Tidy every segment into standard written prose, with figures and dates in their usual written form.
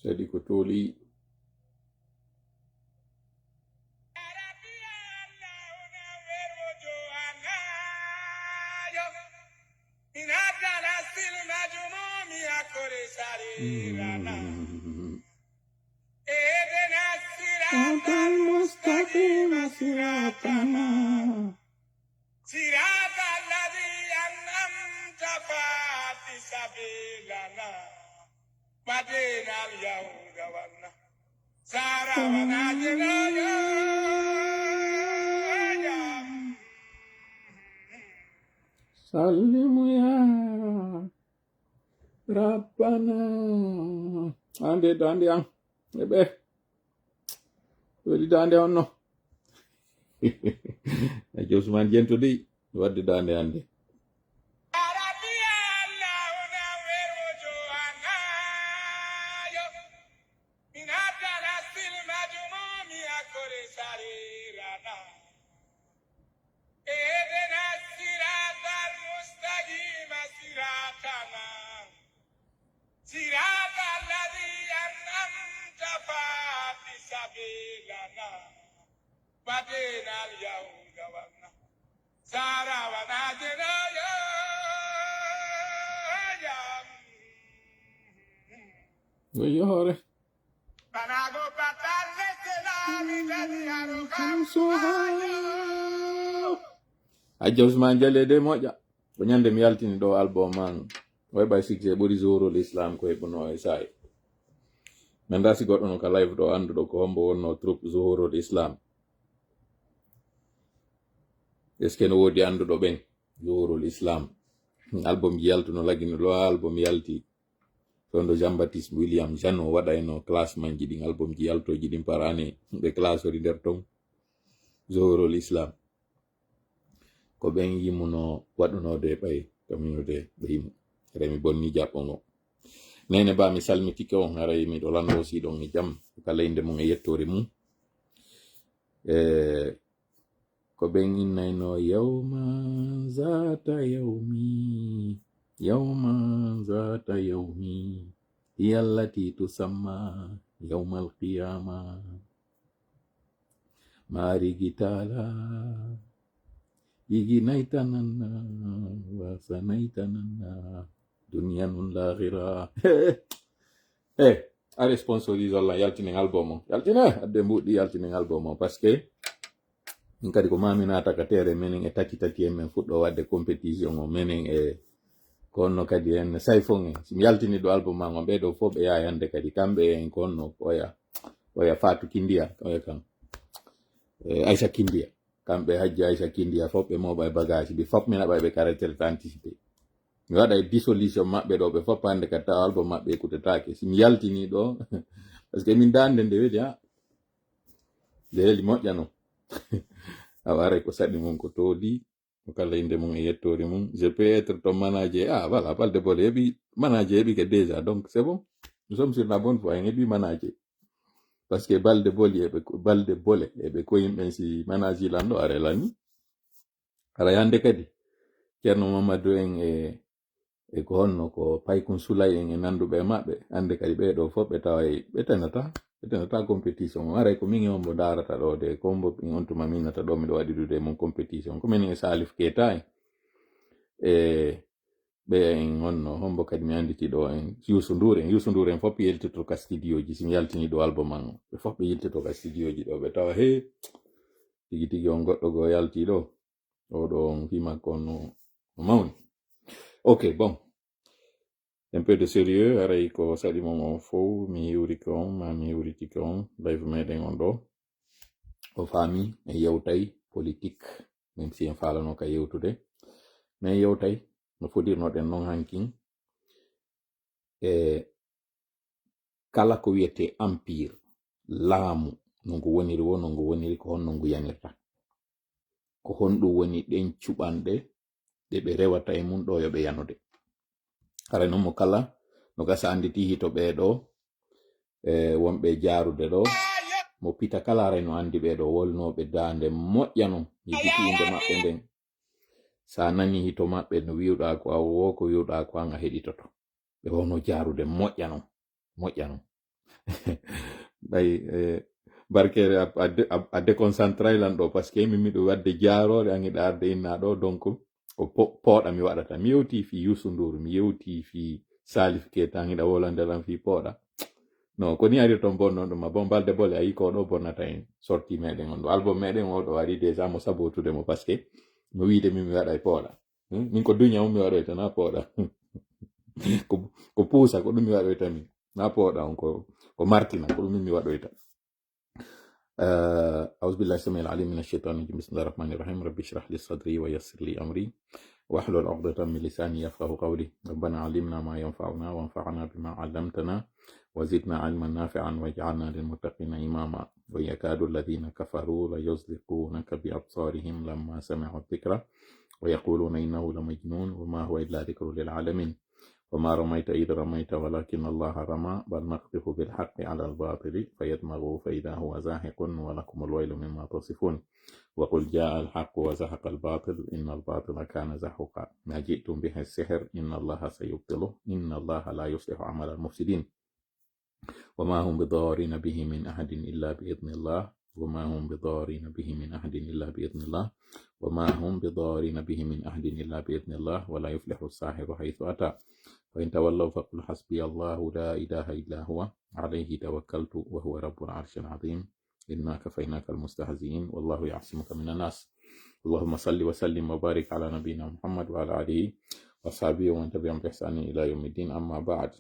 sadi ko toli المستقيم صراطنا صراط الذي أنعمت فاتي سبيلنا بدينا اليهود والنصارى سارا وناجنا سلم يا ربنا ande dande an ebe wadi dande on no e josman jento dey wadde dande ande Yore. Aja Usman Jale de moja ko nyande mi yaltini do album man way bay sikje buri Zuhurul Islam ko ebono e sai nanda si goddo no ka live do andudo ko hombo wonno troupe Zuhurul Islam eske no wodi andudo ben Zuhurul Islam album yaltuno lagino lo album yalti fondo Jean Baptiste William Jano wada eno class man jidi album ji yalto jidi parane be class ori der ton Zuhurul Islam ko ben yimuno waduno de bay communauté be yimu remi bonni japongo nene ba mi salmitike on haray mi do lando si don ni jam kala inde mo yettore mum ko ben innayno yawma zata yawmi yallati tusamma yawmal qiyamah mari gitala Igi naitanana wasa naitanana dunia nun laghira a sponsorize alla yaltinen album yaltina adde mbudi yaltinen album parce que min kadi ko mami nata ka tere menen e taki men fuddo wadde competition o menen e konno kadi en sayfon sim yaltini do album mango be do fo be yayande kadi kambe en konno oya Fatu Kindia oya kan Aisha Kindia kambe hajji Aisha Kindia fop be mobile bagage bi fop mina be caractère anticipé mi wada e dissolution mabbe do be fop ande ka ta album mabbe kutataake sim yaltini do parce que min dande de wedi ha de li mojjano aware ko sadi mon ko todi ko kala inde mon e yettori mon je peux être ton manager voilà pas de bolé bi manager bi que déjà donc c'est bon nous sommes sur la bonne voie et bi manager parce que balde bole e be ko yimbe si manager lando are lani ara yande kadi Ceerno Mamadou en e ko honno ko pay kun sulay en nanduɓe maɓɓe ande kadi ɓeɗo fof ɓe tawa ɓe tenata compétition aray ko min on mo darata ɗo de kombo on tuma minata ɗo miɗo waɗidude mon compétition ko min e Salif Keita e ɓe en honno hombo kadi mi anditi ɗo en Youssou Ndour en fof yeltito ka studio ji simi yaltini ɗo album an ɓe fof ɓe yeltito ka studio ji ɗo ɓe tawa tigi on goɗɗo go yalti ɗo oɗo on fima kono mawni. Ok, bon. Un peu de sérieux, aray ko sadi mon fo mi yuriti kon live meden on do o fami e yewtay politique même si en falano ka yewtude mais yewtay no fodirno den non hankin kala ko wiete empire laamu no ngo woniri ko honno ngu yanirta ko honɗum woni ɗen cuɓanɗe ɗe ɓe rewata e mum ɗo yoɓe yanude ara non mo kala no gasa anditi hito ɓeɗo wonɓe jarude ɗo mo pita kala ara no andi ɓeɗo wolnoɓe dande moƴƴa non yiditi inde maɓɓe nden sa nani hito maɓɓe no wiwɗa ko awo ko wiwɗa ko an a heɗitoto ɓe wono jarude moƴƴa non ɓay barkere a déconcentré lan ɗo par ce que mi miɗo wadde jaarore angiɗa arde inna ɗo donc ko pooɗa mi waɗata mi yewti fi Youssou Ndour mi yewti fi Salif Keita angiɗa wolandelan fi pooɗa non ko ni ari ton bonnon ɗum bon balde bole a yi ko ɗo bonnata en sorti meɗen on ɗo album meɗen o ɗo ari déjà mo sabotude mo par ce que mi wiide mi waɗa e pooɗa min ko duña mi waɗoyta na pooɗa ko puusa ko ɗum mi waɗoyta min na pooɗa on ko martina ko ɗum mi waɗoyta أعوذ بالله السميع العليم من الشيطان الرجيم بسم الله الرحمن الرحيم رب اشرح لي صدري ويسر لي أمري واحلل عقدة من لساني يفقهوا قولي ربنا علمنا ما ينفعنا وانفعنا بما علمتنا وزدنا علما نافعا واجعلنا للمتقين إماما ويكاد الذين كفروا ليزلقونك بأبصارهم لما سمعوا الذكر ويقولون إنه لمجنون وما هو إلا ذكر للعالمين وما رميت إذ رميت ولكن الله رمى بل نقذف بالحق على الباطل فيدمغه فإذا هو زاهق ولكم الويل مما تصفون وقل جاء الحق وزهق الباطل إن الباطل كان زهوقا ما جئتم به السحر إن الله سيبطله إن الله لا يصلح عمل المفسدين وما هم بضارين به من أحد إلا بإذن الله وما هم بضارين به من أحد إلا بإذن الله وما هم بضارين به من أحد إلا بإذن الله ولا يفلح الساحر حيث أتى وإن تولوا فقل حسبي الله لا إله إلا هو عليه توكلت وهو رب العرش العظيم إنا كفيناك المستهزئين والله يعصمك من الناس اللهم صل وسلم وبارك على نبينا محمد وعلى آله وصحبه ومن تبعهم بإحسان إلى يوم الدين أما بعد.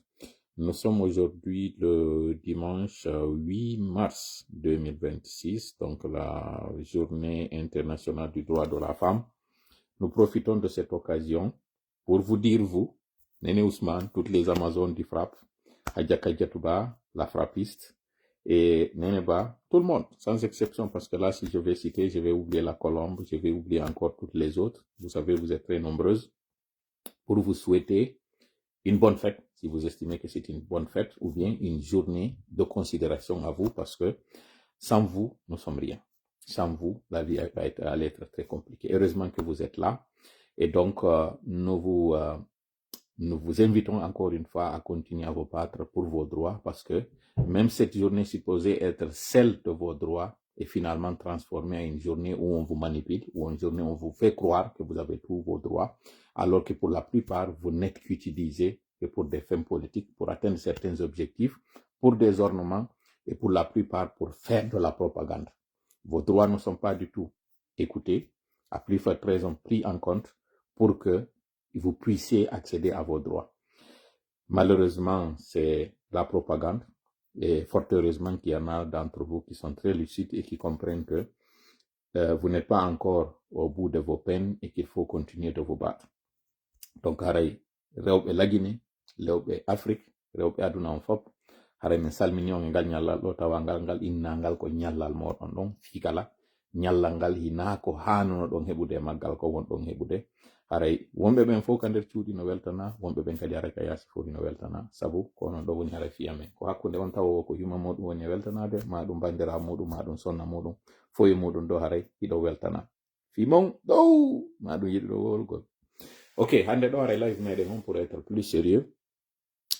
Nous sommes aujourd'hui le dimanche 8 mars 2026, donc la journée internationale du droit de la femme. Nous profitons de cette occasion pour vous dire, vous, Néné Ousmane, toutes les Amazones du frappe, Hadjaka Djatouba, la frappiste, et Néné Ba, tout le monde, sans exception, parce que là, si je vais citer, je vais oublier la Colombe, je vais oublier encore toutes les autres. Vous savez, vous êtes très nombreuses, pour vous souhaiter une bonne fête, si vous estimez que c'est une bonne fête, ou bien une journée de considération à vous, parce que sans vous, nous sommes rien. Sans vous, la vie allait être très compliquée. Heureusement que vous êtes là. Et donc, nous vous invitons encore une fois à continuer à vous battre pour vos droits, parce que même cette journée supposée être celle de vos droits est finalement transformée en une journée où on vous manipule, ou une journée où on vous fait croire que vous avez tous vos droits, alors que pour la plupart, vous n'êtes qu'utilisés que pour des fins politiques, pour atteindre certains objectifs, pour des ornements, et pour la plupart pour faire de la propagande. Vos droits ne sont pas du tout écoutés, à plus forte raison pris en compte pour que vous puissiez accéder à vos droits. Malheureusement, c'est la propagande, et fort heureusement qu'il y en a d'entre vous qui sont très lucides et qui comprennent que vous n'êtes pas encore au bout de vos peines et qu'il faut continuer de vous battre. Donc, haray rewɓe lagine, rewɓe Afrique, rewɓe aduna on fop, haray min salmini on ngal ñallal ɗo tawa ngal innangal ko ñallal moɗon ɗon fikala ñallal ngal hina ko hanuno ɗon heɓude e maggal ko won ɗon heɓude. Haray wonɓe ɓen fof ka nder cuuɗi no weltana, wonɓe ɓen kadi haray ka yaasi fof no weltana, sabu ko non ɗo woni haray fiya men ko hakkunde on tawa ko yuma muɗum woni e weltanade, ma ɗum bandira muɗum, ma ɗum sonna muɗum, foye muɗum ɗo haray ɗiɗo weltana fimon ɗow ma ɗum yiɗi ɗo wolgol. Ok, hande ɗo haray live meɗen pour être plus sérieux,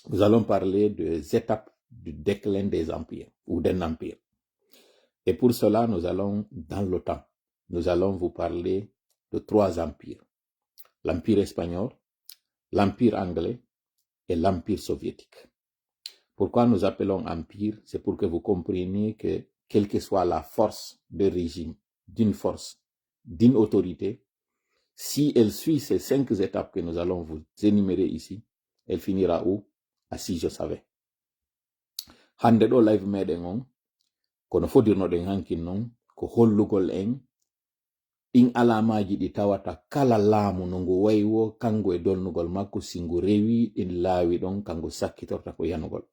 nous allons parler des étapes du déclin des empires ou d'un empire. Et pour cela, nous allons dans le temps. Nous allons vous parler de 3 empires. L'empire espagnol, l'empire anglais et l'empire soviétique. Pourquoi nous appelons empire? C'est pour que vous compreniez que quelle que soit la force de régime, d'une force, d'une autorité, si elle suit ces 5 étapes que nous allons vous énumérer ici, elle finira où? À si je savais. Hande ɗo live meɗen on, kono fodirnoɗen hankin non, ko hollugol en, in alamaji ɗi tawata kala laamu no ngu waywo kango e dolnugol makko si ngu rewi ɗin laawi ɗon kango sakkitorta ko yanugol.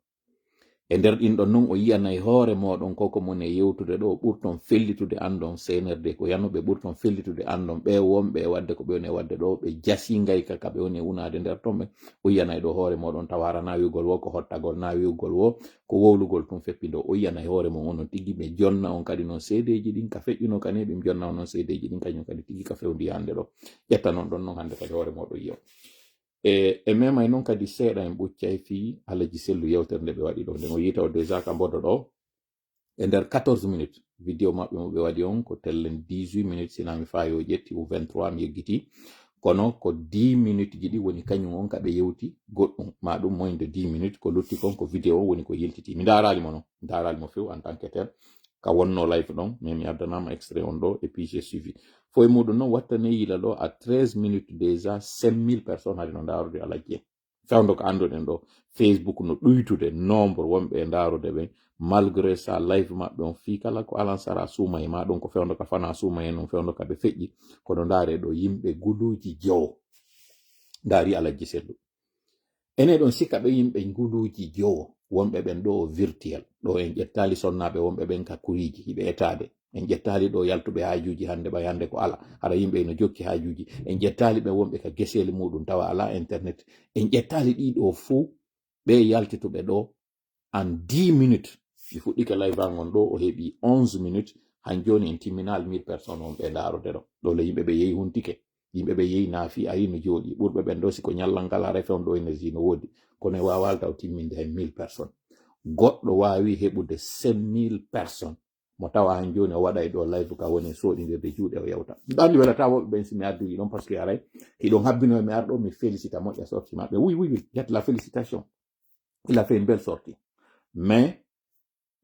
E nder ɗin ɗon non o yiyanay hoore moɗon koko mon e yewtude ɗo ɓurton fellitude andon senerde ko yanuɓe ɓurton fellitude andon ɓe wonɓe e wadde ko ɓe woni e wadde ɗo ɓe jasi gayka ka ɓe woni e unade nder ton ɓe o yiyanay ɗo hoore moɗon tawara nawiugol wo ko hottagol nawiugol wo ko wowlugol tum feppi ɗo o yiyanay hoore mon onon tigui ɓe jonna on kadi noon seedeji ɗin ka feƴƴuno kane ɓe jonna on noon seedeji ɗin kañum kadi tigui ka fewndi hande ɗo ƴetta noon ɗon noon hande kadi hoore moɗon yiyo. e mema e non kadi seeɗa en ɓuccay fi Alaji Sellu yewtere nde ɓe waɗi ɗo nde o yita o déjà ka mboɗo ɗo e nder 14 minutes vidéo maɓɓe mo ɓe waɗi on ko tellen 18 minutes sinami fayo ƴetti ou 23 mi yeggiti kono ko 10 minutes ji ɗi woni kañum on kaɓe yewti goɗɗum ma ɗum moins de 10 minutes ko lutti kon ko vidéo woni ko yiltiti mi daralimo non daralimo few en tant que tel ka wonno live ɗon mais mi addanama extrait on ɗo et puis j'ai suivi fo e muɗum noon wattane yila ɗo à 13 minutes déjà 5000 personnes haade no darude Alaji fewndo ko anduɗen ɗo Facebook no ɗuytude nombre wonɓe e darude ɓen malgré ça live maɓɓe on fi kala ko alansara suuma e ma ɗum ko fewndo ka fana suuma en on fewndo kaɓe feƴƴi kono ndaare ɗo yimɓe guluji jowo ndaari Alaji Sellu ene ɗon sikka ɓe yimɓe guluji jowo wonɓe ɓen ɗo virtuel ɗo en ƴettali sonnaɓe wonɓe ɓen ka kuriji hiɓe etade en ƴettali ɗo yaltuɓe hajuji hande ɓa hande ko ala haɗa yimɓe eno jokki hajuji en ƴettali ɓe wonɓe ka geseli muɗum tawa ala internet en ƴettali ɗiɗo fuu ɓe yaltituɓe ɗo en 10 minutes mi fuɗɗike live angon ɗo o heɓi 11 minutes han joni en timminal 1000 personnes on ɓe darode ɗo ɗo le yimɓe ɓe yehi huntike yimɓe ɓe yehi naafi ayi no jooɗi ɓurɓe ɓen ɗo siko ñallal ngal ara fewn ɗo énergie no woodi kono e wawal taw timminde hen 1000 personnes goɗɗo wawi heɓude 5000 personnes mo tawa han joni o waɗa e ɗo live ka woni soɗidirde juuɗe o yewta ɗo andi welata woɓɓe ɓen simi ardi ɗon par ce que aray hiɗon habbino mi ar ɗo mi félicita moƴƴa sortie maɓɓe oui oui oui jette la félicitation il a fait une belle sortie mais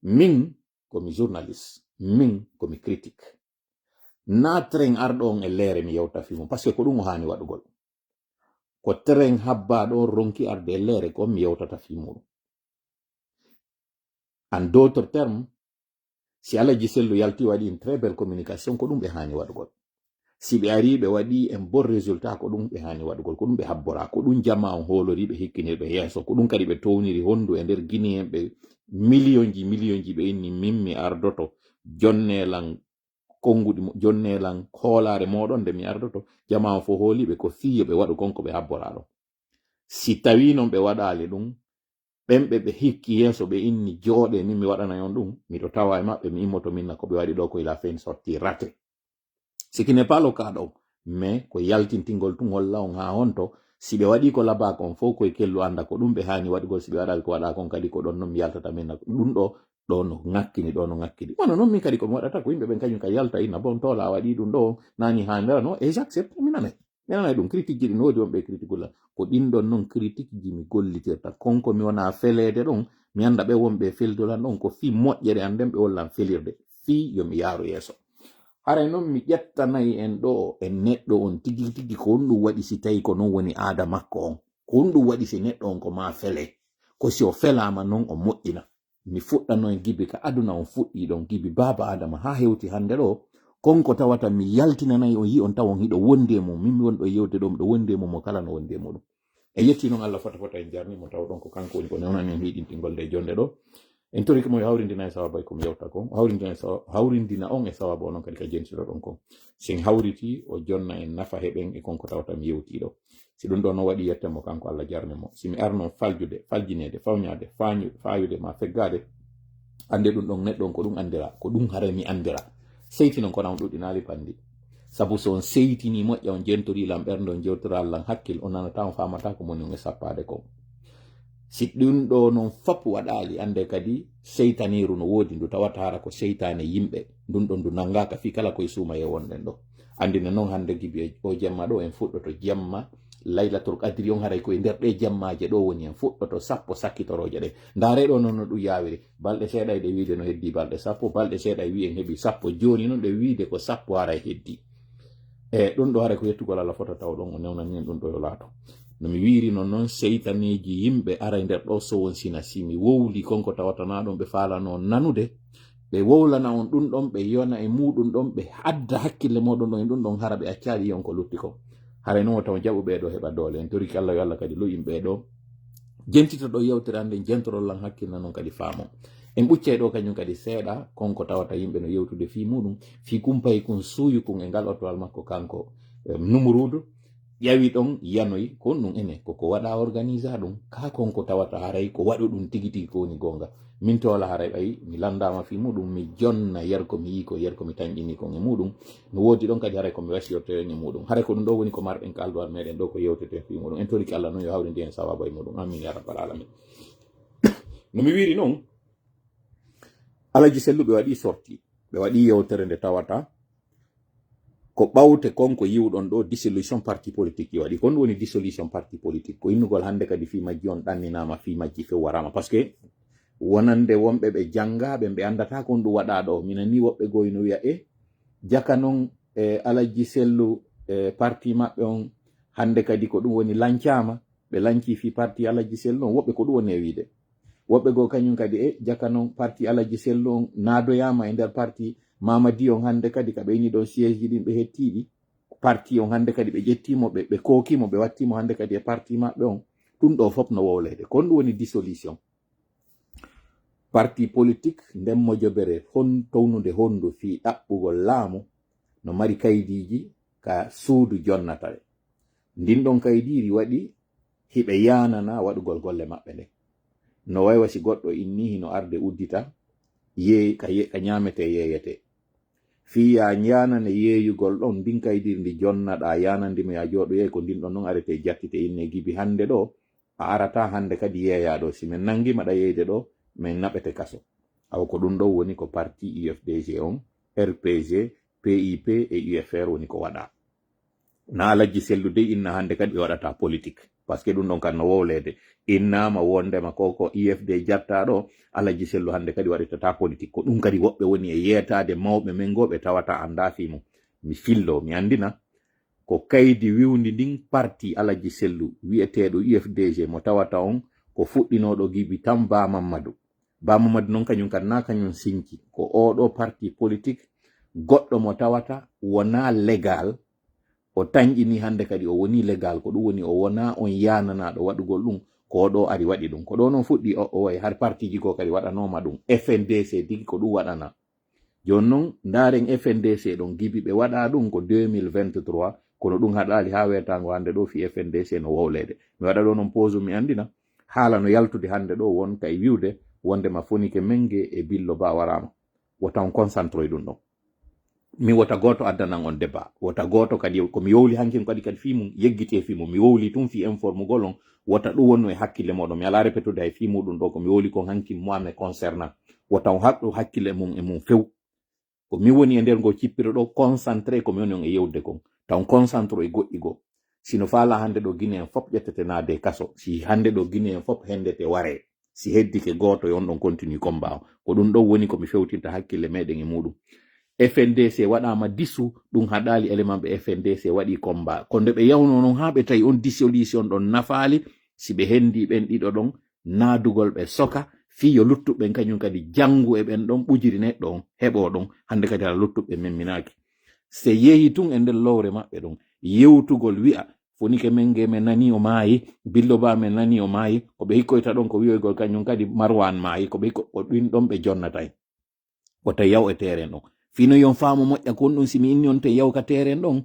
min komi journaliste min komi critique na tren arɗo on e leere mi yewta fimo par ce que ko ɗum o hani waɗugol ko tren habbaɗo ronki arde e leere kon mi yewtata fimuɗum en d'autres termes si Alaji Sellu yalti waɗi une très belle communication ko ɗum ɓe hani waɗugol si ɓe ari ɓe waɗi un bon résultat ko ɗum ɓe hani waɗugol ko ɗum ɓe habbora ko ɗum jama on hoolori ɓe hikkinirɓe yeeso ko ɗum kadi ɓe towniri hondu e nder Guinée en ɓe million ji ɓe inni min mi ardoto jonnelan konguɗi jonnelan hoolare moɗon nde mi ardoto jama on fo hooliɓe ko fiyo ɓe waɗu konko ɓe habbora ɗon si tawi noon ɓe waɗali ɗum ɓemɓe ɓe hikki yeeso ɓe inni jooɗe min mi waɗana on ɗum miɗo tawa e maɓɓe mi immoto minna ko ɓe waɗi ɗo ko il a fait une sortie ratée ce qui n'est pas le cas ɗo mais ko yaltintingol tun holla on ha honto si ɓe waɗi ko labak on fof koye kellu anda ko ɗum ɓe hani waɗugol si ɓe waɗali ko waɗa kon kadi ko ɗon noon mi yaltata minna ɗum ɗo no ŋakkini ɗo no ŋakkini wono noon min kadi komi waɗata ko yimɓe ɓen kañum ka yalta inna bon tola waɗi ɗum ɗo nani ha ndera no et j'accepte mi nanay ɗum critique ji ɗi no woodi wonɓe critique ulla ko ɗin ɗon noon critique ji mi gollitirta konko mi wona felede ɗon mi anda ɓe wonɓe feldolan ɗon ko fi moƴƴere anden ɓe wollan felirde fi yomi yaaru yeeso haray noon mi ƴettanayi en ɗo en neɗɗo on tigi tigi ko on ɗum waɗi si tawi ko noon woni aada makko on ko on ɗum waɗi si neɗɗo on ko ma fele ko si o felama noon o moƴƴina mi fuɗɗano en gibi ka aduna on fuɗɗi ɗon gibi baba adama ha hewti hande ɗo konko tawata mi yaltinanayi on yi on taw on hiɗo wondi e mum min mi wonɗo yewde ɗo miɗo wondi e mum mo kala no wondi e muɗum e yetti noon Allah fota en jarnimo taw ɗon ko kanko woni ko newnani en hiɗintingol nde jonde ɗo en tori mo hawrindina e sawaba ko mi yewta ko hawrindina on e sawaba onon kadi ka jentiro ɗon ko sin hawriti o jonna en nafa heɓen e konko tawata mi yewti ɗo si ɗum ɗo no waɗi yettemo kanko Allah jarnimo simi arnon faljinede fawñade fayude ma feggade ande ɗum ɗon neɗɗon ko ɗum andira ko ɗum hara mi andira seyti non kono on ɗuɗɗinali pandi sabu so on seytini moƴƴa on jentori lam ɓernde on jewtora Allah hakkil on nanata on famata ko moni on e sappade ko si ɗum ɗo noon fop waɗali ande kadi seytaniru no woodi ndu tawata hara ko seytane yimɓe ɗum ɗon ndu nangaka fi kala koye suuma ye wonɗen ɗo andine noon hande gibi o jemma ɗo en fuɗɗoto jemma laylatul qadri on haray koye nder ɗe jemmaje ɗo woni en fuɗɗoto sappo sakkitoroje ɗe ndaare ɗo noon no ɗum yawiri balɗe seeɗa e ɗe wiide no heddi balɗe sappo balɗe seeɗa e wi en heeɓi sappo joni noon ɗe wiide ko sappo hara heddi e ɗum ɗo haray ko yettugol Allah fota taw ɗon o newnani en ɗum ɗo yo laato no mi wiiri noon seytaneji yimɓe ara nder ɗo so won sina si mi wowli konko tawatana ɗon ɓe falano nanude ɓe wowlana on ɗum ɗon ɓe yona e muɗum ɗon ɓe adda hakkille moɗon ɗon e ɗum ɗon hara ɓe accali on ko lutti ko haray noon taw jaɓuɓe ɗo heɓa doole en toriki Allah yo Allah kadi loyimɓe ɗo jentita ɗo yewtere hande jentorollan hakkilla noon kadi faamo en ɓuccay ɗo kañum kadi seeɗa konko tawata yimɓe no yewtude fi muɗum fi kumpayi kun suuyu kun e ngal otoal makko kanko Numrudu ƴawi ɗon yanoyi kon ɗum ene koko waɗa organisa ɗum ka konko tawata haray ko waɗo ɗum tigi tigi ko woni gonga min to wala haray ɓayi mi landama fi muɗum mi jonna yer ko mi yi ko yer ko mi tañƴini kon e muɗum mi wodi ɗon kadi haray komi wasiyortoen e muɗum haray ko ɗum ɗo woni ko marɗen ka alduwar meɗen ɗo ko yewteten fi muɗum en toriki Allah noon yo hawri ndi en sawabu e muɗum amin ya rabbal alamin no mi wiri noon Alaji Sellu ɓe waɗi sorti ɓe waɗi yewtere nde tawata ko ɓawte konko yiwɗon ɗo dissolution parti politique waɗi kon woni dissolution parti politique ko innugol hande kadi fi majji on ɗanninama fi majji few warama par ce que wonande wonɓe ɓe jangaɓe ɓe andata kon ɗum waɗa ɗo minen ni woɓɓe goyno wiya jaka noon Alaji Sellu parti maɓɓe on hande kadi ko ɗum woni lancama ɓe lanci fi parti Alaji Sellu on woɓɓe ko ɗum woni e wiide woɓɓe go kañum kadi jaka noon parti Alaji Sellu on naadoyama e nder parti Mamadi on hande kadi ka ɓeyni ɗon siège ji ɗin ɓe hettiɗi parti on hande kadi ɓe ƴettimo ɓe kookimo ɓe wattimo hande kadi e parti maɓɓe on ɗum ɗo fof no wowlede kon ɗum woni dissolution parti politique nden mojobere townude hondu fi ɗaɓɓugol laamu no mari kaydiji ka suudu jonnata ɓe ndin ɗon kaydiri waɗi hiɓe yanana waɗugol golle maɓɓe nde no waywa si goɗɗo inni hino arde uddita ka ñamete yeyete fiya yanane yeeyugol ɗon ndin kaydiri ndi jonnaɗa yanandimo ya jooɗo yeey ko ndin ɗon noon arete jattite inne gibi hande ɗo a arata hande kadi yeeyaɗo si min nangimaɗa yeyde ɗo min naɓete kaso awa ko ɗum ɗo woni ko parti UFDG on RPG PIP e UFR woni ko waɗa na Alaji Sellu dey inna hande kadi ɓe waɗata politique par ce que ɗum ɗon kan no wowlede innama wondema koko UFD jatta ɗo Alaji Sellu hande kadi waɗitata politique ko ɗum kadi woɓɓe woni e yeetade mawɓe men go ɓe tawata anda fimo mi fillo mi andina ko kaydi wiwndi ndin parti Alaji Sellu wi'eteɗo UFDG mo tawata on ko fuɗɗinoɗo gibi tan Ba Mamadou noon kañum kan na kañum sinki ko oɗo parti politique goɗɗo mo tawata wona légal o tañƴini hande kadi o woni légal ko ɗum woni o wona on yananaɗo waɗugol ɗum ko ɗo ari waɗi ɗum ko ɗo noon fuɗɗi o way har partiji ko kadi waɗanoma ɗum FNDC tigi ko ɗum waɗana joni noon ndaren FNDC ɗon gibi ɓe waɗa ɗum ko 2023 kono ɗum haɗali ha wetango hande ɗo fi FNDC no wowlede mi waɗa ɗo noon pose mi andina haala no yaltude hande ɗo won kay wiwde wondema fonike menge e billo ba warama wotan concentre ɗum ɗon mi wota goto addanan on débat wota goto kadi ko mi yowli hankin kadi fimum yeggite fimum mi wowli tum fi informugol on wota ɗum wonno e hakkille moɗon mi ala repetude hay fi muɗum ɗo ko mi wowli kon hankin moame concernant wota on haɗɗo hakkille mum e mum few ko mi woni e nder ngo cippiro ɗo concentré ko mi woni on e yewde kon taw concentre e goɗɗi goo sino faala hande ɗo Guinée en fop ƴettete naade kaso si hande ɗo Guinée en fop hendete ware si heddike goto yon ɗon continue combat ko ɗum ɗon woni ko mi fewtinta hakkille meɗen e muɗum FNDC waɗama disu ɗum haɗali élément ɓe FNDC waɗi combat ko nde ɓe yawno noon ha ɓe tawi on dissolution ɗon nafaali si ɓe hendi ɓen ɗiɗo ɗon naadugol ɓe soka fiyo luttuɓen kañum kadi jangu e ɓen ɗon ɓujiri neɗɗo on heɓo ɗon hande kadi ala luttuɓe memminaki se yehi tun e nder lowre maɓɓe ɗon yewtugol wi'a fonike menge men nani o maayi billo ba men nani o maayi ko ɓe hikkoyta ɗon ko wiyoygol kañum kadi Marwan maayi ko ɓe hikko ko ɗin ɗon ɓe jonnatay wota yaw e teren ɗon fino yon faamu moƴƴa kon ɗum simi inni on te yawka teren ɗon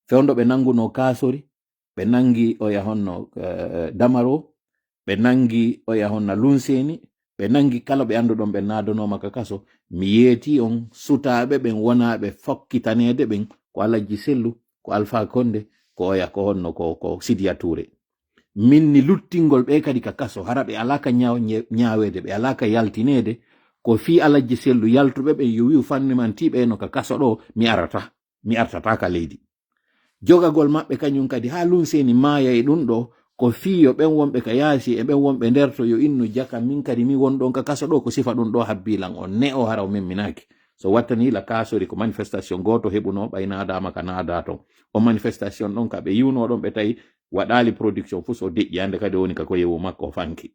fewndo ɓe nanguno Kasori ɓe nangi oya honno Damaro ɓe nangi oya honna Lunseni ɓe nangi kala ɓe anduɗon ɓe nadanoma ka kaso mi yeeti on sutaɓe ɓen wonaɓe fokkitanede ɓen ko Alaji Sellu ko Alpha Condé ko oya ko honno ko Sidia Touré minni luttingol ɓe kadi ka kaso hara ɓe alaka ñawede ɓe alaka yaltinede ko fi Alaji Sellu yaltuɓe ɓe yo wi'u fannimantiɓe no ka kaso ɗo mi artata ka leydi jogagol maɓɓe kañum kadi ha Lunseni maya e ɗum ɗo ko fiyo ɓen wonɓe ka yaasi e ɓen wonɓe nder to yo innu jaka min kadi mi won ɗon ka kaso ɗo ko sifa ɗum ɗo habbilan on ne o hara o memminaki so wattani la Kasori ko manifestation goto heɓuno ɓaynadama ka naada ton o manifestation ɗon ka ɓe yiwno ɗon ɓe tawi waɗali production fu so deƴƴi hande kadi woni ka ko yewu makko o fanki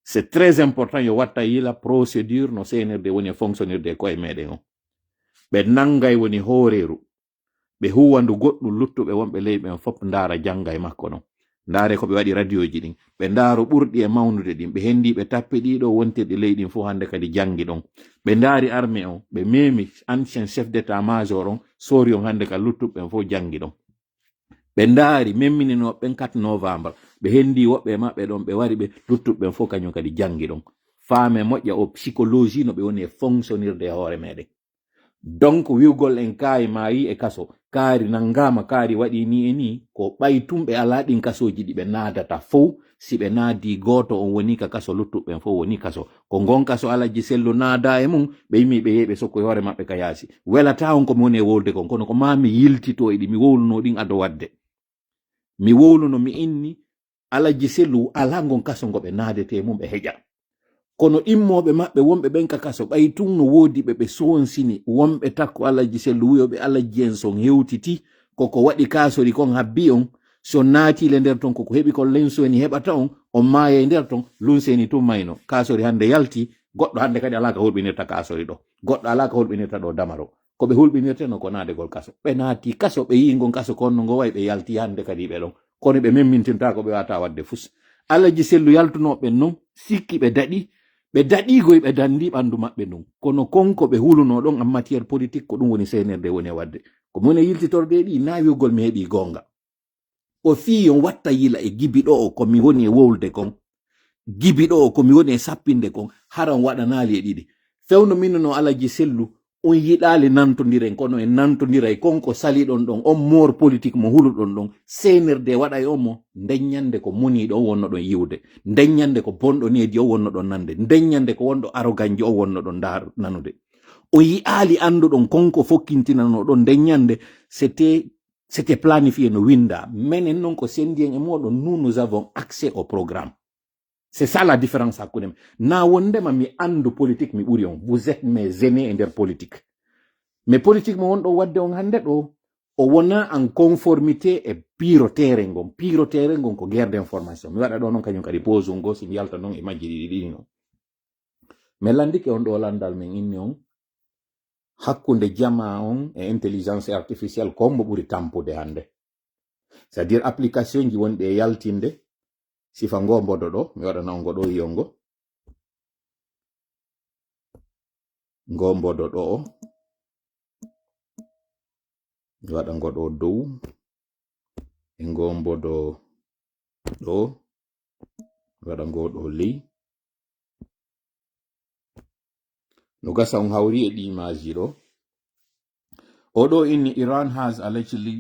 c'est très important yo watta yila procédure no senirde woni fonctionnirde koye meɗen o ɓe nangay woni hooreru ɓe huwandu goɗɗum luttuɓe wonɓe ley ɓen fop ndaara janga e makko non ndaare ko ɓe waɗi radio ji ɗin ɓe ndaaro ɓurɗi e mawnude ɗin ɓe hendi ɓe tappi ɗiɗo wontirɗi ley ɗin fu hande kadi jangi ɗon ɓe ndaari armée on ɓe memi ancien chef d'état major on sori on hande ka luttuɓe ɓen fo jangi ɗon ɓe ndaari memminino ɓen 4 novembre ɓe hendi woɓɓe maɓɓe ɗon ɓe wari ɓe luttuɓe fof kañum kadi jangi ɗon faame moƴƴa o psychologie no ɓe woni e fonctionnirde e hoore meɗen donc wiwgol en kaari maayi e kaso kaari nangama kaari waɗi ni e ni ko ɓaytumɓe ala ɗin kasoji ɗi ɓe naadata fof si ɓe naadi gooto on woni ka kaso luttuɓen fof woni kaso ko gon kaso Alaji Sellu naada e mum ɓe yimi ɓe yeeɓe sokko e hoore maɓɓe ka yaasi welata on komi woni e wolde kon kono ko mami yiltito e ɗi mi wowluno ɗin ado wadde mi wowluno mi inni Alaji Sellu ala gon kaso ngo ɓe naadete mum ɓe heƴa kono immoɓe maɓɓe wonɓe ɓen ka kaso ɓay tun no woodi ɓe sonsini wonɓe takko Alaji Sellu wiyoɓe Alaji en son hewtiti koko waɗi kasori kon habbi on so naatile nder ton koko heɓi kon lensoni heɓata on maaya e nder ton lunseni tum mayno kasori hande yalti goɗɗo hande kadi ala ka hulɓinirta kasori ɗo goɗɗo ala ka hulɓinirta ɗo damaro koɓe hulɓinirteno ko naadegol kaso ɓe naati kaso ɓe yingon kaso konno ngo wayi ɓe yalti hande kadi ɓe ɗon kono ɓe memmintinta ko ɓe wata wadde fus Alaji Sellu yaltunoɓe non sikki ɓe daɗigoy ɓe dandi ɓandu maɓɓe ɗum kono konko ɓe huluno ɗon en matiére politique ko ɗum woni senerde woni wadde ko mone yiltitorde ɗi nawiugol mi heɓi gonga o fii on watta yila e gibiɗo o komi woni e wowlde kon gibiɗo o komi woni e sappinde kon haran waɗanali e ɗiɗi fewno min no Alaji Sellu on yiɗali nantodiren kono en nantodira e konko saliɗon ɗon on mor politique mo huluɗon ɗon senerde waɗa e on mo ndeññande ko muniɗo o wonno ɗon yiwde ndeññande ko bonɗo needi o wonno ɗon nande ndeññande ko wonɗo aroganji o wonno ɗon nanude o yi'ali anduɗon konko fokkintinano ɗon ndeññande c'était planifié no winda menen non ko sendien e moɗon nous avons accès au programme c'est ça la différence hakkude na wondema mi andu politique mi ɓuri on vous êtes mes aînés e nder politique mais politique mo wonɗo wadde on hande ɗo o wona en conformité e pirotere ngon ko guerre d'information mi waɗa ɗo noon kañum kadi pose ngo si mi yalta noon e majji ɗiɗi noon mais landike on ɗo landal men inni on hakkunde jama on e intelligence artificielle kombo ɓuri tampude hande c'est à dire application ji wonɗi e yaltinde sifa ngo mbodo ɗo mi waɗana on ngo ɗo yiyongo ngo mbodo ɗo o mi waɗa ngo ɗo dow e ngo mbodo ɗo mi waɗa ngo ɗo ley no gasa on hawri e ɗi image ɗo oɗo inni Iran has allegedly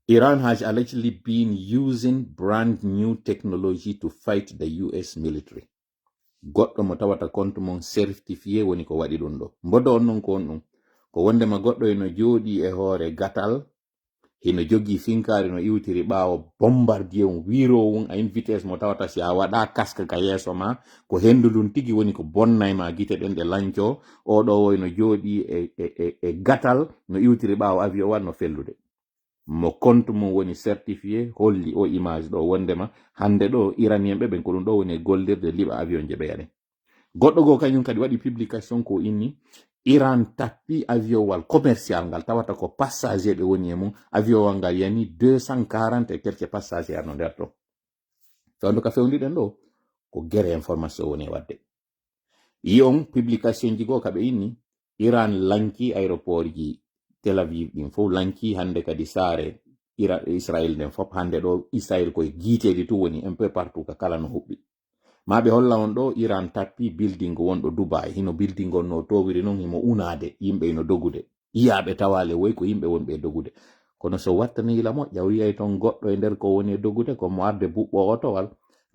Iran has allegedly been using brand new technology to fight the US military. Goɗɗo mo tawata compte mon certifié woni ko waɗi ɗum ɗo. Mbodo on non ko on ɗum. Ko wondema goɗɗo eno jooɗi e hoore gatal, hino jogi finkari no iwtiri ɓaawo bombardier on wiro on a une vitesse mo tawata si a waɗa casque ka yeeso ma ko hendu ɗum tigi woni ko bonnay ma gite ɗen ɗe lanco oɗo woy no jooɗi e gatal no iwtiri ɓaawo avion wan no fellude mo compte mum woni certifié holli o image ɗo wondema hande ɗo iranien ɓe ɓen ko ɗum ɗo woni gollirde liɓa avion je ɓe yaɗen goɗɗo go kañum kadi waɗi publication ko inni Iran tappi avion wal commercial ngal tawata ko passager ɓe woni e mum avion wal ngal yani 240 et quelques passagers no nder to fewndo ka fewndiɗen ɗo ko guerre information woni e wadde yi on publication ji goo kaɓe inni Iran lanki aéroport ji Tel Aviv ɗin fof lanki hande kadi saare Israel nden fof hande ɗo Israel koye giiteɗi tu woni un peu partout ka kala no huɓɓi maɓe holla on ɗo Iran tappi building wonɗo Dubai hino building on no towiri noon himo unade yimɓe ino dogude yiyaɓe tawale woy ko yimɓe wonɓe e dogude kono so wattani yila moƴƴa wiyay toon goɗɗo e nder ko woni e dogude komo arde buɓɓo otowal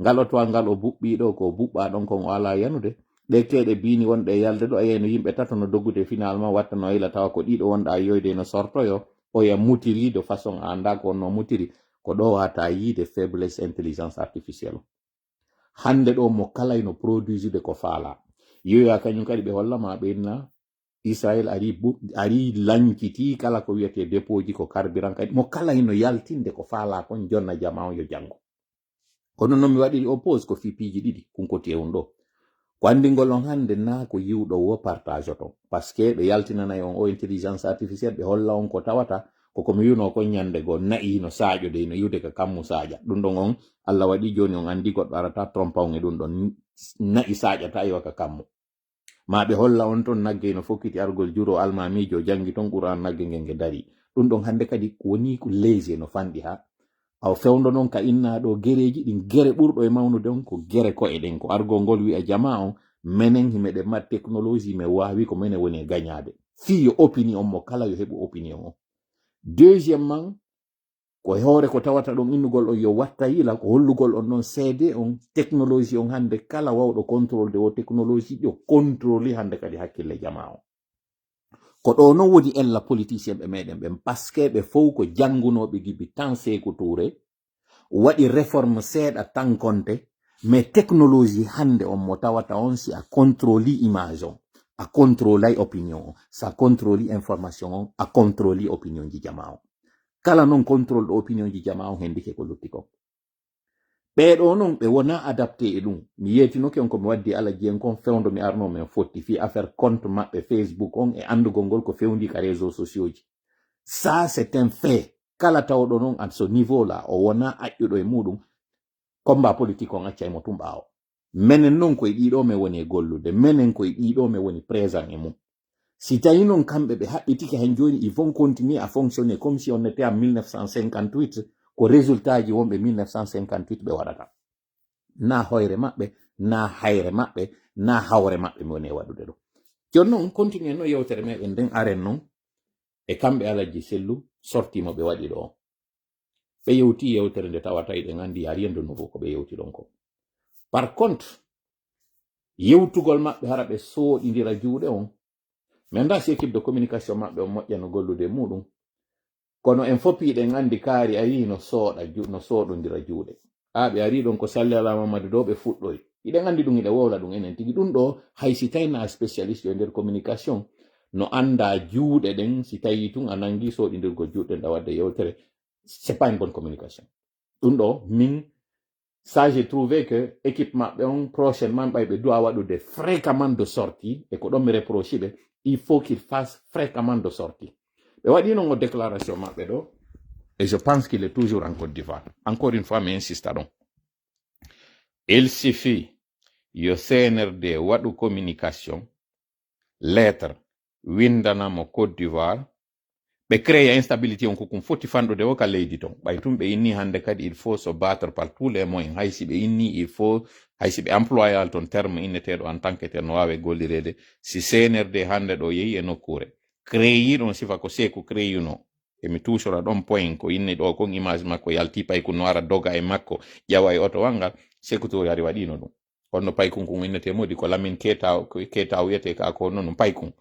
ngal otowal ngal o buɓɓi ɗo ko buɓɓa ɗon kon o ala yanude ɗe keɗe bini wonɗe e yalde ɗo ayeno yimɓe tato no dogude finalement wattano yila tawa ko ɗiɗo wonɗa yoyde no sortoyo oya mutiri de façon a anda ko no mutiri ko ɗo wata yiide faiblesse intelligence artificielle hande ɗo mo kala no produiside ko faala yoya kañum kadi ɓe hollama ɓenna Israel ari lankiti kala ko wiyete dépôt ji ko carburant kadi mo kala no yaltinde ko faala kon jonna jama on yo jango kono noon mi waɗi oppose ko fipiji ɗiɗi kunkoti on ɗo ko anndingol on hannde na ko yiwɗo wo partage to par ce que ɓe yaltinanay on o intelligence artificielle ɓe holla on ko tawata koko mi wino kon ñande goo na'i no saaƴo de no yiwde ka kammu saaƴa ɗum ɗon on Allah waɗi joni on anndi goɗɗo arata trompa on e ɗum ɗon na'i saaƴata iwa ka kammu ma ɓe holla on ton nagge no fokkiti argol juro almamijo jangi ton Qur'an nagge ngenge dari ɗum ɗon hande kadi woni ko leyse no fanɗi ha aw fewndo noon ka inna ɗo gereji ɗin gere ɓurɗo e mawnude on ko gere ko eɗen ko argol ngol wi'a jama on menen himeɗe mat technologie me wawi ko menen woni gagnade fi yo opinion on mo kala yo heɓu opinion on deuxièmement ko hoore ko tawata ɗon innugol on yo watta yila ko hollugol on noon seede on technologie on hande kala wawɗo contrôle de o technologie yo contrôle hande kadi hakkille jama on ko ɗo noon woni ella politicien ɓe meɗen ɓen paske ɓe fof ko jangunoɓe gibi tan Sékou Touré waɗi réforme seeɗa tan konte mais technologie hande on mo tawata on si a contrôle image on a contrôle opinion on sa contrôle information on a contrôle opinion ji jama on kala non contrôle ɗo opinion ji jama on hendike ko lutti kon ɓeɗo non ɓe wona adapté e ɗum mi yetinoke on komi waddi ala jiyen kon fewndo mi arno men fotti fi affaire compte maɓɓe Facebook on e andugol ngol ko fewndi ka réseaux sociaux ji ça c'est un fait kala tawɗo non à ce niveau là o wona aƴƴuɗo e muɗum combat politique on accay mo tum ɓaawo menen non koye ɗiɗo me woni e gollude menen koye ɗiɗo me woni présent e mum si tawi non kamɓe ɓe haɓɓitike hen joni ils vont continuer à fonctionner comme si on était en 1958 ko résultat ji wonɓe 1958 ɓe waɗata na hoyre maɓɓe na hayre maɓɓe na hawre maɓɓe mi woni e waɗude ɗo joni noon continue no yewtere meɗen nden aren noon e kamɓe Alaji Sellu sortimo ɓe waɗi ɗo ɓe yewti yewtere nde tawata eɗen andi a rien de nouveau ko ɓe yewti ɗon ko par contre yewtugol maɓɓe hara ɓe sooɗidira juuɗe on min da si équipe de communication maɓɓe on moƴƴa no gollude muɗum kono en foppiɗen andi kaari a yi no sooɗodira juuɗe ɓe ari ɗon ko salli ala Mamadou ɗo ɓe fuɗɗoy iɗen andi ɗum iɗe wowla ɗum enen tigi ɗum ɗo hay si tawi na spécialiste e nder communication no anda juuɗe ɗen si tawi tun a nangi sooɗidirgo juuɗe ɗa wadde yewtere c'est pas une bonne communication ɗum ɗo min ça j'ai trouvé que équipe maɓɓe on prochainement ɓe doit waɗude fréquemment de sortie et ko ɗon mi reproche ɓe il faut qu'il fasse fréquemment de sortie ɓe waɗi non o déclaration maɓɓe ɗo et je pense qu'il est toujours en Côte d'Ivoire encore une fois mi insiste ɗon il suffit yo CNRD waɗu communication lettre windanamo Côte d'Ivoire ɓe créa instabilité on kokum foti fanɗude o ka leydi ton ɓay tum ɓe inni hande kadi il faut se battre par tous les moyens haysi ɓe inni il faut haysi ɓe employal ton terme inneteɗo en tant que tel no wawe gollirede si CNRD hande ɗo yehi e nokkure créyi ɗon sifa ko Sékou créyuno emi tuusora ɗon point ko inni ɗo kon image makko yalti paykun no ara doga e makko ƴawa e oto wangal Sékou Touré ari waɗino ɗum honno paykun kon innete modi ko Lamine Keita wiyete ka ko noon paykun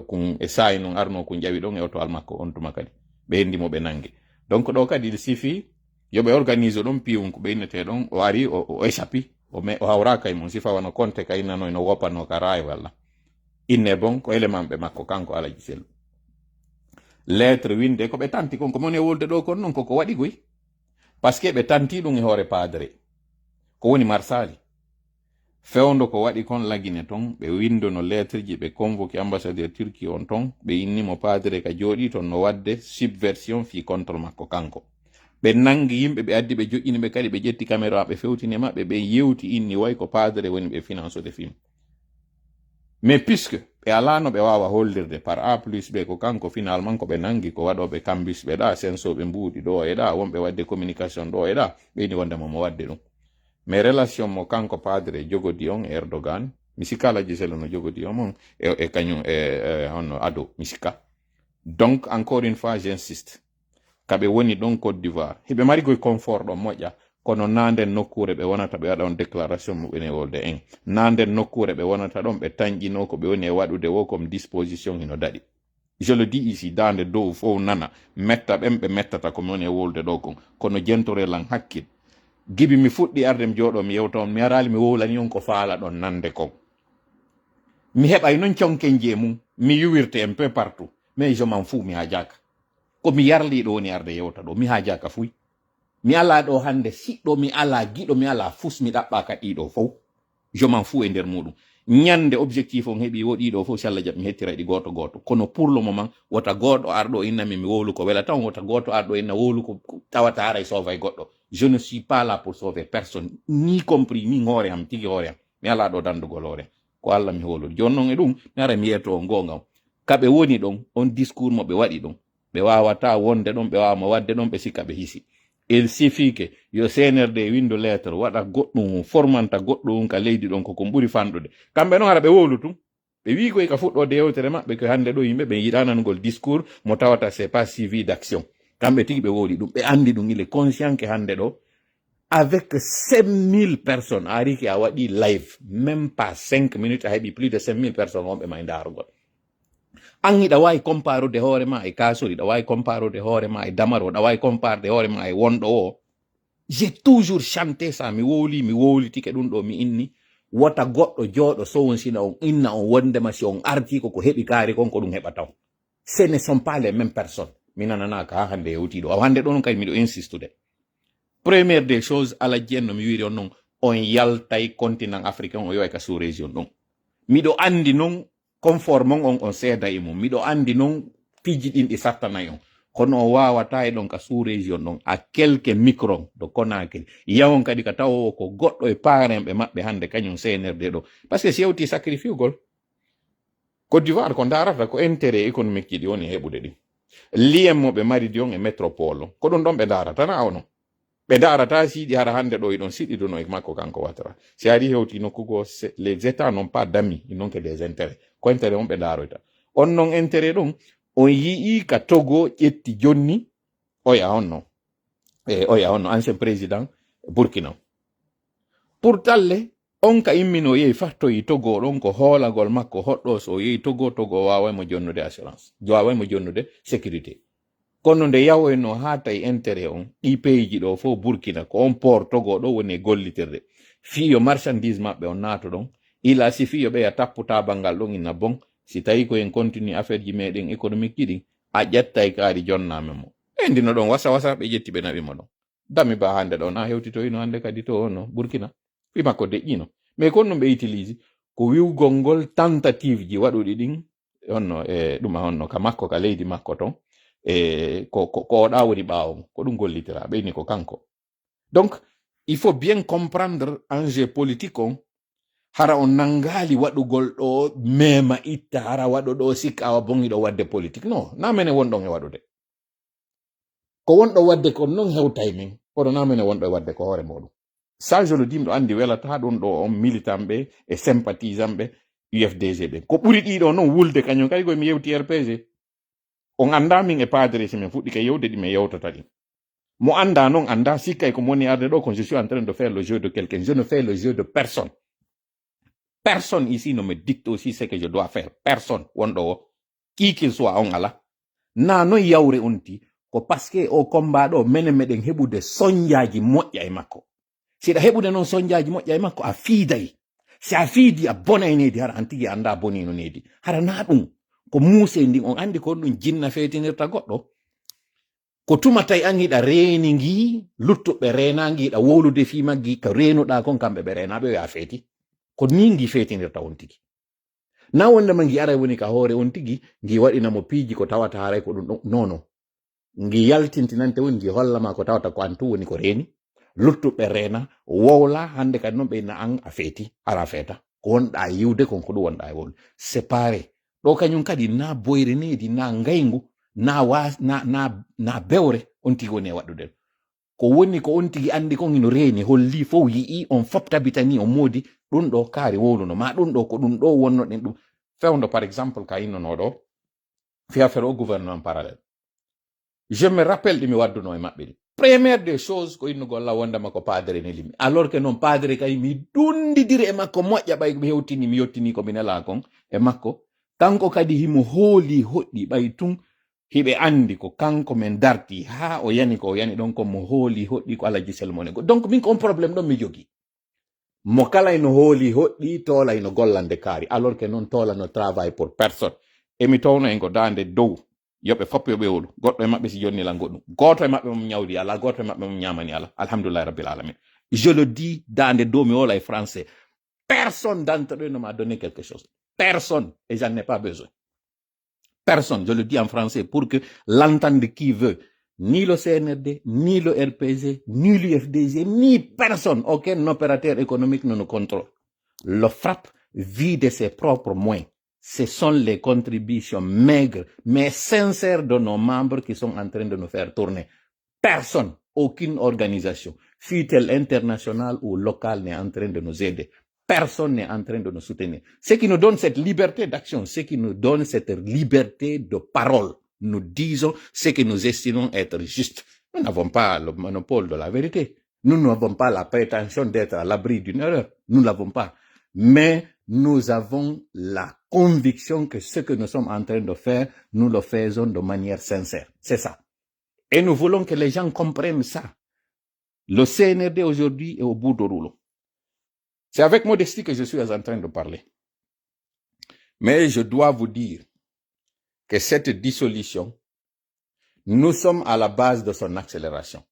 kun e sayi non arno kun jawi ɗon e oto al makko on tuma kadi ɓe hendimo ɓe nangue donc ɗo kadi il suffit yoɓe organise ɗon piyum ko ɓe innete ɗon o ari o échappi o hawraka e mum sifa wano compte ka innano no woppano ka raay walla inne bon ko élément ɓe makko kanko Alaji Sellu lettre winde ko ɓe tanti kon ko moni e wolde ɗo kon noon koko waɗi goy par ce que ɓe tanti ɗum e hoore padre ko woni marsali fewndo ko waɗi kon lagine ton ɓe windono lettre ji ɓe convoqué ambassadeur Turquie on ton ɓe innimo padre ka jooɗi ton no wadde subversion fi contre makko kanko ɓe nangi yimɓe ɓe addi ɓe joƴƴini ɓe kadi ɓe ƴetti caméra ɓe fewtini maɓɓe ɓe yewti inni way ko padre woni ɓe finance de film mais puisque ɓe alano ɓe wawa hollirde par A plus B ko kanko finalement ko ɓe nangi ko waɗoɓe cambus ɓe ɗa sensoɓe mbuuɗi ɗo e ɗa wonɓe wadde communication ɗo e ɗa ɓeyni wondemo mo wadde ɗum mais relation mo kanko padre jogodi on e Erdogan mi sikka Alaji Sellu no jogodi on e kañum honno ado mi sikka donc encore une fois j'insiste kaɓe woni ɗon Côte d'Ivoire hiɓe mari koye confort ɗo moƴƴa kono nanden nokkure ɓe wonata ɓe waɗa on déclaration muɓene e wolde en nanden nokkure ɓe wonata ɗon ɓe tañƴino ko ɓe woni e waɗude wo comme disposition hino daɗi je le dis ici dande dow fof nana metta ɓen ɓe mettata komi woni e wolde ɗo kon kono jentorelan hakkil gibi mi fuɗɗi arde mi jooɗo mi yewta on mi arali mi wowlani on ko faala ɗon nande kon mi heɓay noon conkenji e mum mi yuwirte un peu partout mais je m'en fous mi hajaka ko mi yarliɗo woni arde yewta ɗo mi hajaka fuy mi ala ɗo hande siɗɗo mi ala giɗo mi ala fus mi ɗaɓɓa ka ɗiɗo fof je m'en fous e nder muɗum ñande objectif on heeɓi woɗiɗo fof si Allah jaɓi mi hettira ɗi goto goto kono pour le moment wota goɗɗo arɗo innami mi wowlu ko wela tan wota goto arɗo inna wowlu ko tawata haray sova e goɗɗo je ne suis pas là pour sauver personne ni compris ni hoore am tigi hoore am mi ala ɗo dandugol hoore ko Allah mi holol joni noon e ɗum mi ara mi yetto on gonga kaɓe woni ɗon on discours mo ɓe waɗi ɗon ɓe wawata wonde ɗon ɓe wawama wadde ɗon ɓe sikka ɓe hisi il suffit que yo CNRD windo lettre waɗa goɗɗum formanta goɗɗum ka leydi ɗon koko ɓuri fanɗude kamɓe noon ara ɓe wolu tum ɓe wi koye ka fuɗɗode yewtere maɓɓe ko hande ɗo yimɓe ɓe yiɗanangol discours mo tawata c'est pas suivi d'action kamɓe tigi ɓe woli ɗum ɓe andi ɗum il est conscient que hande ɗo avec 5000 personnes a ari a waɗi live même pas 5 minutes a heɓi plus de 5000 personnes on ɓe ma e darugol an iɗa wawi comparude hoorema e kasori ɗa wawi comparude hoorema e damaro ɗa wawi comparude hoorema e wonɗo o j'ai toujours chanté ça mi wowlitike ɗum ɗo mi inni wota goɗɗo jooɗo sowonsina on inna on wondema si on arti koko heɓi kaari kon ko ɗum heɓa taw ce ne sont pas les mêmes personnes mi nananaka ha hande yewtiɗo hande ɗo non kadi miɗo insistude première des choses ala jenno mi wiri on noon on yaltay continent africain o yoy ka sous région ɗon miɗo andi noon conformon on seeda e mum miɗo andi noon piji ɗin ɗi sattanayi on kono o wawata e ɗon ka sous région ɗon a quelques micron de Conakry yawon kadi ka tawowo ko goɗɗo e paremɓe maɓɓe hande kañum CNRD ɗo par ce que si yewti sacrifice gol Côte d'Ivoire ko darata ko intérêt économique ji ɗi woni heɓude ɗi liyem mo ɓe mari di on e métropole ko ɗum ɗon ɓe darata na ono ɓe darata siɗi hara hande ɗo iɗon siɗiɗuno e makko kanko watara si ari hewti nokkugo les états n'ont pas d'amis ils n'ont que des intérêts ko intérêt on ɓe daroyta on non intérêt ɗum on yii ka Togo ƴetti jonni oya honno ancien président Burkina pour talle on ka immino yehi fattoyi Togo ɗon ko hoolagol makko hoɗɗo so yehi Togo wawaymo jonnude assurance wawaymo jonnude sécurité kono nde yawoyno ha tawi intérêt on ɗi pays ji ɗo fo Burkina ko on port Togo ɗo woni gollitirde fiyo marchandise maɓɓe on naato ɗon ila si fiyo ɓeya tapputa bangal ɗon ina bon si tawi ko en continue affaire ji meɗen économique ji ɗin a ƴettay kaari jonname mo e ndino ɗon wasa ɓe ƴetti ɓe naɓimo ɗon dami ba hande ɗo na hewtitoyno hande kadi to ono Burkina wi makko deƴƴino mais kon ɗum ɓe utilise ko wiwgol ngol tentative ji waɗuɗi ɗin honno ɗuma honno ka makko ka leydi makko ton ko oɗa woni ɓawo ko ɗum gollitira ɓeyni ko kanko donc il faut bien comprendre enjeu politique on hara on nangali waɗugol ɗo mema itta hara waɗo ɗo sikka awa bongiɗo wadde politique non na mene wonɗon e waɗude ko wonɗo wadde ko non hewtay min kono na mene wonɗo e wadde ko hoore moɗum ça je le dis ɗo andi welata ɗum ɗo on militant ɓe e sympathisant ɓe UFDG ɓe ko ɓuri ɗiɗo non wulde kañum kadi koye mi yewti RPG on anda min e padre si min fuɗɗi ke yewde ɗi min yewtata ɗi mo anda non anda sikkay ko moni arde ɗo ko je suis en train de faire le jeu de quelqu'un je ne fais le jeu de personne ici ne me dicte aussi ce que je dois faire personne wonɗo o qui qu'il soit on ala na non yawre onti ko parce que o combat ɗo menen meɗen heɓude soñjaji moƴƴa e makko siɗa heɓude noon soñjaji moƴƴa e makko a fiiday si a fiidi a bona e nedi hara an tigi anda bonino nedi hara na ɗum ko muuse ndin on andi ko ɗum jinna feetinirta goɗɗo ko tuma tawi an hiɗa reeni ngi luttuɓe renangi hiɗa wowlude fi maggi ko renuɗa kon kamɓe ɓe renaɓe ya feeti ko ni ngi feetinirta on tigi na wondema ngi ara woni ka hoore on tigi ngi waɗinamo piiji ko tawata haray ko ɗum ɗon nono ngi yaltintinante woni ngi hollama ko tawata ko an tu woni ko reeni luttuɓe rena wowla hande kadi noon ɓeyna an a feeti ara feeta ko wonɗa yiwde kon ko ɗum wonɗa e wowlu séparé ɗo kañum kadi na boyre nedi na ngaygu na bewre on tigi woni e waɗude ko woni ko on tigi andi kon ino reeni holli fof yii on fof tabitani on moodi ɗum ɗo kaari wowluno ma ɗum ɗo ko ɗum ɗo wonno ɗen ɗum fewdo par exemple ka innono ɗo fi affaire au gouvernement parallèle je me rappelle ɗimi wadduno e maɓɓe ɗi première des choses ko innugol la wondema ko padre ne limi alors que noon padre kay mi dundidiri e makko moƴƴa ɓay mi hewtini mi yettini ko minela kon e makko kanko kadi himo hooli hoɗɗi ɓay tun hiɓe andi ko kanko men darti ha o yani ko o yani ɗon ko mo hooli hoɗɗi ko alaji selmone go donc min ko on probléme ɗon mi jogi mo kala ino hooli hoɗɗi toola ino gollande kaari alors que noon toola no travail pour personne emi towno en ko dande dow yoɓe fopp yo ɓewlu goɗɗo e maɓɓe si jonnila goɗɗum goto e maɓɓe mom ñawdi ala goto e maɓɓe mom ñamani ala alhamdoulillahi rabbil alamin je le dis dande dow mi wola e français personne d'entre eux ne m'a donné quelque chose personne et j'en ai pas besoin personne je le dis en français pour que l'entende qui veut ni le CNRD ni le RPG ni l'UFDG ni personne aucun opérateur économique ne nous contrôle le FRAPP vit de ses propres moyens. Ce sont les contributions maigres, mais sincères de nos membres qui sont en train de nous faire tourner. Personne, aucune organisation, fût-elle internationale ou locale, n'est en train de nous aider. Personne n'est en train de nous soutenir. Ce qui nous donne cette liberté d'action, ce qui nous donne cette liberté de parole, nous disons ce que nous estimons être juste. Nous n'avons pas le monopole de la vérité. Nous n'avons pas la prétention d'être à l'abri d'une erreur. Nous ne l'avons pas. Mais nous avons la conviction que ce que nous sommes en train de faire, nous le faisons de manière sincère. C'est ça. Et nous voulons que les gens comprennent ça. Le CNRD aujourd'hui est au bout du rouleau. C'est avec modestie que je suis en train de parler. Mais je dois vous dire que cette dissolution, nous sommes à la base de son accélération.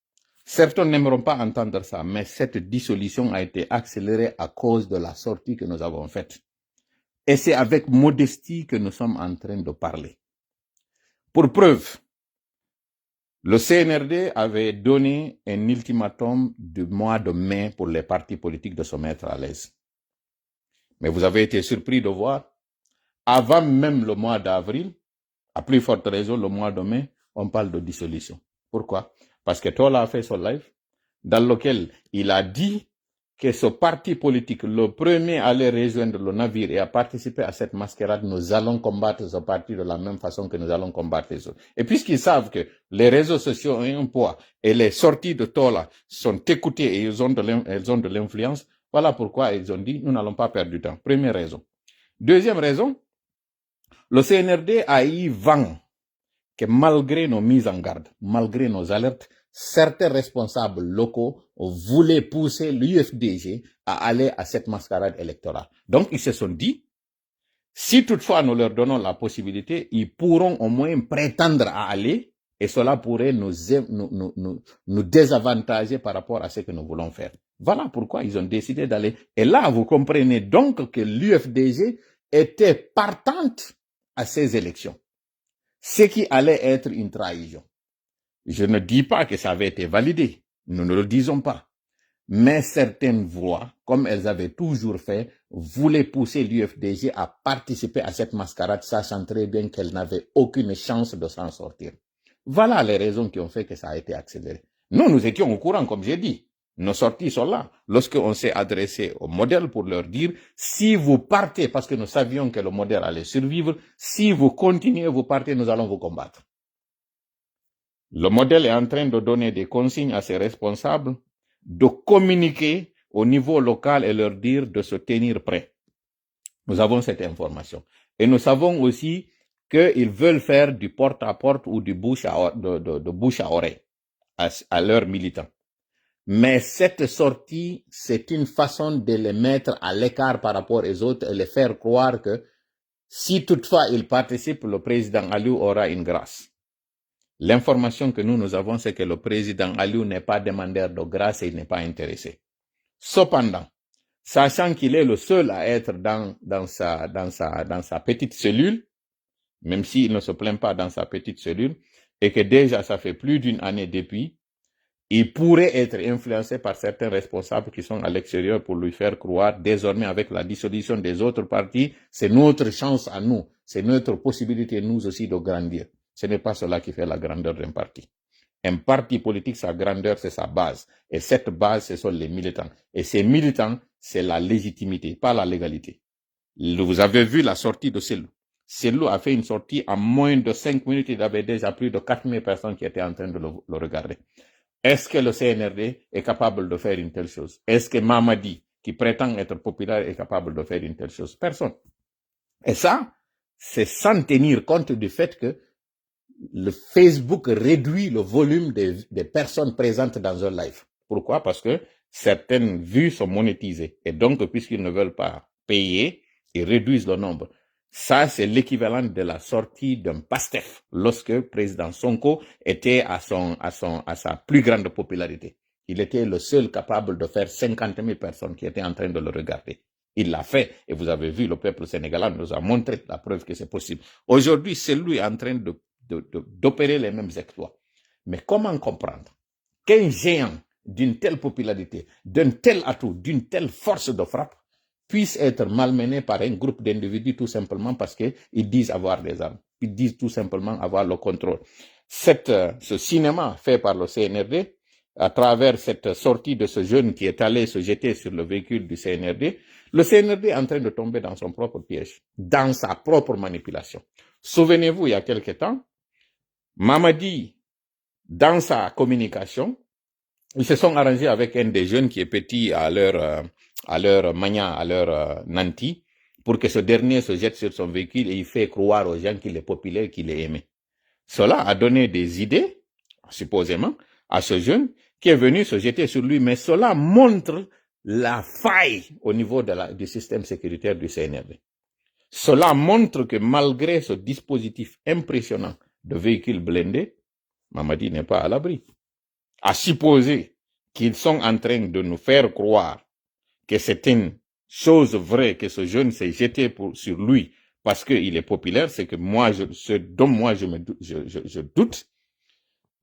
Certains n'aimeront pas entendre ça, mais cette dissolution a été accélérée à cause de la sortie que nous avons faite. Et c'est avec modestie que nous sommes en train de parler. Pour preuve, le CNRD avait donné un ultimatum du mois de mai pour les partis politiques de se mettre à l'aise. Mais vous avez été surpris de voir, avant même le mois d'avril, à plus forte raison le mois de mai, on parle de dissolution. Pourquoi? Parce que Tola a fait son live, dans lequel il a dit que ce parti politique, le premier à aller rejoindre le navire et à participer à cette mascarade, nous allons combattre ce parti de la même façon que nous allons combattre les autres. Et puisqu'ils savent que les réseaux sociaux ont un poids et les sorties de Tola sont écoutées et elles ont de l'influence, voilà pourquoi ils ont dit, nous n'allons pas perdre du temps. Première raison. Deuxième raison, le CNRD a eu vent que malgré nos mises en garde, malgré nos alertes, certains responsables locaux voulaient pousser l'UFDG à aller à cette mascarade électorale. Donc, ils se sont dit, si toutefois nous leur donnons la possibilité, ils pourront au moins prétendre à aller et cela pourrait nous désavantager par rapport à ce que nous voulons faire. Voilà pourquoi ils ont décidé d'aller. Et là, vous comprenez donc que l'UFDG était partante à ces élections. Ce qui allait être une trahison. Je ne dis pas que ça avait été validé. Nous ne le disons pas. Mais certaines voix, comme elles avaient toujours fait, voulaient pousser l'UFDG à participer à cette mascarade, sachant très bien qu'elle n'avait aucune chance de s'en sortir. Voilà les raisons qui ont fait que ça a été accéléré. Nous étions au courant, comme j'ai dit. Nos sorties sont là. Lorsqu'on s'est adressé au modèle pour leur dire, si vous partez, parce que nous savions que le modèle allait survivre, si vous continuez, vous partez, nous allons vous combattre. Le modèle est en train de donner des consignes à ses responsables de communiquer au niveau local et leur dire de se tenir prêts. Nous avons cette information. Et nous savons aussi qu'ils veulent faire du porte-à-porte ou du bouche à oreille à leurs militants. Mais cette sortie, c'est une façon de les mettre à l'écart par rapport aux autres et les faire croire que si toutefois ils participent, le président Aliou aura une grâce. L'information que nous avons, c'est que le président Aliou n'est pas demandeur de grâce et il n'est pas intéressé. Cependant, sachant qu'il est le seul à être dans sa petite cellule, même s'il ne se plaint pas dans sa petite cellule, et que déjà ça fait plus d'une année depuis, il pourrait être influencé par certains responsables qui sont à l'extérieur pour lui faire croire, désormais avec la dissolution des autres partis, c'est notre chance à nous, c'est notre possibilité nous aussi de grandir. Ce n'est pas cela qui fait la grandeur d'un parti. Un parti politique, sa grandeur, c'est sa base. Et cette base, ce sont les militants. Et ces militants, c'est la légitimité, pas la légalité. Vous avez vu la sortie de Selou. Selou a fait une sortie en moins de 5 minutes. Il avait déjà plus de 4000 personnes qui étaient en train de le regarder. Est-ce que le CNRD est capable de faire une telle chose? Est-ce que Mamadi, qui prétend être populaire, est capable de faire une telle chose? Personne. Et ça, c'est sans tenir compte du fait que le Facebook réduit le volume des personnes présentes dans un live. Pourquoi? Parce que certaines vues sont monétisées. Et donc, puisqu'ils ne veulent pas payer, ils réduisent le nombre. Ça, c'est l'équivalent de la sortie d'un PASTEF lorsque le président Sonko était à sa plus grande popularité. Il était le seul capable de faire 50 000 personnes qui étaient en train de le regarder. Il l'a fait et vous avez vu, le peuple sénégalais nous a montré la preuve que c'est possible. Aujourd'hui, c'est lui en train d'opérer les mêmes exploits. Mais comment comprendre qu'un géant d'une telle popularité, d'un tel atout, d'une telle force de frappe puissent être malmenés par un groupe d'individus tout simplement parce qu'ils disent avoir des armes. Ils disent tout simplement avoir le contrôle. Ce cinéma fait par le CNRD, à travers cette sortie de ce jeune qui est allé se jeter sur le véhicule du CNRD, le CNRD est en train de tomber dans son propre piège, dans sa propre manipulation. Souvenez-vous, il y a quelque temps, Mamadi, dans sa communication, ils se sont arrangés avec un des jeunes qui est petit à leur mania, à leur nanti, pour que ce dernier se jette sur son véhicule et il fait croire aux gens qu'il est populaire, qu'il est aimé. Cela a donné des idées, supposément, à ce jeune qui est venu se jeter sur lui, mais cela montre la faille au niveau du système sécuritaire du CNRD. Cela montre que malgré ce dispositif impressionnant de véhicules blindés, Mamadi n'est pas à l'abri. À supposer qu'ils sont en train de nous faire croire que c'est une chose vraie que ce jeune s'est jeté sur lui parce qu'il est populaire, c'est que ce dont moi je doute.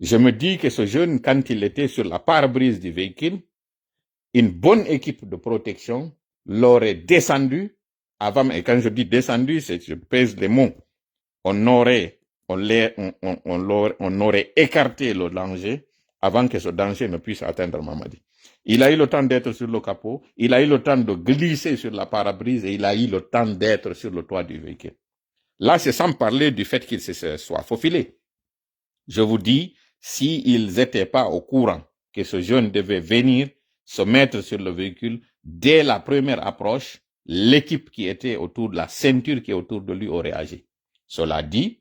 Je me dis que ce jeune, quand il était sur la pare-brise du véhicule, une bonne équipe de protection l'aurait descendu avant, et quand je dis descendu, je pèse les mots, on aurait écarté le danger avant que ce danger ne puisse atteindre Mamadi. Il a eu le temps d'être sur le capot, il a eu le temps de glisser sur la pare-brise et il a eu le temps d'être sur le toit du véhicule. Là, c'est sans parler du fait qu'il se soit faufilé. Je vous dis, s'ils n'étaient pas au courant que ce jeune devait venir se mettre sur le véhicule, dès la première approche, l'équipe qui était autour de la ceinture qui est autour de lui aurait agi. Cela dit,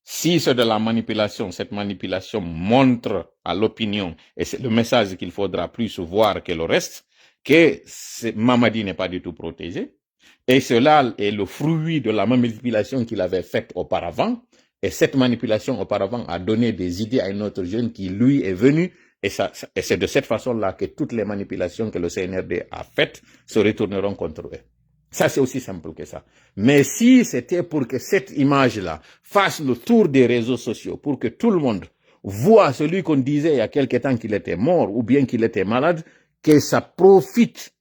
si c'est de la manipulation, cette manipulation montre à l'opinion, et c'est le message qu'il faudra plus voir que le reste, que Mamadi n'est pas du tout protégé, et cela est le fruit de la manipulation qu'il avait faite auparavant, et cette manipulation auparavant a donné des idées à un autre jeune qui, lui, est venu, et c'est de cette façon-là que toutes les manipulations que le CNRD a faites se retourneront contre eux. Ça, c'est aussi simple que ça. Mais si c'était pour que cette image-là fasse le tour des réseaux sociaux, pour que tout le monde voit celui qu'on disait il y a quelque temps qu'il était mort ou bien qu'il était malade, que ça profite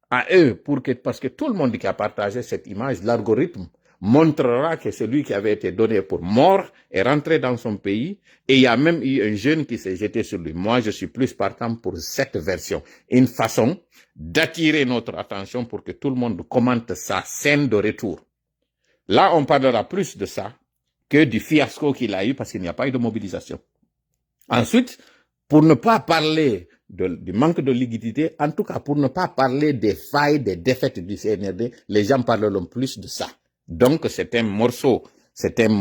à eux, parce que tout le monde qui a partagé cette image, l'algorithme montrera que celui qui avait été donné pour mort est rentré dans son pays et il y a même eu un jeune qui s'est jeté sur lui. Moi, je suis plus partant pour cette version. Une façon d'attirer notre attention pour que tout le monde commente sa scène de retour. Là, on parlera plus de ça que du fiasco qu'il a eu parce qu'il n'y a pas eu de mobilisation. Ensuite, pour ne pas parler du manque de liquidité, en tout cas pour ne pas parler des failles, des défaites du CNRD, les gens parleront plus de ça. Donc c'est un morceau, c'est une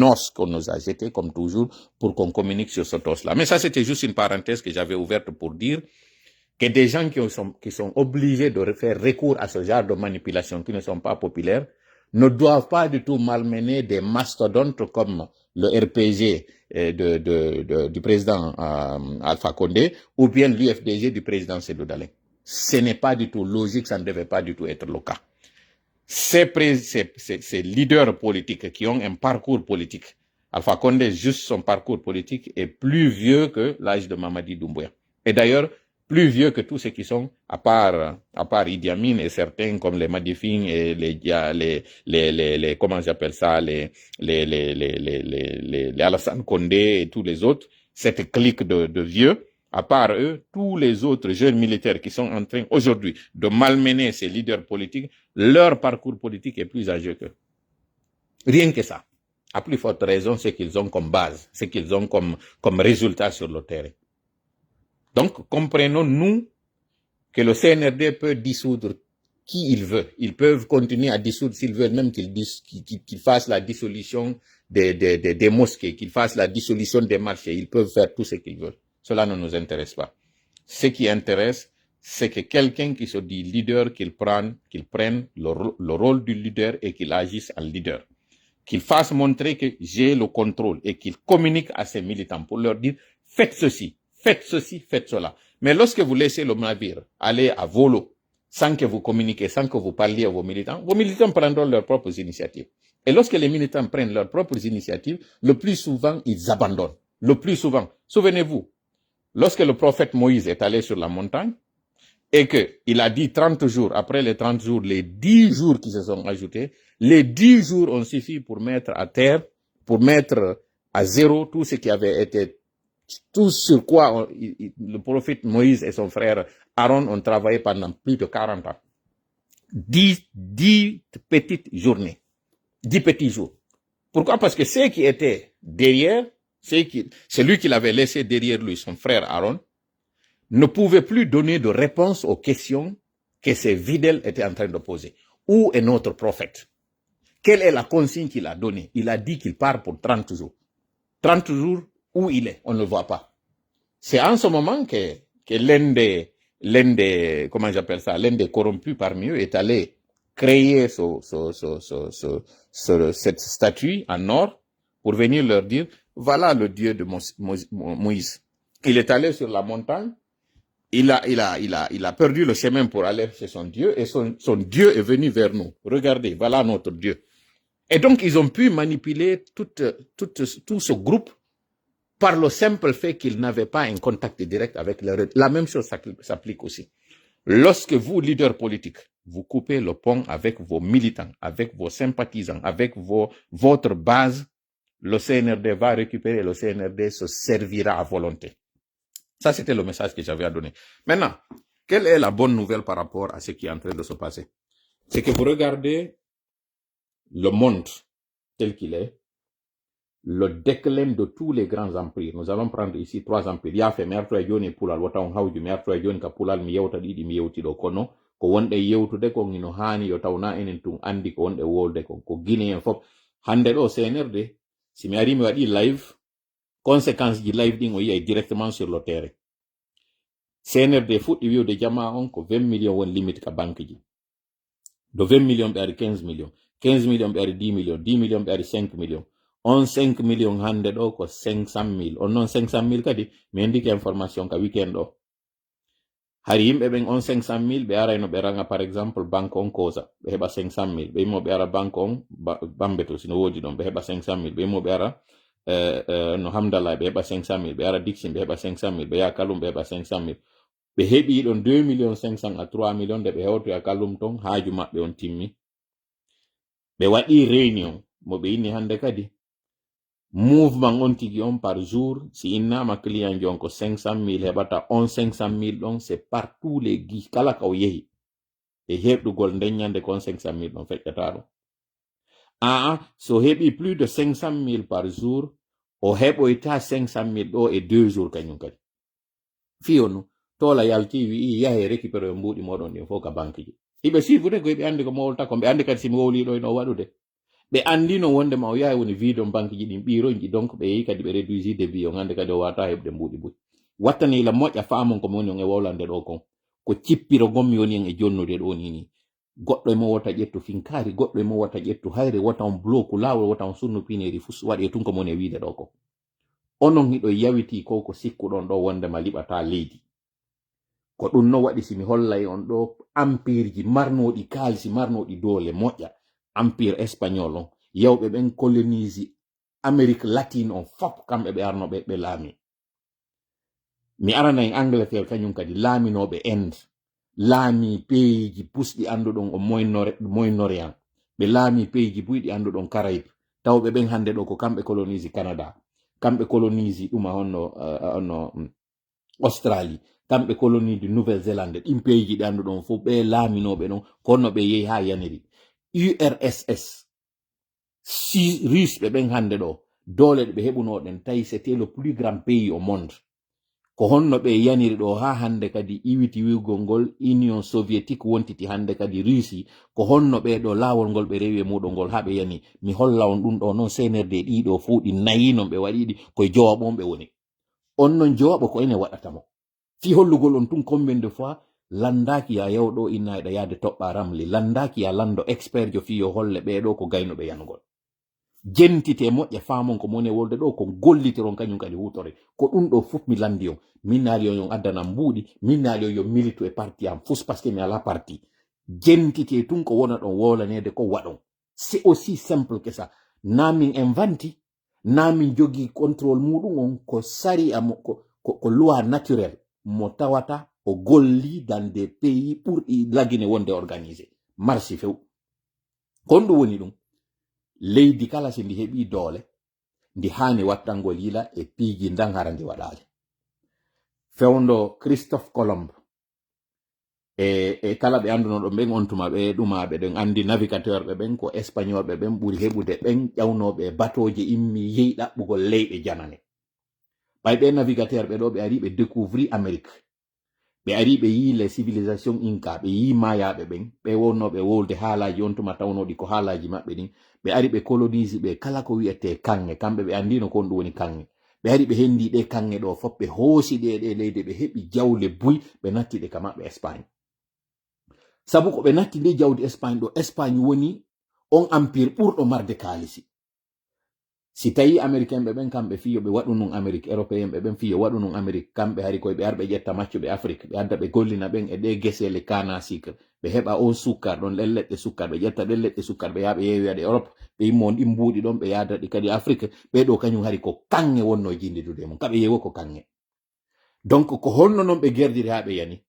os qu'on nous a jeté comme toujours pour qu'on communique sur cet os-là. Mais ça c'était juste une parenthèse que j'avais ouverte pour dire que des gens qui sont obligés de faire recours à ce genre de manipulation qui ne sont pas populaires ne doivent pas du tout malmener des mastodontes comme le RPG du président Alpha Condé ou bien l'UFDG du président Sédou Dalein. Ce n'est pas du tout logique, ça ne devait pas du tout être le cas. Ces leaders politiques qui ont un parcours politique, Alpha Condé, juste son parcours politique est plus vieux que l'âge de Mamadi Doumbouya. Et d'ailleurs, plus vieux que tous ceux qui sont, à part Idi Amin et certains comme les Madifing et les comment j'appelle ça, les Alassane Condé et tous les autres, cette clique de vieux, à part eux, tous les autres jeunes militaires qui sont en train aujourd'hui de malmener ces leaders politiques, leur parcours politique est plus âgé qu'eux. Rien que ça. À plus forte raison, ce qu'ils ont comme base, ce qu'ils ont comme résultat sur le terrain. Donc, comprenons-nous que le CNRD peut dissoudre qui il veut. Ils peuvent continuer à dissoudre s'ils veulent, même qu'ils fassent la dissolution des mosquées, qu'ils fassent la dissolution des marchés. Ils peuvent faire tout ce qu'ils veulent. Cela ne nous intéresse pas. Ce qui intéresse, c'est que quelqu'un qui se dit leader, qu'il prenne le rôle du leader et qu'il agisse en leader. Qu'il fasse montrer que j'ai le contrôle et qu'il communique à ses militants pour leur dire faites ceci, faites cela. Mais lorsque vous laissez le navire aller à volo, sans que vous communiquiez, sans que vous parliez à vos militants prendront leurs propres initiatives. Et lorsque les militants prennent leurs propres initiatives, le plus souvent, ils abandonnent. Le plus souvent. Souvenez-vous, lorsque le prophète Moïse est allé sur la montagne, et qu'il a dit 30 jours, après les 30 jours, les 10 jours qui se sont ajoutés, les 10 jours ont suffi pour mettre à terre, pour mettre à zéro tout ce qui avait été, tout sur quoi le prophète Moïse et son frère Aaron ont travaillé pendant plus de 40 ans. 10 petites journées, 10 petits jours. Pourquoi? Parce que ceux qui étaient derrière, celui qu'il avait laissé derrière lui, son frère Aaron, ne pouvait plus donner de réponse aux questions que ces fidèles étaient en train de poser. Où est notre prophète? Quelle est la consigne qu'il a donnée? Il a dit qu'il part pour 30 jours. 30 jours, où il est? On ne le voit pas. C'est en ce moment que l'un des, comment j'appelle ça, l'un des corrompus parmi eux est allé créer cette statue en or pour venir leur dire, voilà le Dieu de Moïse. Il est allé sur la montagne, il a perdu le chemin pour aller chez son Dieu et son Dieu est venu vers nous. Regardez, voilà notre Dieu. Et donc, ils ont pu manipuler tout ce groupe par le simple fait qu'ils n'avaient pas un contact direct avec leur... La même chose s'applique aussi. Lorsque vous, leaders politiques, vous coupez le pont avec vos militants, avec vos sympathisants, avec votre base, le CNRD va récupérer, le CNRD se servira à volonté. Ça, c'était le message que j'avais à donner. Maintenant, quelle est la bonne nouvelle par rapport à ce qui est en train de se passer? C'est que vous regardez le monde tel qu'il est, le déclin de tous les grands empires. Nous allons prendre ici 3 empires. Il y a fait merto e joni pulal wata on hawju merto e joni ka pulal mi yewta didi mi yewti do kono ko wonde yewtude ko ngino hani yo tawna enen tun andi ko wonde wolde ko Guinée en fop hande do CNRD si mi ari mi wadi live conséquence ji live din o yi directement sur le terrain. CNRD fuɗɗi wiwde jama on ko 20 millions won limite ka banque ji. Do 20 millions be ari 15 millions. 15 millions be ari 10 millions. 10 millions be ari 5 millions. On 5 millions hande do ko 500 000. On non 500 000 kadi mi indike information ka weekend do. Hari yimɓe ɓen on 500 000 ɓe arayno ɓe ranga par exemple banque on Kosa ɓe heɓa 500 000 ɓe yimmo ɓe ara banque on Bambeto sino woodi ɗon ɓe heɓa 500 000 ɓe yimmo ɓe ara no Hamdallah ɓe heɓa 500 000 ɓe ara Dixin ɓe heɓa 500 000 ɓe yaha Kalum ɓe heɓa 500 000 ɓe heɓi ɗon 2 millions 500 à 3 millions de ɓe hewto e Kalum ton haaju maɓɓe on timmi ɓe waɗi réunion mo ɓe inni hande kadi mouvement on tigi on par jour si innama client jon ko 500 000 heɓata on 500 000 ɗon c'est par tous les guis kala ka o yehi e heɓɗugol ndeññande kon 500 000 ɗon feƴƴata ɗum so heɓi plus de 500 000 par jour o heɓoyta 500 000 ɗo e 2 jours kañum kadi fiyonu tola yalti wi yahe récupéré mbuɗi moɗon ɗin fof ka banque ji iɓe suivre ko ɓe andi ko mowolta ko ɓe andi kadi simi wowli ɗo no waɗude ɓe andi no wonde ma o yaha woni vide on banque ji ɗin ɓiroji donc ɓe yehi kadi ɓe réduisi débit o hande kadi o wata heɓde mbuɗi buy wattani la moƴƴa famon ko woni on e wowlande ɗo kon ko cippiro gommi woni en e jonnude ɗo ni goɗɗo e mo wota ƴettu finkari goɗɗo e mo wota ƴettu hayre wota on bloku lawol wota on sunnu pineri fus waɗi tun ko moni e wiide ɗo ko onon hiɗo yawiti ko sikkuɗon ɗo wonde ma liɓata leydi ko ɗum no waɗi simi hollay on ɗo empire ji marnoɗi kaalisi marnoɗi doole moƴƴa empire espagnol on yawɓe ɓen colonise Amérique latine on fop kamɓe ɓe arno ɓe laami mi arana en Angleterre kañum kadi laaminoɓe Inde laami pays ji pusɗi anduɗon o Moyen-Orient ɓe laami pays ji buyɗi anduɗon Caraïbe tawɓe ɓen hande ɗo ko kamɓe colonise Canada kamɓe colonise ɗuma honno Australie kamɓe colonie de Nouvelle-Zélande ɗin pays ji ɗi anduɗon fof ɓe laaminoɓe ɗon konno ɓe yehi ha yaniri URSS si russe ɓe ɓen hande ɗo dole ɓe heɓunoɗen tawi c'était le plus grand pays au monde ko honno ɓe yaniri ɗo ha hande kadi iwiti wiwgol ngol Union soviétique wontiti hande kadi Russie ko honno ɓe ɗo lawol ngol ɓe rewi e muɗol ngol ha ɓe yani mi holla on ɗum ɗo noon CNRD ɗiɗo fuu ɗi nayi non ɓe waɗiɗi koye jowaɓo on ɓe woni on non jowaɓo ko ene waɗatamo fi hollugol on tun combien de fois landaki ya yawɗo innaɗa yaade toɓɓa ramli landaki ya lando expert jo fiyo holle ɓeɗo ko gaynoɓe yanugol jentite moƴƴa famon ko moni wolde ɗo ko gollitiron kañum kadi hutore ko ɗum ɗo fof mi landi on min naali on addana mbuuɗi min naali on yo militu e parti am fus parce que mi ala parti jentite tun ko wona ɗon wolanede ko waɗon c'est aussi simple que ça namin invanti namin jogi contrôle muɗum on ko sari am ko loi naturel mo tawata o golli dans des pays ɓurɗi lagine wonde organisé marché few kon ɗum woni ɗum leydi kala so ndi heɓi doole ndi hani wattangol yila e piiji ndan hara ndi waɗali fewndo Christophe Colomb e kala ɓe andunoɗo ɓen on tuma ɓe ɗumaɓe ɗen andi navigateur ɓe ɓen ko espagnol ɓe ɓen ɓuri heɓude ɓen ƴawnoɓe batoje immi yehi ɗaɓɓugol leyɗe janane ɓay ɓe navigateur ɓe ɗo ɓe ari ɓe découvri Amérique ɓe ari ɓe yi les civilisation inca ɓe yi mayaɓe ɓen ɓe wonnoɓe wolde haalaji on tuma tawnoɗi ko haalaji maɓɓe ɗin ɓe ari ɓe colonise ɓe kala ko wiyete kange kamɓe ɓe andino kon ɗum woni kange ɓe ari ɓe hendi ɗe kange ɗo fof ɓe hoosi ɗe leyde ɓe heɓi jawle buy ɓe natti ɗe ka maɓɓe Espagne sabu ko ɓe natti nde jawdi Espagne ɗo Espagne woni on empire ɓurɗo marde kaalisi si tawi américain ɓe ɓen kamɓe fiyo ɓe waɗu nun Amérique européen ɓe ɓen fiyo waɗu nun Amérique kamɓe hari koye ɓe ar ɓe ƴetta maccuɓe Afrique ɓe adda ɓe gollina ɓen e ɗe gesele kana sucre ɓe heɓa o sukkar ɗon ɗen leɗɗe sukkar ɓe ƴetta ɗen leɗɗe sukkar ɓe yaha ɓe yeewiyaɗe Europe ɓe yimmon ɗin mbuuɗi ɗon ɓe yada ɗi kadi Afrique ɓeɗo kañum hari ko kange wonno jindidude mum kaɓe yeewo ko kange donc ko honno noon ɓe gerdiri ha ɓe yani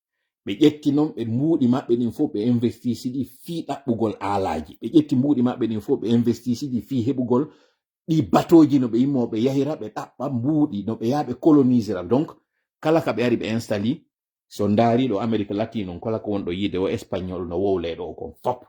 ɓe ƴetti noon ɓe mbuuɗi maɓɓe ɗin fof ɓe investisidi fii ɗaɓɓugol aalaji ɓe ƴetti mbuuɗi maɓɓe ɗin fof ɓe investisidi fii heɓugol ɗi batoji no ɓe yimmo ɓe yahira ɓe ɗaɓɓa mbuuɗi no ɓe yaha ɓe colonisera donc kala ka ɓe ari ɓe installe so ndaariɗo Amérique latine on kala ko wonɗo yide o espagnol no wowleɗo kon fop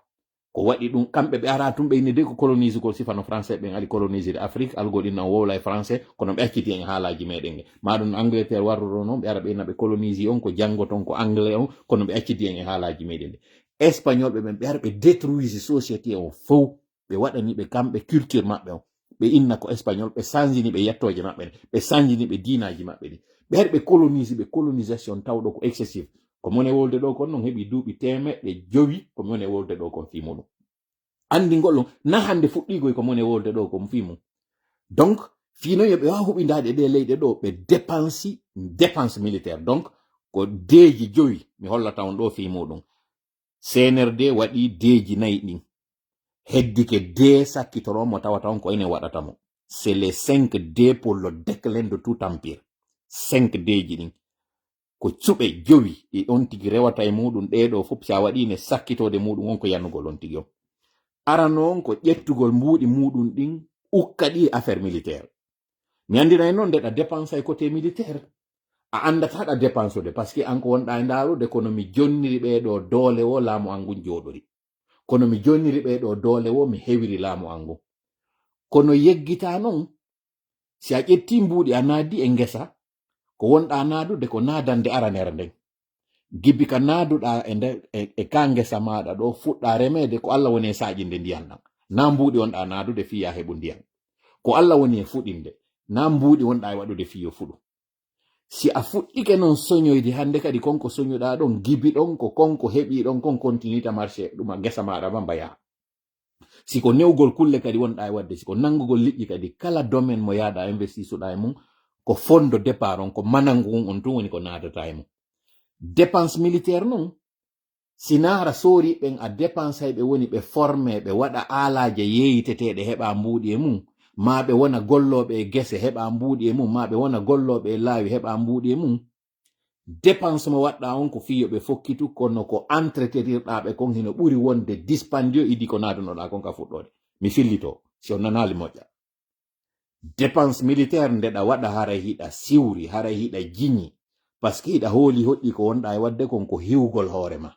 ko waɗi ɗum kamɓe ɓe ara tum ɓe yine de ko colonise gol sifano français ɓen ari colonisede Afrique algol ɗin no wowla e français kono ɓe acciti en haalaji meɗen ge maɗum Angleterre warruɗo noon ɓe ara ɓe ina ɓe colonise on ko janggo ton ko anglais on kono ɓe acciti en e haalaji meɗen de espagnol ɓe ɓen ɓe ara ɓe détruise société on fof ɓe waɗani ɓe kamɓe culture maɓɓe on ɓe inna ko espagnol ɓe sanjini ɓe yettoje maɓɓe ɗe ɓe sanjini ɓe dinaji maɓɓe ɗi ɓe ari ɓe colonise ɓe colonisation tawɗo ko excessif ko mone wolde ɗo kon non heɓi duuɓi temeɗɗe jowi ko mone wolde ɗo kon fi muɗum andi ngollon na hande fuɗɗigoy ko mone wolde ɗo kon fi mum donc fino yo ɓe wawa huɓindade ɗe leyɗe ɗo ɓe dépense militaire donc ko deeji jowi mi hollata on ɗo fi muɗum CNRD waɗi deeji nayi ɗin heddike D sakkitoromo tawata on ko ene waɗata mo c'est les 5 D pour le déclin de tout empire 5 D ji ɗin ko cuɓe jowi ɗi on tigi rewata e muɗum ɗeɗo fof sa waɗine sakkitode muɗum on ko yannugol on tigi on arano on ko ƴettugol mbuuɗi muɗum ɗin ukka ɗi affaire militaire mi andinay noon ndeɗa dépense e côté militaire a andata ɗa dépense de parce que an ko wonɗa e ndaarude kono mi jonniri ɓeɗo doole o laamu an ngun jooɗori kono mi jonniri ɓeɗo doole wo mi hewiri laamu an ngun kono yeggita noon si a ƴetti mbuuɗi a naadi e ngesa ko wonɗa naadude ko naadande aranere nden gibbi ka naaduɗa e ka ngesa maɗa ɗo fuɗɗa remede ko Allah woni e saƴinde ndiyan ɗan na mbuuɗi wonɗa naadude fiya heɓu ndiyan ko Allah woni e fuɗinde na mbuuɗi wonɗa e waɗude fiyo fuɗu si a fuɗɗike noon soñoyde hande kadi konko soñuɗa ɗon gibi ɗon ko konko heɓi ɗon kon continuita marché ɗuma gesa maɗa ba mbaya siko newgol kulle kadi wonɗa e wadde siko nangugol liƴƴi kadi kala domaine mo yaɗa investisuɗa e mum ko fondo départ on ko manangu on tun woni ko naadata e mum dépense militaire non sinara sori ɓen a dépense hay ɓe woni ɓe formé ɓe waɗa aalaje yeeyiteteɗe heɓa mbuuɗi e mum ma ɓe wona golloɓe e gese heɓa mbuuɗi e mum ma ɓe wona golloɓe e laawi heɓa mbuuɗi e mum dépense mo waɗɗa on ko fiyo ɓe fokkitu kono ko entretenirɗaɓe kon hino ɓuri wonde dispendio idi ko naadunoɗa kon ka fuɗɗode mi fillito si on nanali moƴƴa dépense militaire ndeɗa waɗa hara hiɗa siwri hara hiɗa jiñi par ce que hiɗa hooli hoƴƴi ko wonɗa e wadde kon ko hiwgol hoorema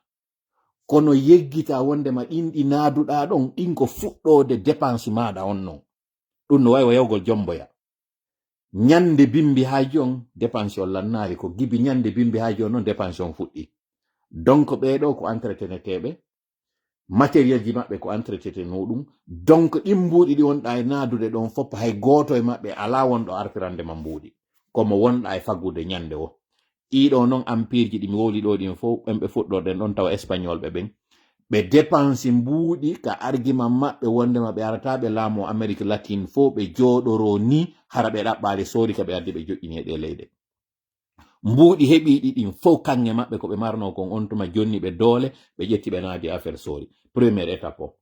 kono yeggita wondema ɗin ɗi naaduɗa ɗon ɗin ko fuɗɗode dépense maɗa on non ɗum no wawi yawgol jomboya ñande bimbi ha jon dépense on lannari ko gibi ñande bimbi ha jon noon dépense on fuɗɗi donc ɓeɗo ko entreteneteɓe matériel ji maɓɓe ko entretete muɗum donc ɗin mbuuɗi ɗi wonɗa e naadude ɗon fopp hay goto e maɓɓe ala wonɗo artirande ma mbuuɗi komo wonɗa e faggude ñande o ɗiɗo noon empire ji ɗi mi woli ɗo ɗin fof ɓen ɓe fuɗɗorɗen ɗon tawa espagnol ɓe ɓen ɓe dépense mbuuɗi ka argument maɓɓe wondema ɓe arataɓe laamu Amérique latine fof ɓe jooɗoro ni hara ɓe ɗaɓɓade soori ka ɓe addi ɓe joƴƴini e ɗe leyɗe mbuuɗi heɓiɗi ɗin fof kanŋe maɓɓe ko ɓe marno kon on tuma jonni ɓe doole ɓe ƴetti ɓe naadi affaire soori première étape o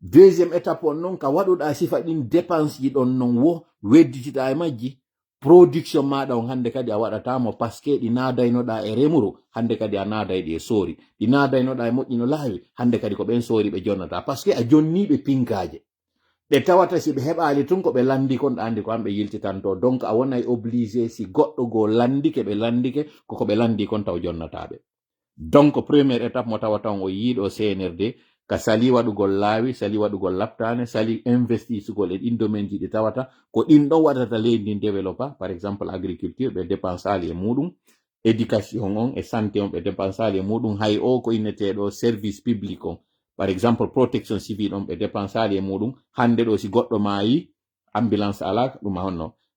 deuxiéme étape on noon ka waɗuɗa sifa ɗin dépense ji ɗon non wo wedditita e majji production maɗa on hande kadi a waɗatamo par ce que ɗi nadaynoɗa e remuru hande kadi a nadayɗi e soori ɗi nadaynoɗa e moƴƴino laawi hande kadi ko ɓen soori ɓe jonnata par ce que a jonniɓe pinkaje ɓe tawata si ɓe heɓali tun ko ɓe landi kon ɗa andi ko hamɓe yiltitanto donc a wonay obligé si goɗɗo goo landike ɓe landike koko ɓe landi kon taw jonnataɓe donc première étape mo tawata on o yiiɗo CNRD ka sali waɗugol laawi sali waɗugol laptane sali investisugol e ɗin domaine ji ɗi tawata ko ɗin ɗon waɗata leydi ndin développa par exemple agriculture ɓe dépensali e muɗum éducation on e santé on ɓe dépensali e muɗum hay o ko inneteɗo service public on par exemple protection civil on ɓe dépensali e muɗum hande ɗo si goɗɗo maayi ambulance ala ɗum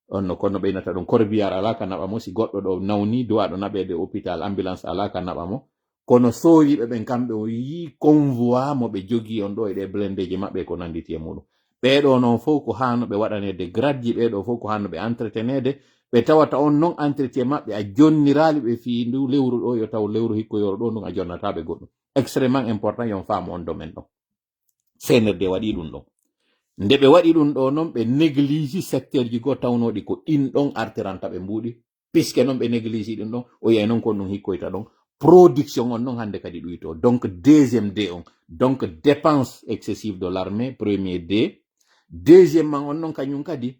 honno kono ɓe innata ɗum corbillard ala ka naɓa mo si goɗɗo ɗo nawni duwaɗo naɓede hôpital ambulance ala ka naɓa mo kono sooriɓe ɓen kamɓe o yi convoi mo ɓe jogii on ɗo e ɗe blendeji maɓɓe ko nanditi e muɗum ɓeɗo noon fof ko hanno ɓe waɗanede grade ji ɓeɗo fof ko hanno ɓe entretenede ɓe tawata on non entretien maɓɓe a jonnirali ɓe fi ndu lewru ɗo yo taw lewru hikkoyoro ɗo ndun a jonnataɓe goɗɗum extrêmement important yon faamu on domaine ɗon CNRD waɗi ɗum ɗon nde ɓe waɗi ɗum ɗo noon ɓe néglige secteur ji goo tawnoɗi ko ɗin ɗon artiranta ɓe mbuuɗi puisque noon ɓe néglige ɗum ɗon o yiyay noon kon ɗum hikkoyta ɗon production on non hande kadi ɗuyto donc deuxième D on donc dépense excessive de l'armée premier D deuxièmement on non kañum kadi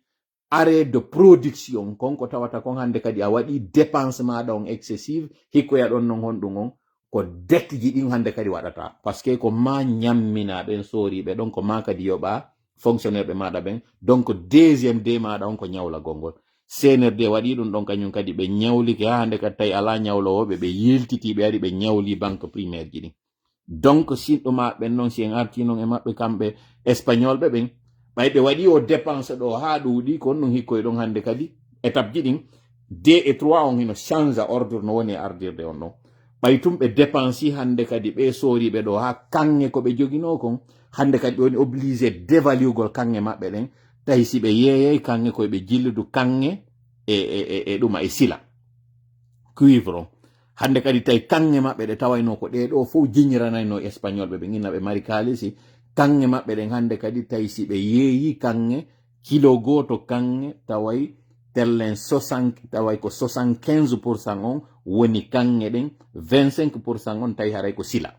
arrêt de production konko tawata kon hande kadi a waɗi dépense maɗa on excessive hikkoya ɗon non honɗum on ko dette ji ɗin hande kadi waɗata par ce que ko ma ñammina ɓen sooriɓe ɗon ko ma kadi yoɓa fonctionnaire ɓe maɗa ɓen donc deuxième D maɗa on ko ñawla gongol CNRD waɗi ɗum ɗon kañum kadi ɓe ñawlike ha hande kadi tawi ala ñawlowoɓe ɓe yiltiti ɓe ari ɓe ñawli banque primaire ji ɗin donc sinɗo maɓɓen noon si en arti noon e maɓɓe kamɓe espagnol ɓe ɓen ɓay ɓe waɗi o dépense ɗo ha ɗuuɗi ko ɗum hikkoye ɗon hande kadi étape ji ɗin D et 3 on hino change ordre no woni e ardirde on ɗon ɓay tum ɓe dépensi hande kadi ɓe sooriɓe ɗo ha kanŋe ko ɓe jogino kon hande kadi ɓe woni obligé dévaluegol kanŋe maɓɓe ɗen tawi si ɓe yeeyay kanŋe koye ɓe jilludu kanŋe e ɗuma e sila cuivre on hande kadi tawi kanŋe maɓɓe ɗe tawayno ko ɗeɗo fof jiñiranayno espagnol ɓe ɓe inna ɓe mari kaalisi kanŋe maɓɓe ɗen hande kadi tawi si ɓe yeeyi kanŋe kilo goto kanŋe taway tellen 60 taway ko 75% on woni kanŋe ɗen 25% on tawi haray ko sila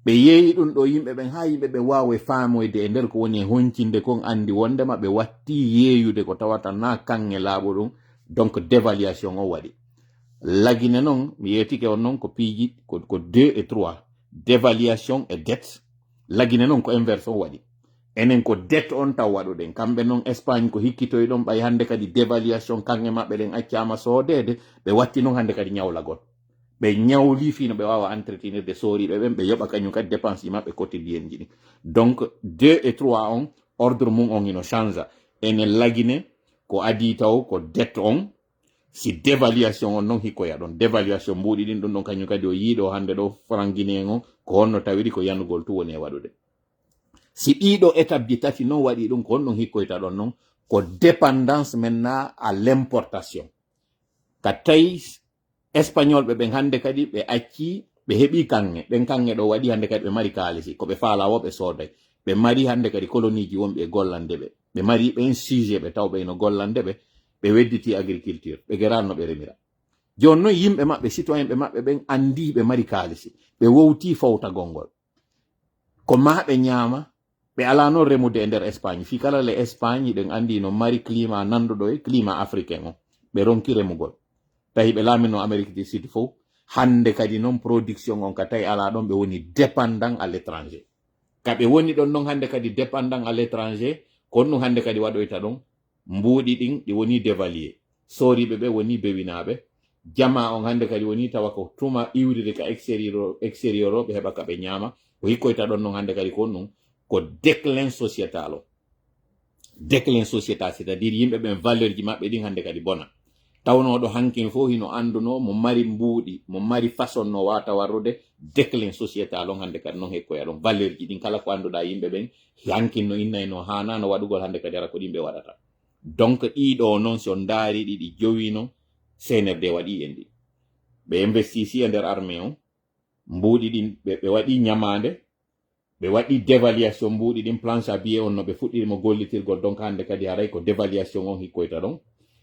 ɓe yeeyi ɗum ɗo yimɓe ɓen ha yimɓe ɓe wawa faamoyde e nder ko woni e honcinde kon andi wondema ɓe watti yeeyude ko tawata na kanŋe laaɓo ɗum donc dévaluation o waɗi lagine noon mi yeetike on noon ko piiji ko 2 et 3 dévaluation et dette lagine noon ko inverse o waɗi enen ko dette on taw waɗuɗen kamɓe noon Espagne ko hikkitoy ɗon ɓay hande kadi dévaluation kanŋe maɓɓe ɗen accama soodede ɓe watti noon hande kadi ñawlagol ɓe ñawli fino ɓe wawa entretenirde sooriɓe ɓen ɓe yoɓa kañum kadi dépense ji maɓɓe quotidien ji ɗin donc 2 et 3 on ordre mum on hino change enen lagine ko adi taw ko dette on si dévaluation on noon hikkoya ɗon dévaluation mbuuɗi ɗin ɗum ɗon kañum kadi o yiiɗo hande ɗo franc guinéen on ko honno tawiri ko yanugol tu woni e waɗude si ɗiɗo étape ji tati noon waɗi ɗum ko honɗum hikkoyta ɗon noon ko dépendance maintenant à l'importation ka tawi espagnol ɓe ɓen hande kadi ɓe acci ɓe heɓi kanŋe ɗen kanŋe ɗo waɗi hande kadi ɓe mari kaalisi ko ɓe faalawo ɓe sooday ɓe mari hande kadi colonie ji wonɓe gollande ɓe mari ɓen sujet ɓe tawɓe no gollande ɓe wedditi agriculture ɓe geranno ɓe remira joni noon yimɓe maɓɓe citoyen ɓe maɓɓe ɓen andi ɓe mari kaalisi ɓe wowti fawtagol ngol ko ma ɓe ñaama ɓe ala noon remude e nder Espagne fi kala le Espagne ɗen andi no mari climat nanduɗo e climat africain on ɓe ronki remugol tawi ɓe laamino Amérique du Sud fof hande kadi noon production on ka tawi ala ɗon ɓe woni dépendant à l'étranger kaɓe woni ɗon noon hande kadi dépendant à l'étranger kon ɗum hande kadi waɗoyta ɗon mbuuɗi ɗin ɗi woni dévalué sooriɓe ɓe woni bewinaɓe jama on hande kadi woni tawa ko tuma iwride ka extérieur o ɓe heɓa ka ɓe ñaama ko hikkoyta ɗon noon hande kadi kon ɗum ko déclin sociétal o déclin sociétal c'est à dire yimɓe ɓen valeur ji maɓɓe ɗin hande kadi bona tawnoɗo hankin fof hino anduno mo mari mbuuɗi mo mari façon no wata warrude déclin sociétal on hande kadi noon hekkoya ɗon valeur ji ɗin kala ko anduɗa yimɓe ɓen hankin no innayno hanano waɗugol hande kadi ara ko ɗin ɓe waɗata donc ɗiɗo noon so ndaari ɗiɗi jowi noon CNRD waɗi en ɗi ɓe investisi e nder armée on mbuuɗi ɗin ɓe waɗi ñamande ɓe waɗi dévaluation mbuuɗi ɗin planche à billets on no ɓe fuɗɗirimo gollitirgol donc hande kadi haray ko dévaluation on hikkoyta ɗon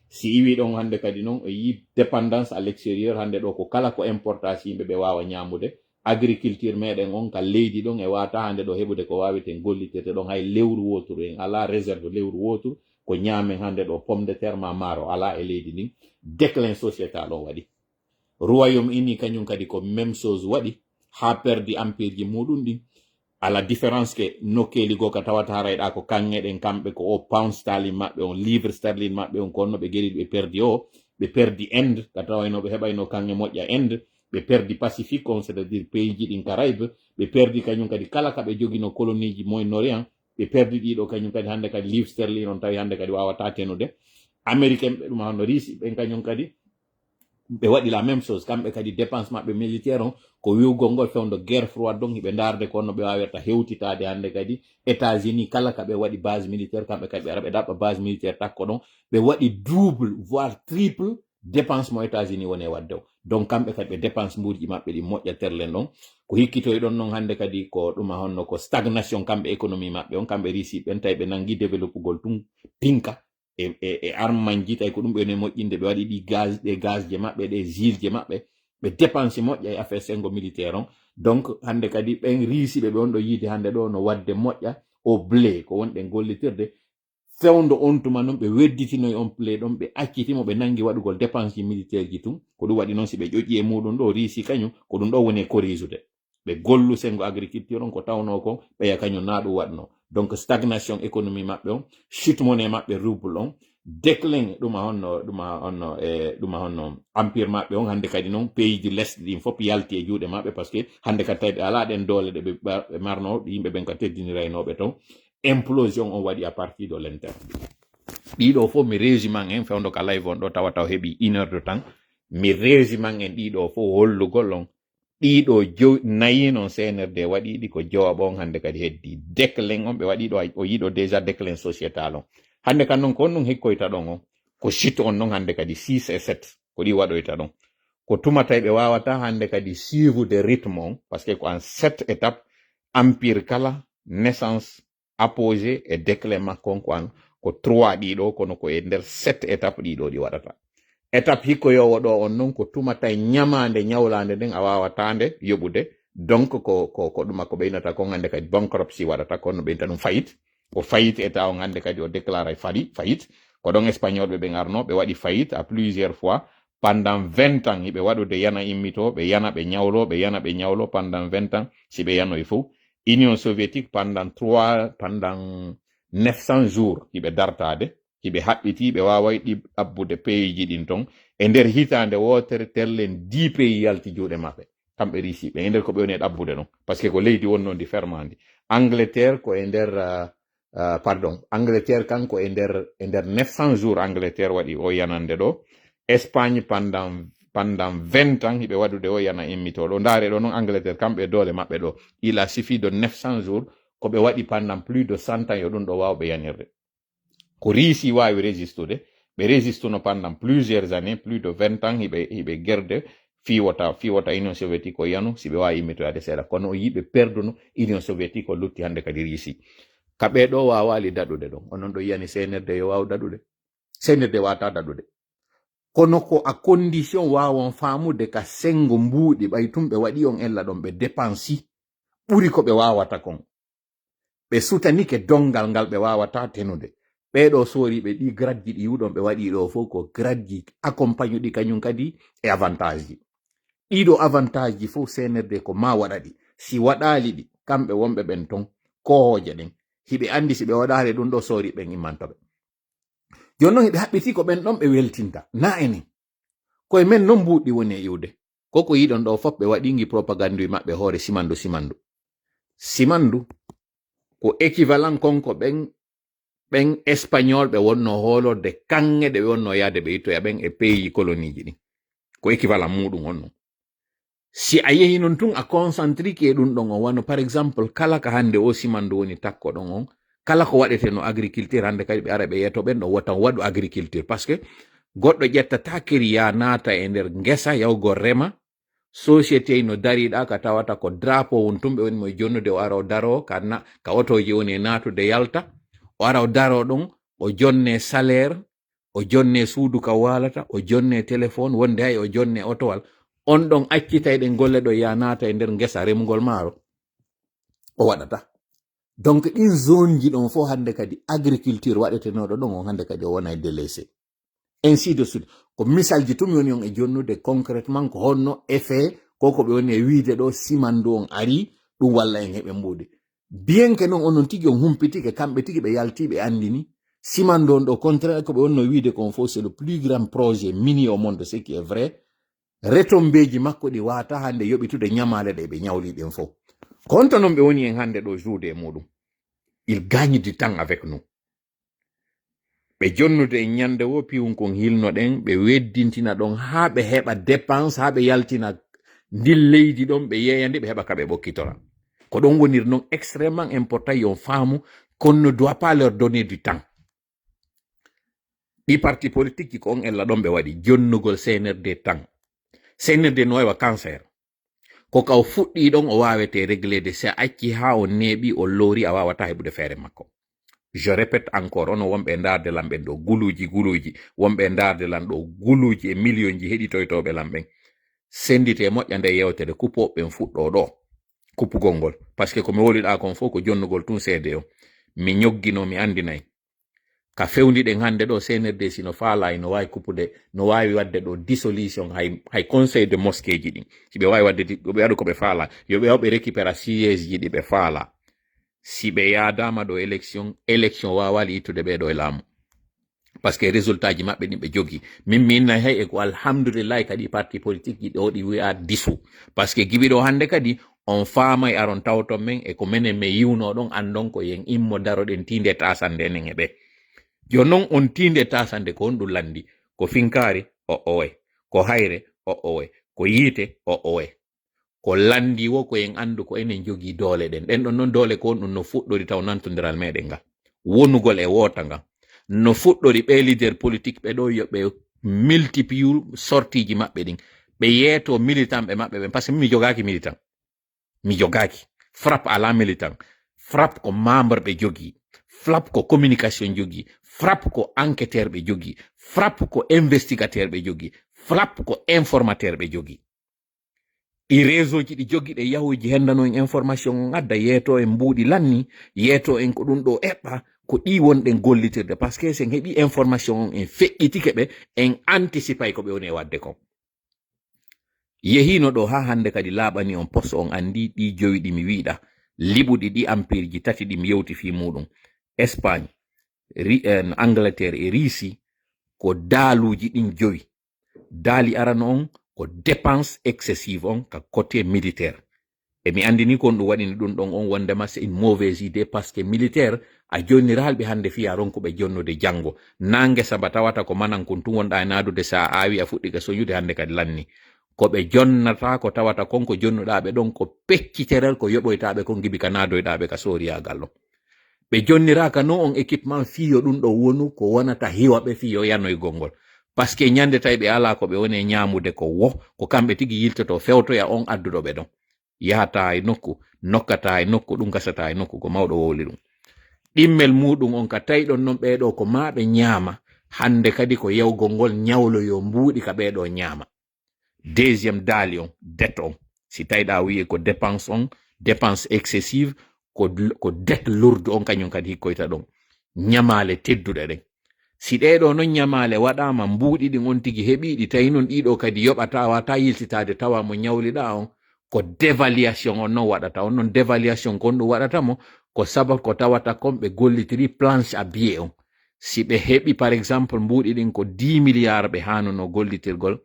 si iwi ɗon hande kadi noon o yi dépendance à l'extérieur hande ɗo ko kala ko importation yimɓe ɓe wawa ñamude agriculture meɗen on ka leydi ɗon e wata hande ɗo heɓude ko waweten gollitirte ɗon hay lewru woturu en ala réserve lewru woturu ko ñamen hande ɗo pomme de terre ma maaro ala e leydi ndin déclin sociétal o waɗi royaume uni kañum kadi ko même chose waɗi ha perdi empire ji muɗum ɗin à la différence que nokkeli go ka tawata harayɗa ko kanŋeɗen kamɓe ko o pound sterling maɓɓe on livre sterling maɓɓe on konno ɓe gueɗiɗi ɓe perdi o ɓe perdi inde ka tawayno ɓe heɓayno kanŋe moƴƴa inde ɓe perdi pacifique on c'est à dire pays ji ɗin caraïbe ɓe perdi kañum kadi kala ka ɓe joguino colonie ji moyen orient ɓe perdi ɗiɗo kañum kadi hande kadi livre sterling on tawi hande kadi wawata tenude américain ɓe ɗum hanno risi ɓen kañum kadi ɓe waɗi la même chose kamɓe kadi dépense maɓɓe militaire on ko wiwgol ngol fewndo guerre froide donc hiɓe darde kono ɓe wawirta hewtitade hande kadi états-unis kala ka ɓe waɗi base militaire kamɓe kadi ɓe ara ɓe ɗaɓɓa base militaire takko ɗon ɓe waɗi double voire triple dépense mo états-unis woni e wadde o donc kamɓe kadi ɓe dépense mbuuji maɓɓe ɗi moƴƴa terlen ɗon ko hikkitoy ɗon noon hande kadi ko ɗuma honno stagnation kamɓe économie maɓɓe on kamɓe risi ɓen tawi ɓe nangi développugol tun pinka e arme ji tawi ko ɗum ɓe moƴƴinde ɓe waɗi ɗi gaz je maɓɓe ɗe gile je maɓɓe ɓe dépense moƴƴa e affaire sengo militaire on donc hande kadi ɓen riisiɓe ɓe on ɗo yiide hande ɗo no wadde moƴƴa o blé ko wonɗen gollitirde fewndo on tuma noon ɓe wedditinoy on blé ɗon ɓe accitimo ɓe nangi waɗugol dépense ji militaire ji tun ko ɗum waɗi noon si ɓe ƴoƴƴi e muɗum ɗo riisi kañum ko ɗum ɗo woni corrisude ɓe gollu sengo agriculture on ko tawno ko ɓeya kañum na ɗum waɗno donc stagnation économie maɓɓe on chute monnaie maɓɓe rouble on déclin ɗuma honno empire maɓɓe on hande kadi noon pays ji lesɗe ɗin fof yalti e juuɗe maɓɓe par ce que hande kadi tawi ɓe ala ɗen doole ɗe ɓe marno yimɓe ɓen ka teddiniraynoɓe ton implosion on waɗi à partir de l'interne ɗiɗo fof mi résumant en fewndo ka live on ɗo tawa taw heeɓi 1 heure de temps mi résumant en ɗiɗo fof hollugol on ɗiɗo nayi noon CNRD waɗiɗi ko jawab on hande kadi heddi déclin on ɓe waɗiɗo o yiɗo déjà déclin sociétal on hande kan noon ko on ɗum hikkoyta ɗon on ko chute on noon hande kadi 6 et 7 ko ɗi waɗoyta ɗon ko tumata ɓe wawata hande kadi suivre de rythme on par ce que ko en 7 étapes empire kala naissance apogée et déclin makkon ko an ko 3 ɗiɗo kono ko e nder 7 étapes ɗiɗo ɗi waɗata étape hikkoyowo ɗo on noon ko tumata ñamande ñawlande nden a wawatande yoɓude donc ko ɗuma ko ɓeynata kon hande kadi bankruptcy waɗata kono ɓeynta ɗum fayit ko fayit état on hande kadi o déclare fayit ko ɗon espagnol ɓe arno ɓe waɗi fayit à plusieurs fois pendant 20 ans hiɓe waɗude yana immito ɓe yana ɓe ñawlo pendant 20 ans si ɓe yanoy fof union soviétique pendant 900 jours hiɓe dartade hiɓe haɓɓiti ɓe waway ɗi ɗabbude pays ji ɗin ton e nder hitande wotere terlen 10 pays yalti juuɗe maɓɓe kamɓe risiɓe e nder ko ɓe woni ɗabbude ɗon par ce que ko leydi wonnondi fermandi Angleterre ko e nder Angleterre kanko e nder 900 jours Angleterre waɗi o yanande ɗo Espagne pendant 20 ans hiɓe waɗude o yana immitoɗo ndaare ɗo noon Angleterre kamɓe doole maɓɓe ɗo il a suffi de 900 jours ko ɓe waɗi pendant plus de 100 ans yo ɗum ɗo wawɓe yanirde ko riisi wawi résistude ɓe résistuno pendant plusieurs années plus de 20 ans hiɓe gerde fiwota Union soviétique o yanu si ɓe wawi immitoyade seeɗa kono o yiɓe perduno Union soviétique o lutti hande kadi riisi kaɓe ɗo wawali daɗude ɗon onon ɗo yiyani CNRD yo waw daɗude CNRD wata daɗude kono ko a condition wawon famude ka sengo mbuuɗi ɓay tum ɓe waɗi on ella ɗon ɓe dépensi ɓuri ko ɓe wawata kon ɓe sutanike dongal ngal ɓe wawata tenude ɓeɗo soriɓe ɗi grade ji ɗi yuɗon ɓe waɗi ɗo fof ko grade ji accompagne ɗi kañum kadi e avantage ji ɗiɗo avantage ji fof CNRD ko ma waɗa ɗi si waɗali ɗi kamɓe wonɓe ɓen ton kohoje ɗen hiɓe andi si ɓe waɗali ɗum ɗo sori ɓen immantoɓe joni noon hiɓe haɓɓiti ko ɓen ɗon ɓe weltinta na enen koye men non mbuɗɗi woni e iwde koko yiɗon ɗo fof ɓe waɗingi propagande maɓɓe hoore simandu ko équivalent konko ɓen espagnol ɓe wonno hoolorde kanŋe ɗe ɓe wonno yaade ɓe yittoya ɓen e pays colonie ji ɗin ko équivalent muɗum on non si a yehi non tun a concentrique e ɗum ɗon on wano par exemple kala ka hande o simandu woni takko ɗon on kala ko waɗete no agriculture hande kadi ɓe ara ɓe yeto ɓen ɗo watan waɗu agriculture par ce que goɗɗo ƴettata kiriya naata e nder ngesa yawgo rema société no dariɗa ka tawata ko drapeau won tumɓe woni mo jonnude o ara o daro ka otoji woni e natude yalta o ara o daro ɗon o jonne salaire o jonne suudu ka walata, o jonne téléphone, wonde hay o jonne otowal, on ɗon accitay ɗen golle ɗo ya naata e nder ngesa remugol maaro o waɗata. Donc ɗin zone ji ɗon fo hande kadi agriculture waɗetenoɗo ɗon on hande kadi o wona délaissé, ainsi de suite. Ko misalji tumi woni on e jonnude concrètement ko honno effet ko ɓe woni e wiide ɗo simandu on ari ɗum walla en heɓe mbuɗi. Bien que non onon tigi on humpitike kamɓe tigi ɓe yalti ɓe andini simandu on ɗo contraire ko ɓe wonno wiide kon fo c'est le plus grand projet mini au monde, ce qui est vrai. Retombeji makko ɗi wata hande yoɓitude ñamale ɗe ɓe ñawli ɗen fo. Konto non ɓe woni en hande ɗo joude e muɗum. Il gagne du temps avec nous. Ɓe jonnude en ñande wo piwum kon hilno ɗen ɓe weddintina ɗon ha ɓe heɓa dépense, ha ɓe yaltina ndin leydi ɗon ɓe yeyandi ɓe heɓa ka ɓe ɓokkitora. Ko ɗon wonir non extrêmement important yon faamu qu'on ne doit pas leur donner du temps. Ɗi parti politique ko on ella ɗon ɓe waɗi jonnugol CNRD temps. CNRD no wawa cancer. Ko ka o fuɗɗi ɗon o wawete réglede se acci ha o neeɓi o loori a wawata heɓude feere makko. Je répète encore, ono wonɓe ndarde lamɓen ɗo guluji, wonɓe ndarde lan ɗo guluji e million ji heɗitoytoɓe lamɓen. Sendite moƴƴa nde yewtere kupoɓen fuɗɗo ɗo kupugol ngol, par ce que komi woliɗa kon fof ko jonnugol tun seede o. Mi ñoggino mi andinayi ka fewniɗen hande ɗo CNRD sino faalayi no wawi kupude, no wawi wadde ɗo dissolution hay conseil de mosquée ji ɗin. Si ɓe wawi wadde ɓe waɗu ko ɓe faala, yo ɓe waɓe récupéra siège ji ɗi ɓe faala. Si ɓe yadama ɗo élection wawali ittude ɓeɗo e laamu, parce que résultat ji maɓɓe ɗin ɓe jogi. Min mi innayi hay e ko alhamdoulillahi kadi parti politique ji ɗo ɗi wi'a disu, parce que gibi ɗo hande kadi on faamay aron tawton men e ko menen mi yiwno ɗon andon ko yen immo daroɗen tinde tasande enen e ɓe. Jo non on tinde tasande ko on ɗum landi ko finkari o owe, ko hayre o owe, ko yiite o owe, ko landi wo ko en andu ko enen jogi doole ɗen. Ɗen ɗon non doole ko on ɗum no fuɗɗori taw nantodiral meɗen nga wonugol e wota nga no fuɗɗori ɓe leader politique ɓe ɗo yoɓe multiplie sortiji maɓɓe ɗin ɓe yeeto militant ɓe maɓɓe ɓen, par ce que mi jogaki militant, mi jogaki frappe ala militant, frappe ko membre ɓe jogi, frappe ko communication jogi, frappe ko enquêteur ɓe jogi, frappe ko investigateur ɓe jogi, frappe ko informateur ɓe jogi. I réseau ji ɗi jogi ɗe yahuji hendano en information adda yeeto en mbuuɗi lanni, yeeto en ko ɗum ɗo eɓɓa ko ɗi wonɗen gollitirde, par ce que sen heɓi information en feƴƴitike ɓe en anticipay ko ɓe woni e wadde kon. Yehino ɗo ha hande kadi laaɓani on poste on andi ɗi joyi ɗi mi wiiɗa liɓuɗi ɗi empire ji tati ɗi mi yewti fi muɗum. Espagne, Angleterre e Russie ko daaluji ɗin joyi. Daali arano on ko dépense excessive on ka côté militaire. E mi andini kon ɗum waɗini ɗum ɗon on wondema c'est une mauvaise idée, parce que militaire a jonniralɓe hande fiya ronkuɓe jonnude janggo. Nange saba tawata ko manan kon tun wonɗa e nadude sa awi a fuɗɗi ka soñude hande kadi lanni. Ko ɓe jonnata ko tawata konko jonnuɗaɓe ɗon ko pecciterel ko yoɓoytaɓe kon gibi ka nadoyɗaɓe ka soriyagal ɗon. Ɓe jonniraka no on équipement fiyo ɗum ɗo wonu ko wonata hiwaɓe fiyo yanoygol ngol, parce que ñande tawi ɓe ala ko ɓe woni ñamude ko wo ko kamɓe tigi yiltoto fewtoya on adduɗoɓe ɗon. Yahata e nokku, nokkata e nokku, ɗum gasata e nokku, ko mawɗo wowli ɗum. Ɗimmel muɗum on ka tawi ɗon non ɓeɗo ko maɓe ñaama hande kadi ko yewgol ngol ñawlo yo mbuuɗi ka ɓeɗo ñaama. Deuxième daali on dette on, si tawiɗa wiye ko dépense on, dépense excessive, ko dette lourde on kañum kadi hikkoyta ɗon. Ñamale tedduɗe ɗen, si ɗeɗo non ñamale waɗama mbuuɗi ɗin on tigi heɓiɗi tawi non ɗiɗo kadi yoɓata wata yiltitade tawa mo ñawliɗa on, ko dévaluation on non waɗata. On non dévaluation kon ɗum waɗata mo ko sababu ko tawata kon ɓe gollitiri planche à billets on. Si ɓe heɓi par exemple mbuuɗi ɗin ko 10 milliards ɓe hanono gollitirgol,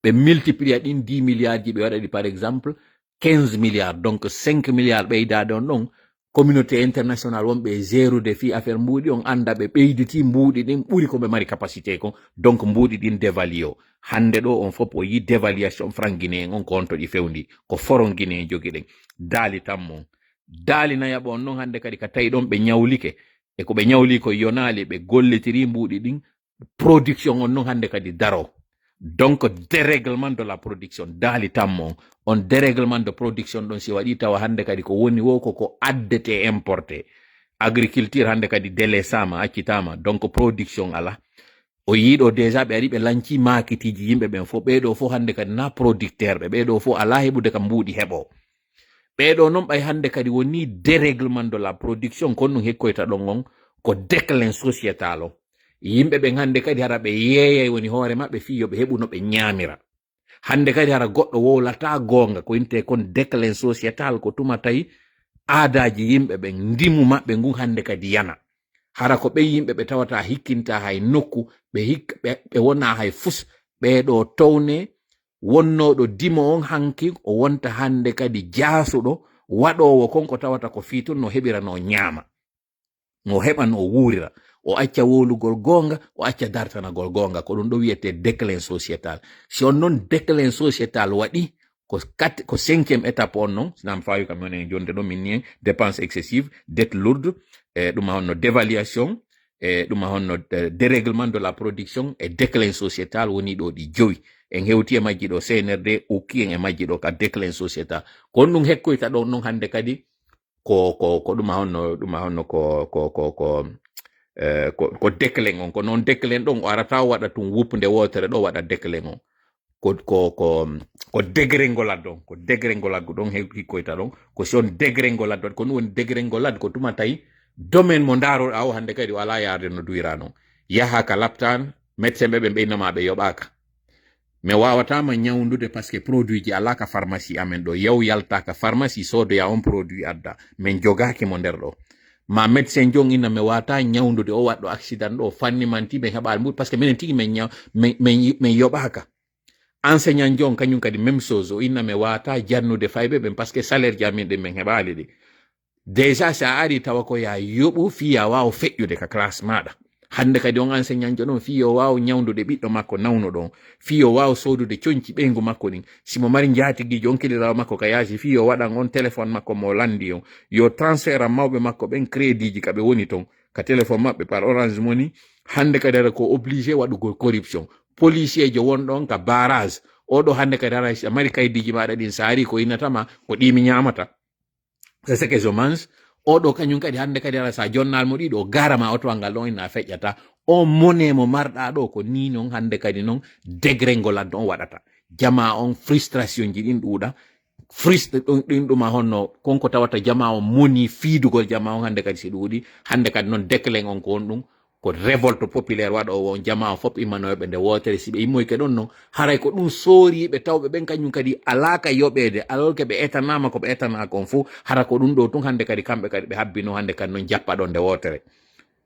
ɓe multiplia ɗin 10 milliards ji ɓe waɗaɗi par exemple 15 milliards, donc 5 milliards ɓeydade on ɗon. Communauté internationale wonɓe gérude fi affaire mbuuɗi on anda ɓe ɓeyditi mbuuɗi ɗin ɓuri ko ɓe mari capacité kon, donc mbuuɗi ɗin dévalué o. Hande ɗo on fof o yi dévaluation franc guinéen on ko on to ɗi fewndi ko foron guinéen jogi ɗen. Daali tammo daali nayaɓo on non hande kadi ka tawi ɗon ɓe ñawlike e ko ɓe ñawli ko yonali ɓe gollitiri mbuuɗi ɗin, production on non hande kadi daro. Donc dérèglement de la production daali tammo on dérèglement de production ɗon si waɗi tawa hande kadi ko woni wo ko addete importé. Agriculture hande kadi délaissama accitama, donc production ala. o yiiɗo déjà ɓe ari ɓe lanci makitiji yimɓe ɓen fo ɓeɗo fo hande kadi na producteur ɓeɗo fo ala heɓude kam mbuuɗi heɓo ɓeɗo noon ɓay hande kadi woni dérèglement de la production kon ɗum hekkoyta ɗon on ko déclin sociétal o yimɓe ɓen hande kadi hara ɓe yeeyay woni hoore maɓɓe fi yoɓe heɓu no ɓe ñaamira hande kadi hara goɗɗo wowlata goonga ko inte kon déclin sociétal ko tuma tawi aadaji yimɓe ɓen ndimu maɓɓe ngun hande kadi yana hara ko ɓe yimɓe ɓe tawata hikkinta hay nokku ɓe wona hay fus ɓeɗo towne wonnoɗo dimo on hanki o wonta hande kadi jaasuɗo waɗowo konko tawata ko fiitun no heɓira no ñaama no heɓa no wuurira o acca wolugol gonga o acca dartanagol gonga ko ɗum ɗo wiyete déclin sociétal si on noon déclin sociétal waɗi ko cinquième étape on non sinam fawi kam onen jonde ɗo min ni dépense excessive dette lourde ɗum honno dévaluation ɗum honno dérèglement de la production et déclin sociétal woni ɗo ɗi joyi en hewti e majji ɗo CNRD ukki en e majji ɗo ka déclin sociétal kon ɗum hekkoyta ɗon non hande kadi ko ɗum honno ko déclin on ko non déclin ɗon o arata o waɗa tum wupde wotere ɗo waɗa déclin on ko dégringolade ɗon ko dégringolade ɗon hikkoyta ɗon ko si on dégringolade waɗi ko ɗum woni dégringolade ko tuma tawi domaine mo ndaroɗa o hande kadi wala yarde no duyira non yaha ka laptan médecin ɓe ɓeynama ɓe yoɓaka mi wawatama ñawdude par ce que produit ji ala ka pharmacie amen ɗo yaw yalta ka pharmacie sodoya on produit adda min jogaki mo nder ɗo ma médecin jon inna mi wata ñawdude o waɗɗo accident ɗo fanni manti ɓe heɓal mbuɗ par ce que minen tigui min yoɓaka enseignant jon kañum kadi même chose o inna mi wata jannude fayɓe ɓen par ce que salaire ji amin ɗin min heɓali ɗi déjà sa ari tawa ko ya yoɓu fiya wawa feƴƴude ka classe maɗa hande kadi on enseignant jo ɗon fiyo wawa ñawdude ɓiɗɗo makko nawno ɗon fiyo wawa sodude coñci ɓeygu makko ɗin simo mari jatiguijo on kilirawo makko ka yaasi fiyo waɗan on téléphone makko mo landi on yo transfert a mawɓe makko ɓen crédit ji kaɓe woni ton ka téléphone maɓɓe par orange money hande kadi ara ko obligé waɗugol corruption policier jo wonɗon ka barrage oɗo hande kadi ara mari kaydiji maɗa ɗin sa ari ko innatama ko ɗimi ñamata c'est ce que je mange oɗo kañum kadi hande kadi ara sa jonnal mo ɗiɗo garama oto ngal ɗon ina feƴƴata on mone mo marɗa ɗo ko ni non hande kadi non dégringolade on waɗata jama on frustration ji ɗin ɗuuɗa ɗin ɗuma honno konko tawata jama on moni fiidugol jama on hande kadi si ɗuuɗi hande kadi non déclin on ko on ɗum ko révolte populaire waɗo on jama on fop immanoɓe nde wotere si ɓe immoyke ɗon non haray ko ɗum sooriɓe tawɓe ɓen kañum kadi alaka yoɓede alors que ɓe etanama ko ɓe etanaka on fo hara ko ɗum ɗo tun hande kadi kamɓe kadi ɓe habbino hande kadi noon jappa ɗon nde wotere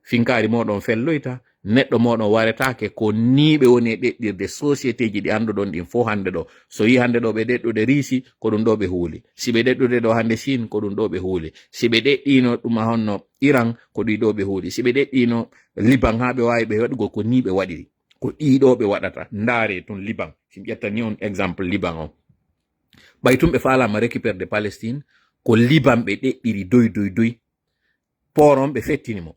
finkari moɗon felloyta neɗɗo moɗon waretake ko ni ɓe woni e ɗeɗɗirde société ji ɗi anduɗon ɗin fo hande ɗo so yi hande ɗo ɓe ɗeɗɗude Russie ko ɗum ɗo ɓe huuli si ɓe ɗeɗɗude ɗo hande Chine ko ɗum ɗo ɓe huuli si ɓe ɗeɗɗino ɗuma honno Iran ko ɗi ɗo ɓe huuli si ɓe ɗeɗɗino Liban ha ɓe wawi ɓe waɗugo ko ni ɓe waɗiri ko ɗiɗo ɓe waɗata ndaare tun Liban si ƴettani on exemple Liban on ɓay tum ɓe falama récupére de Palestine ko Liban ɓe ɗeɗɗiri doy port on ɓe fettinimo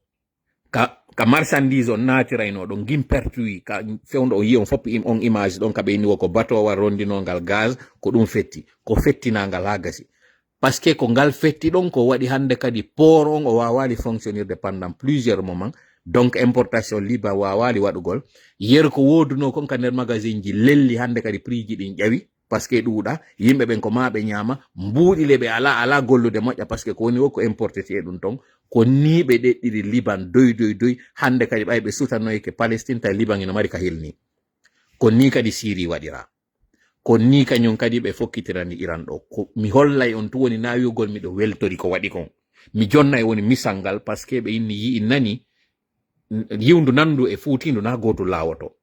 ka marchandise on natirayno ɗon gimpertuyi ka fewdo o yi on foppi on image ɗon kaɓe inni ko batowa rondinogal gaz ko ɗum fetti ko fettinagal ha gasi par ce que ko ngal fetti ɗon ko waɗi hande kadi port on o wawali fonctionnirde pendant plusieurs moments donc importation Liban wawali waɗugol yer ko woduno kon ka nder magazine ji lelli hande kadi prix ji ɗin ƴawi par ce que ɗuuɗa yimɓe ɓen ko maɓe ñama mbuuɗi le ɓe ala gollude moƴƴa par ce que ko woni wo ko importete ɗum ton ko ni ɓe ɗeɗɗiri Liban doy hande kadi ɓay ɓe sutanoyke Palestine tawi Liban ina mari ka hilni ko ni kadi Syrie waɗira ko ni kañum kadi ɓe fokkitirani Iran ɗo ko mi hollay on tu woni nawiyugol miɗo weltori ko waɗi kon mi jonna e woni misal ngal par ce que ɓe inni yi nani yiwndu nandu e fuutindu na goto lawoto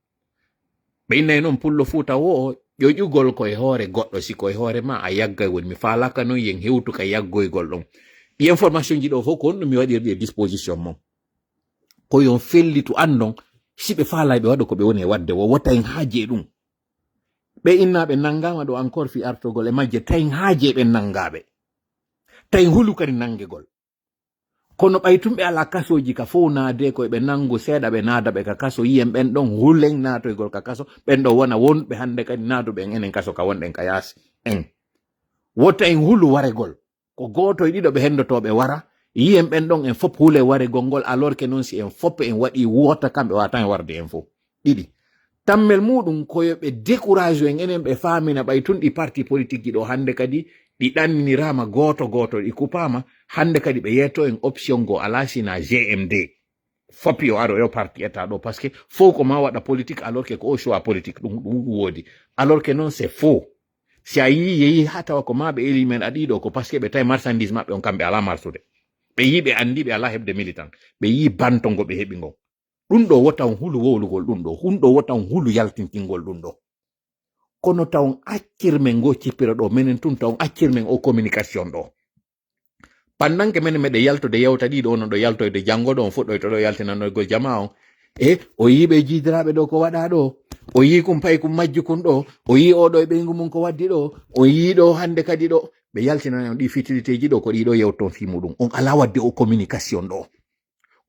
ɓe innayi noon pullo Fuuta wo ƴoƴugol koye hoore goɗɗo si koye hoore ma a yaggay woni mi falaka noon yen hewtu ka yaggoygol ɗon ɗi information ji ɗo fof ko on ɗum mi waɗirɗi e disposition mon ko yon fellitu andon si ɓe faalay ɓe waɗa ko ɓe woni e wadde wo tayin haaje ɗum ɓe innaɓe nangama ɗo encore fi artogol e majje tayin haaje ɓe nangaɓe tayin hulu kadi nangegol kono ɓaytumɓe ala kasoji ka fof naade koye ɓe nangu seeɗa ɓe naada ɓe ka kaso yiyen ɓen ɗon hulen naatoygol ka kaso ɓen ɗo wona wonɓe hande kadi naaduɓe enen kaso ka wonɗen ka yaasi en wotta en hulu waregol ko goto e ɗiɗo ɓe hendotoɓe wara yiyen ɓen ɗon en fop hule waregol ngol alors que noon si en foppe en waɗi wota kamɓe watan warde en fof ɗiɗi tammel muɗum koyo ɓe décourage en enen ɓe famina ɓay tun ɗi parti politique ji ɗo hande kadi ɗi ɗanninirama goto ɗi kupama hande kadi ɓe yetto en option go alasina GMD fop yo aro yo parti eta ɗo parce que faux ko ma waɗa politique alors que ko o choix politique ɗum wodi alors que non c'est faux si a yehi ha tawa ko ma ɓe eli men aɗiɗo ko parce que ɓe tawi marchandise maɓɓe on kamɓe ala marsude ɓe yi ɓe andi ɓe ala heɓde militant ɓe yi bantongo ɓe heɓi ngo ɗum ɗo wotan hulu wowlugol ɗum ɗo ɗum ɗo wotan hulu yaltintingol ɗum ɗo kono tawon accirmen go cippira ɗo menen tun tawon accirmen o communication ɗo pandanke menen meɗe yaltode yewta ɗiɗo onon ɗo yaltoyde janngo ɗo on fuɗɗoyto ɗo yaltinanoygol jama on o yi ɓe jidiraɓe ɗo ko waɗa ɗo o yi kum pay kum majju kun ɗo o yi oɗo e ɓeygu mum ko waddi ɗo o yi ɗo hande kadi ɗo ɓe yaltinano ɗi fitiliteji ɗo ko ɗiɗo yewton fi muɗum on ala wadde o communication ɗo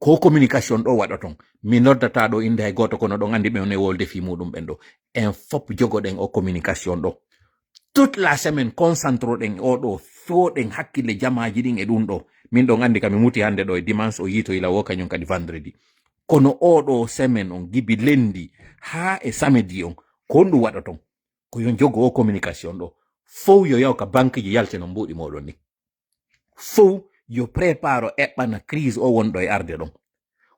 ko communication ɗo waɗa ton mi noddata ɗo inde hay goto kono ɗon andi ɓe one wolde fi muɗum ɓen ɗo en fop jogoɗen o communication ɗo toute la semaine concentroɗen oɗo foɗen hakkille jamaji ɗin e ɗum ɗo min ɗon andi kami muti hande ɗo e dimanche o yito ila wo kañum kadi vendredi kono oɗo semaine on gibi lendi ha e samedi on ko ɗum waɗa ton ko yo jogo o communication ɗo fow yo yaw ka banque ji yalteno mbuɗi moɗon ni fow yo prépare eɓɓana crise o wonɗo e arde ɗon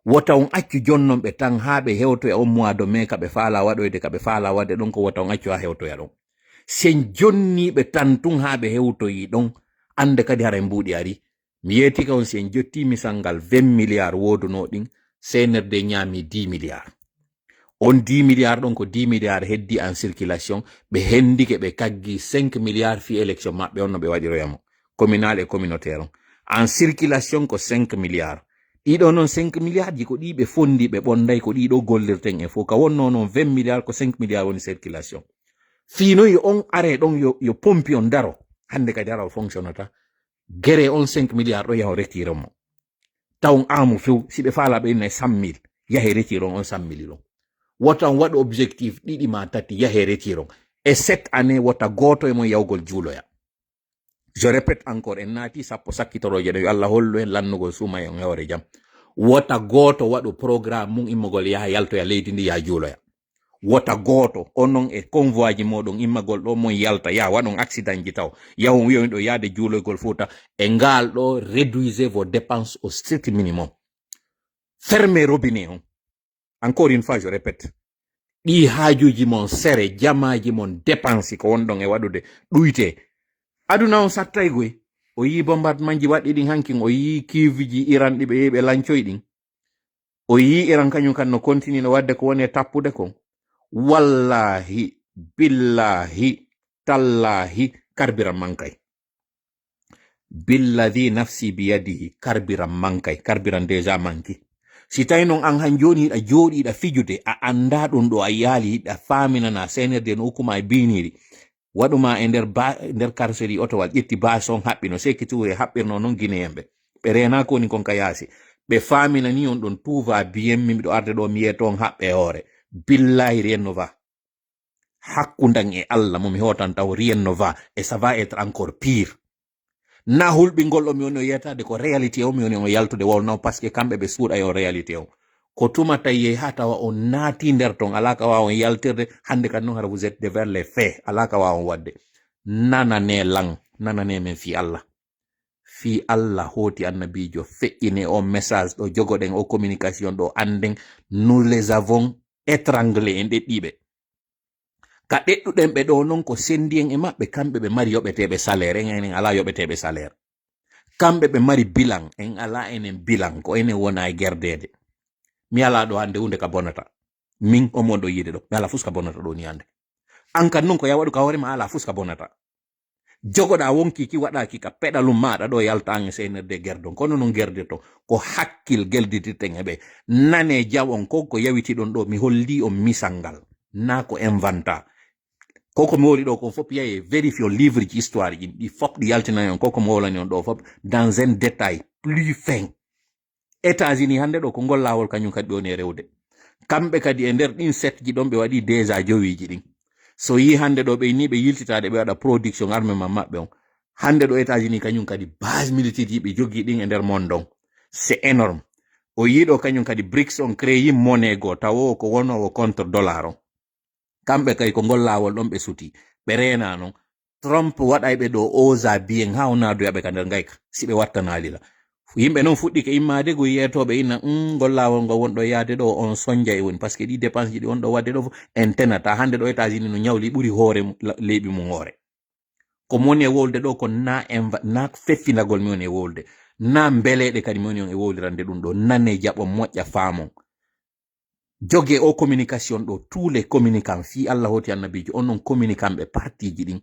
wota on accu jonnon ɓe tan ha ɓe hewto e on mois de mai kaɓe faala waɗoyde kaɓe faala waɗe ɗon ko wota on accu ha hewtoya ɗon sen jonniɓe tan tun ha ɓe hewtoyi ɗon ande kadi hara mbuɗi ari mi yetika on sen jotti misal ngal 20 milliards woduno ɗin CNRD ñaami 10 milliards on 10 milliards ɗon ko 10 milliards heddi en circulation ɓe hendike ɓe kaggi 5 milliards fi élection maɓɓe on no ɓe waɗiroyamo communal et communautaire on en circulation ko 5 milliards ɗiɗo noon 5 milliards ji ko ɗi ɓe fondi ɓe ɓonday ko ɗiɗo gollirten e fof ka wonno noon 20 milliards ko 5 milliards woni circulation finoyi on are ɗon yo pompi on daro hande kadi ara o fonctionnata gere on 5 milliards ɗo yaho retire mo taw amu few si ɓe faala ɓe innayi 100 000 yahe retire on 100 000 ɗon wota on waɗa objectif ɗiɗi ma tati yahe retire on e 7 année wota goto e mon yawgol juuloya je répète encore en naati sappo sakkitoroje ɗo yo Allah hollu en lannugol suuma e on hewre jam wota goto waɗu programme mum immagol yaha yaltoya leydi ndi yaha juuloya wota goto onon e convoi ji moɗon immagol ɗo mon yalta ya waɗon accident ji taw yawon wiyoyin ɗo yaade juuloygol fouta e ngal ɗo réduisez vos dépenses au strict minimum fermez robinet on encore une fois je répète ɗi haajuji mon sere jamaji mon dépense ko wonɗon e waɗude ɗuyte aduna on sattay goy o yi bombardement ji waɗɗi ɗin hankin o yi kiviji Iran ɗi ɓe yehi ɓe lancoy ɗin o yi Iran kañum kan no continue no wadde ko woni e tappude kon wallahi billahi tallahi carburant mankay billadi nafsi biyadihi carburant mankay carburant déjà manki si tawi noon an han joni hiɗa jooɗiɗa fijude a anda ɗum ɗo a yaali hiɗa faminana CNRD no hukkuma e biniri waɗuma e nder carcérie otowal ƴetti bason haɓɓino sekkiture haɓɓirno noon guinéen ɓe rena koni kon ka yaasi ɓe famina ni on ɗon tout va bien miɗo arde ɗo mi yeto on haɓɓe hoore billahi rien ne va hakkundan e Allah mo mi hotan taw rien ne va et ça va être encore pire na hulɓingol ɗo mi woni o yetade ko réalité o mi woni o yaltude wolno par ce que kamɓe ɓe suuɗa yo réalité o ko tuma tawi ha tawa on naati nder ton ala ka wawa on yaltirde hande kadi noon hara vous êtes devers les faits ala ka wawa on wadde nanane lang nanane men fi Allah hoti annabijo feƴƴine o message ɗo jogoɗen o communication ɗo anden nous les avons étranglés en ɗeɗɗiɓe ka ɗeɗɗuɗen ɓe ɗo noon ko sendi en e maɓɓe kamɓe ɓe mari yoɓeteɓe salaire en ala yoɓeteɓe salaire kamɓe ɓe mari bilan en ala enen bilan ko enen wona e gerdede mi ala ɗo hande hunde ka bonata min omon ɗo yiide ɗo mi ala fuska bonata ɗo ni hande an kan noon ko ya waɗu ka hoorema ala fuska bonata jogoɗa wonkiki waɗaki ka peɗalum maɗa ɗo yaltange CNRD gerdon kono non gerdirton ko hakkil gelditirten heɓe nane jaw on ko yawitiɗon ɗo mi holli on misal ngal na ko inventa koko mi woli ɗo ko fop yaye vérifie livre ji histoire ji ɗi fop ɗi yaltinayi on koko mi wolani on ɗo fop dans un détail plus fin États-Unis hande ɗo ko ngol lawol kañum kadi ɓe woni rewde kamɓe kadi e nder ɗin set ji ɗon ɓe waɗi déjà jowiji ɗin so yi hande ɗo ɓe ni ɓe yiltitade ɓe waɗa production armement maɓɓe on hande ɗo États-Unis kañum kadi base militaire ji ɓe jogi ɗin e nder monde on c'est énorme o yiɗo kañum kadi BRICS on créé monnaie go tawo ko wonowo contre dollar on kamɓe kay ko ngol lawol ɗon ɓe suti ɓe rena non Trump waɗayɓe ɗo osa bien ha o nadoyaɓe ka nder gayka si ɓe wattanalila yimɓe noon fuɗɗi ke immade go yetoɓe inna ngol lawol ngo wonɗo yaade ɗo on sonja e woni par ce que ɗi dépense ji ɗi on ɗo wadde ɗo en tenata hande ɗo États-Unis no ñawli ɓuri hoore leyɓi mum hoore ko moni e wolde ɗo ko na feffinagol mi woni e wolde na mbeleɗe kadi mi woni on e woldirande ɗum ɗo nane jaɓon moƴƴa faamon jogue o communication ɗo tous les communicants fi Allah hoti annabijo on non communicant ɓe partiji ɗin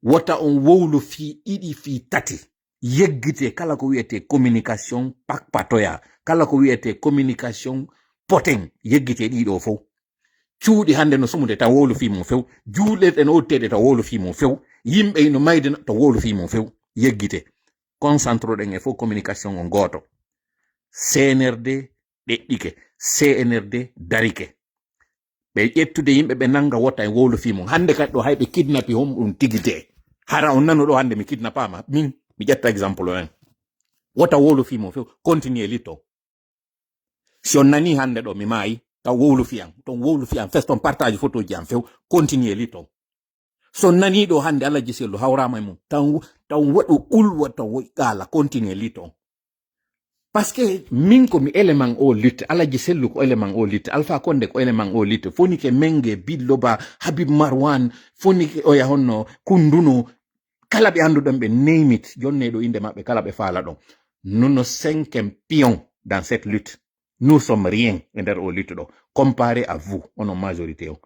wota on wowlu fi ɗiɗi fi tati yeggite kala ko wiyete communication pakpatoya kala ko wiyete communication poten yeggite ɗiɗo fof cuuɗi hande no sumude taw wowlu fi mum few juuɗe no ottede taw wowlu fi mum few yimɓe no mayde to wowlu fi mum few yeggite concentre ɗen e fof communication on goto CNRD ɗeɗɗike CNRD darike ɓe ƴettude yimɓe ɓe nanga wotta e wowlu fi mum hande kadi ɗo hayɓe kidnapi hom ɗum tigide hara on nano ɗo hande mi kidnapama min mi ƴetta exemple en wota wowlu fi mum few continue litto si on nani hande ɗo mi maayi taw wowlu fiyan ton wowlu fiyan fes ton partage photo ji am few continue litto so nani ɗo hande Allah jisellu hawrama e mum taw waɗu ulwa taw qala continue litto parce que min ko mi élément o lutte alaji sellu ko élément o lutte Alpha Condé ko élément o lutte foni ke menge Billoba Habib Marwan foni ke o yahonno kunduno kala ɓe anduɗon ɓe name it jonne ɗo inde maɓɓe kala ɓe faala ɗon nous ne cinquième pion dans cette lutte nous sommes rien e nder o lutte ɗo comparé à vous onon majorité o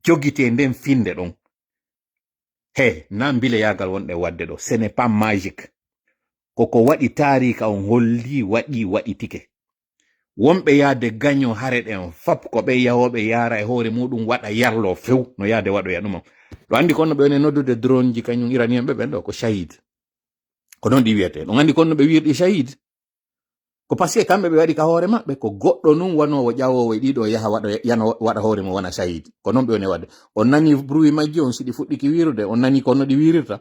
jogite nden finde ɗon he na mbile yagal wonɗe wadde ɗo ce n'est pas magique koko waɗi tarika on holli waɗi tike wonɓe yaade gaño hare ɗen fap ko ɓe yahoɓe yara e hoore muɗum waɗa yarlo few no yaade waɗoya ɗuma ɗo andi konno ɓe woni noddude drone ji kañum iranien ɓe ɓen ɗo ko shahid ko noon ɗi wiyete ɗon andi konno ɓe wirɗi shahid ko parce que kamɓe ɓe waɗi ka hoore maɓɓe ko goɗɗo nun wanowo ƴawowo ɗiɗo yaha waɗa hoore mo wona shahid ko noon ɓe woni wadde on nani bruit majji on siɗi fuɗɗiki wirude on nani konno ɗi wirirta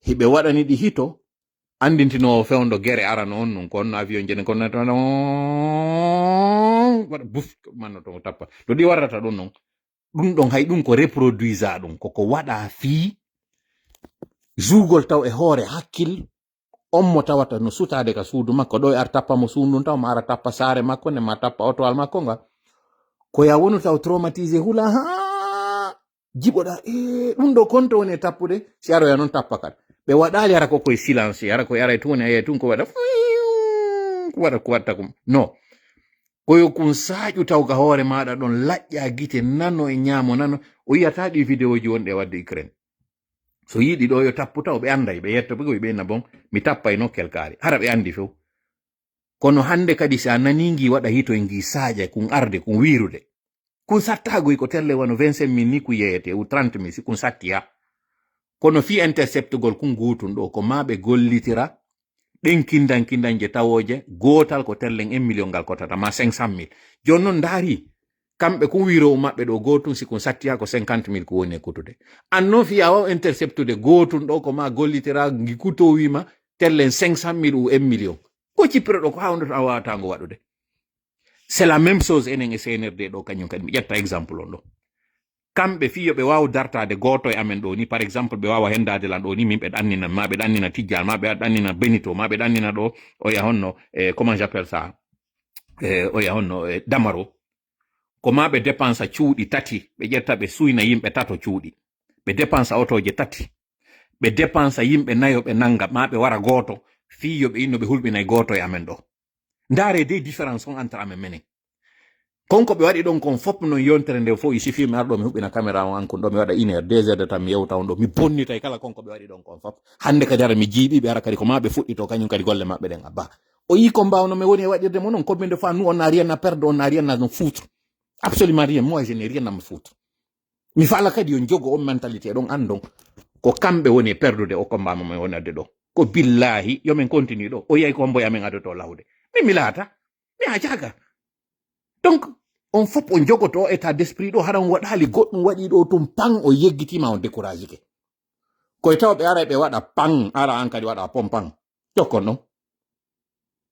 hiɓe waɗani ɗi hito andintinowo fewndo gere arano on nun konno avion jene konno waɗa buf manno to tappa to ɗi warrata ɗum non ɗum ɗon hay ɗum ko reproduisa ɗum koko waɗa fii jugol taw e hoore hakkil on mo tawata no sutade ka suudu makko ɗo e ar tappa mo suudu taw ma ara tappa saare makko ne ma tappa otowal makko nga ko ya wonu taw traumatisé hula ha jiɓoɗa ɗum ɗo konto woni e tappude si aroya noon tappa kadi ɓe waɗali ara ko koye silence ara ko yara tun aye tun ko waɗa ko watta kum no koyo kun saƴu taw ka hoore maɗa ɗon laƴƴa gite nano e ñaamo nano o yiyata ɗi vidéo ji wonɗe wadde Ukraine so yiɗi ɗo yo tappu taw ɓe anday ɓe yetta ɓe ɓeyna bon mi tappay nokkel kaari hara ɓe andi few kono hande kadi sa naningi waɗa hito e ngi saƴa kun arde kun wirude kun sattagoy ko telle wano 25 min ni ku yeyete ou 30 min si kun sattiya kono fi interceptugol kun gutun ɗo ko maɓe gollitira ɗen kindan je tawoje gotal ko tellen 1 million ngal kotata ma 500 000 joni noon daari kamɓe kun wirowo maɓɓe ɗo gotun si kun sattiya ko 50 000 ko woni e kutude annon fiya waw interceptude gotun ɗo ko ma gollitira gi kuto wima tellen 500 000 ou 1 million ko cippiro ɗo ko hawndoto a wawatango waɗude c'est la même chose enen e CNRD ɗo kañum kadi mi ƴetta exemple on ɗo kamɓe fiyo ɓe wawa dartade goto e amen ɗo ni par exemple ɓe wawa hendade lan ɗo ni min ɓe ɗannina ma ɓe ɗannina Tijjal ma ɓe ɗannina Benito ma ɓe ɗannina ɗo o yahonno comment j'appelle ça o yahonno Damaro ko ma ɓe dépensa cuuɗi tati ɓe ƴetta ɓe suyna yimɓe tato cuuɗi ɓe dépensa otoje tati ɓe dépensa yimɓe nayo ɓe nanga ma ɓe wara goto fiyo ɓe inno ɓe hulɓinay goto e amen ɗo ndaare des différence on entre amen menen konko ɓe waɗi ɗon kon fop non yontere nde fof isi fi mi arɗo mi huɓɓina caméra on an kon ɗo mi waɗa 1 heure 2 heures de temps mi yewta on ɗo mi bonnitay kala konko ɓe waɗi ɗon kon fop hande kadi ara mi jiiɓiɓe ara kadi ko ma ɓe fuɗɗito kañum kadi golle maɓɓe ɗen abba o yi ko mbawno mi woni e waɗirde mo non combien de fois nous on n'a rien à perdre on n'a rien à nous foutre absolument rien moi je n'ai rien à me foutre mi fala kadi yo jogo on mentalité ɗon andon ko kamɓe woni e perdude o combat mo mi wonade ɗo ko billahi yomin continue ɗo o yey ko mboya min adoto lawde min mi laata mi ha jaga donc on fop on jogoto état d'esprit ɗo haɗa on waɗali goɗɗum waɗi ɗo tum pan o yeggitima on découragé ke koye taw ɓe ara ɓe waɗa pan ara an kadi waɗa pom pan tokkon non